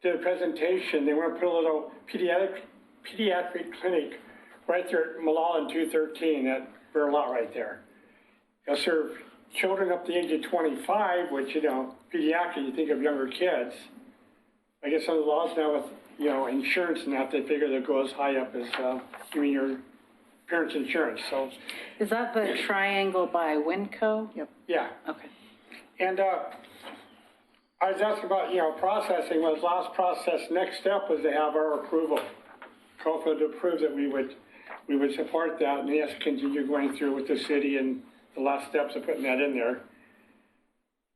H: did a presentation. They want to put a little pediatric clinic right there at Mulholland 213, that Burr Lot right there. They'll serve children up to the age of 25, which, you know, pediatric, you think of younger kids. I guess some of the laws now with, you know, insurance and that, they figure that goes high up as, you mean your parents' insurance, so.
A: Is that the triangle by Winco?
H: Yep. Yeah.
A: Okay.
H: And I was asking about, you know, processing. Was last process, next step was to have our approval. Call for to approve that we would support that, and he has to continue going through with the city and the last steps of putting that in there.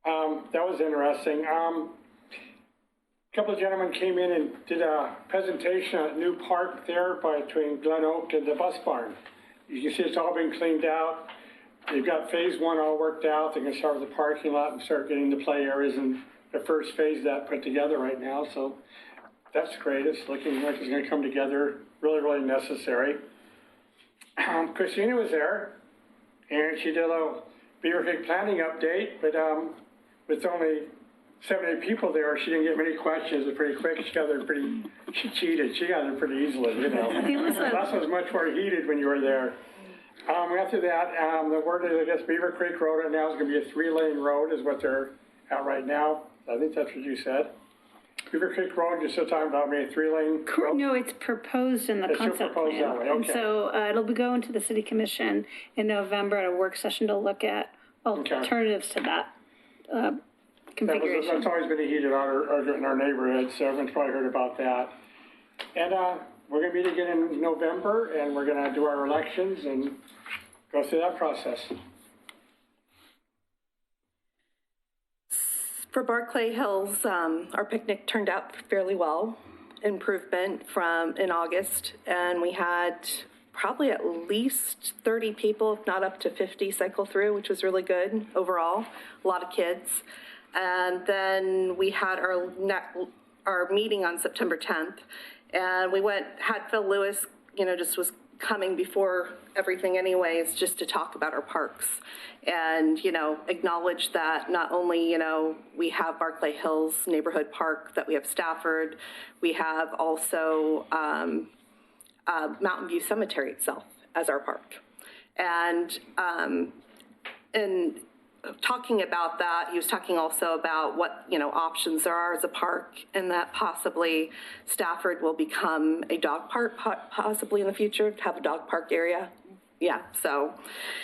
H: That was interesting. A couple of gentlemen came in and did a presentation at New Park there between Glen Oak and the bus barn. You can see it's all been cleaned out. they've got phase one all worked out. They're gonna start with the parking lot and start getting the play areas and the first phase of that put together right now. So that's great. It's looking like it's gonna come together really, really necessary. Christina was there and she did a little Beaver Creek planning update, but with only 70 people there, she didn't get many questions. It was pretty quick. She cheated. She got there pretty easily, you know. Last was much more heated when you were there. After that, the word is, I guess, Beaver Creek Road right now is going to be a 3-lane road is what they're at right now. I think that's what you said. Beaver Creek Road, you're still talking about maybe a 3-lane road?
J: No, it's proposed in the
H: It's still
J: concept
H: proposed
J: plan.
H: that way,
J: And
H: okay.
J: so it'll be going to the city commission in November at a work session to look at alternatives to that configuration.
H: That's always been a heated argument in our neighborhood, so everyone's probably heard about that. And we're going to meet again in November, and we're going to do our elections and go through that process.
G: For Barclay Hills, our picnic turned out fairly well. Improvement from in August, and we had probably at least 30 people, if not up to 50, cycle through, which was really good overall. A lot of kids. And then we had our meeting on September 10th, and we had Phil Lewis, just was coming before everything anyways, just to talk about our parks and, acknowledge that not only, we have Barclay Hills Neighborhood Park, that we have Stafford, we have also Mountain View Cemetery itself as our park. And talking about that, he was talking also about what, options there are as a park, and that possibly Stafford will become a dog park possibly in the future, to have a dog park area. Yeah, so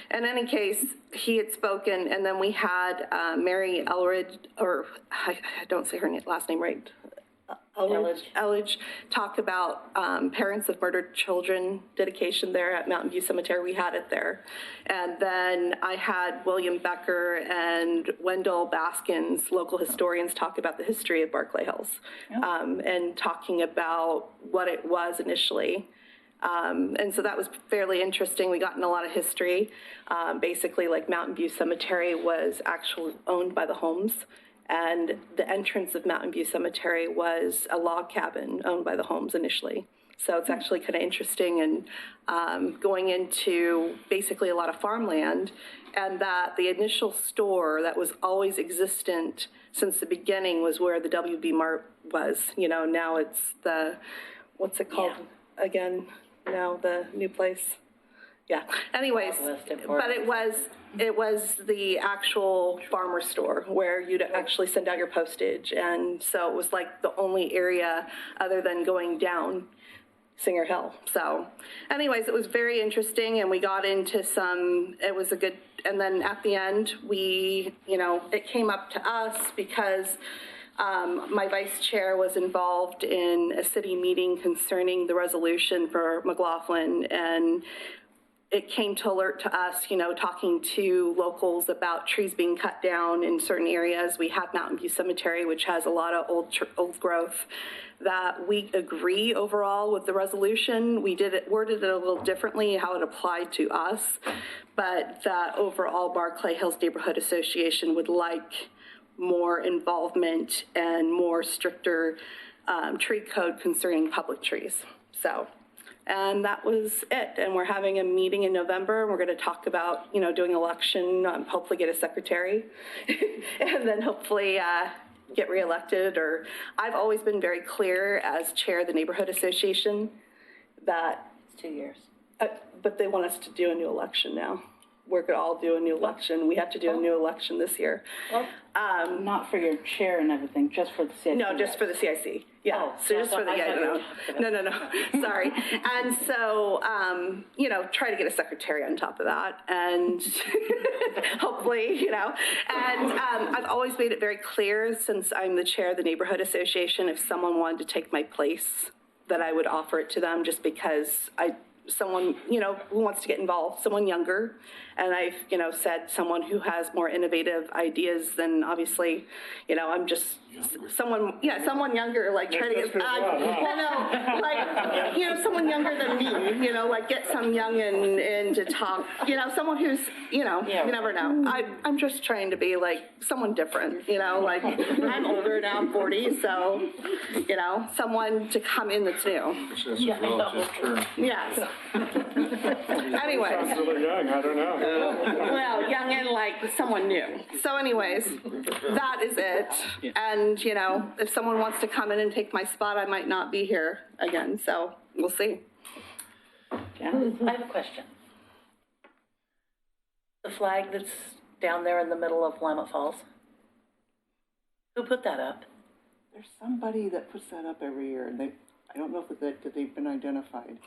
G: in any case, he had spoken, and then we had Mary Elridge, or I don't say her last name right, Elridge, talk about parents of murdered children dedication there at Mountain View Cemetery. We had it there. And then I had William Becker and Wendell Baskins, local historians, talk about the history of Barclay Hills and talking about what it was initially. And so that was fairly interesting. We got in a lot of history. Basically, like Mountain View Cemetery was actually owned by the Holmes, and the entrance of Mountain View Cemetery was a log cabin owned by the Holmes initially. So it's actually kind of interesting, and going into basically a lot of farmland, and that the initial store that was always existent since the beginning was where the WB Mart was. Now it's the, what's it called again? Now the new place. Yeah. Anyways, but it was the actual farmer store where you'd actually send out your postage, and so it was like the only area other than going down Singer Hill. So anyways, it was very interesting, and we got into it was a good, and then at the end, it came up to us because my vice chair was involved in a city meeting concerning the resolution for McLaughlin, and it came to alert to us, talking to locals about trees being cut down in certain areas. We have Mountain View Cemetery, which has a lot of old growth, that we agree overall with the resolution. We worded it a little differently, how it applied to us, but that overall Barclay Hills Neighborhood Association would like more involvement and more stricter tree code concerning public trees. So. And that was it. And we're having a meeting in November. We're going to talk about, doing election, hopefully get a secretary, and then hopefully get reelected. Or I've always been very clear as chair of the neighborhood association that
M: It's 2 years.
G: But they want us to do a new election now. We're going to all do a new election. We have to do a new election this year.
A: Not for your chair and everything, just for the CIC.
G: No, just for the CIC. Yeah, so just for the, no. Sorry. And so, try to get a secretary on top of that, and hopefully, and I've always made it very clear, since I'm the chair of the neighborhood association, if someone wanted to take my place, that I would offer it to them, just because someone, who wants to get involved, someone younger, And I've, said someone who has more innovative ideas than obviously, I'm just someone younger, like try to get, someone younger than me, like get some young and to talk, someone who's, you never know. I'm just trying to be like someone different, like I'm older now, I'm 40, so, someone to come in that's new. Yes. Anyways.
H: Sounds a little young, I don't know.
G: Well, young and like someone new. So anyways, that is it. And, if someone wants to come in and take my spot, I might not be here again. So we'll see.
M: Yeah. I have a question. The flag that's down there in the middle of Willamette Falls, who put that up?
P: There's somebody that puts that up every year, and I don't know if they've been identified.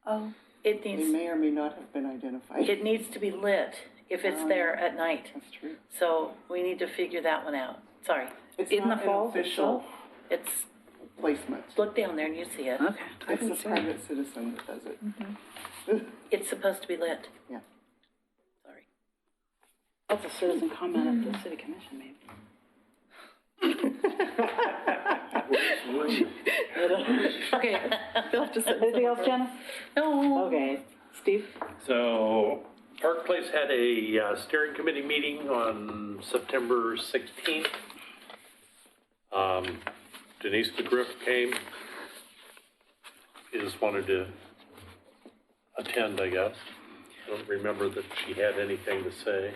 M: Oh, it needs.
P: They may or may not have been identified.
M: It needs to be lit if it's there at night.
P: That's true.
M: So we need to figure that one out. Sorry.
P: It's
M: in
P: not
M: the falls
P: an official
M: it's
P: placement.
M: Look down there and you see it.
A: Okay.
P: It's a private citizen that does it.
M: Mm-hmm. It's supposed to be lit.
P: Yeah.
M: Sorry.
A: That's a citizen comment at the city commission, maybe. Okay. Anything else, Jenna?
M: No.
A: Okay. Steve?
B: So Park Place had a steering committee meeting on September 16th. Denise DeGriff came. She just wanted to attend, I guess. I don't remember that she had anything to say.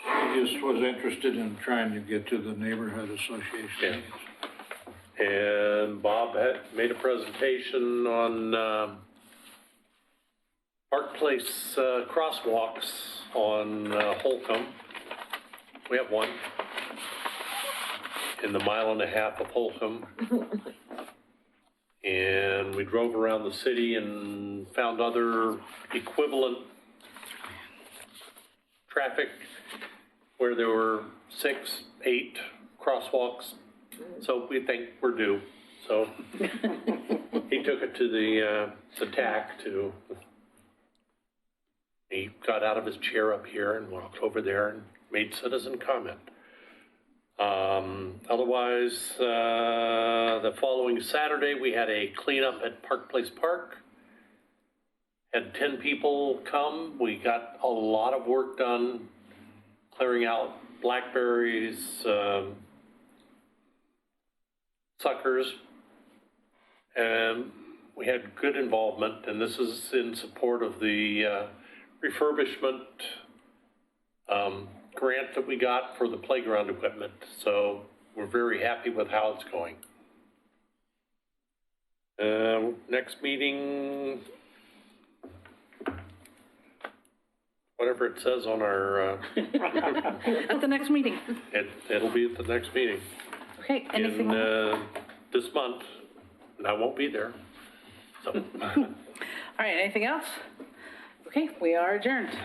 F: She just was interested in trying to get to the neighborhood association.
B: Yeah. And Bob had made a presentation on Park Place crosswalks on Holcomb. We have one in the 1.5 miles of Holcomb. And we drove around the city and found other equivalent traffic where there were 6, 8 crosswalks. So we think we're due. So he took it to the TAC to, he got out of his chair up here and walked over there and made citizen comment. Otherwise, the following Saturday, we had a cleanup at Park Place Park. Had 10 people come. We got a lot of work done, clearing out blackberries, suckers, and we had good involvement, and this is in support of the refurbishment grant that we got for the playground equipment. So we're very happy with how it's going. Next meeting, whatever it says on our...
A: At the next meeting.
B: It'll be at the next meeting.
A: Okay, anything
B: in this month, and I won't be there. So.
A: All right, anything else? Okay, we are adjourned.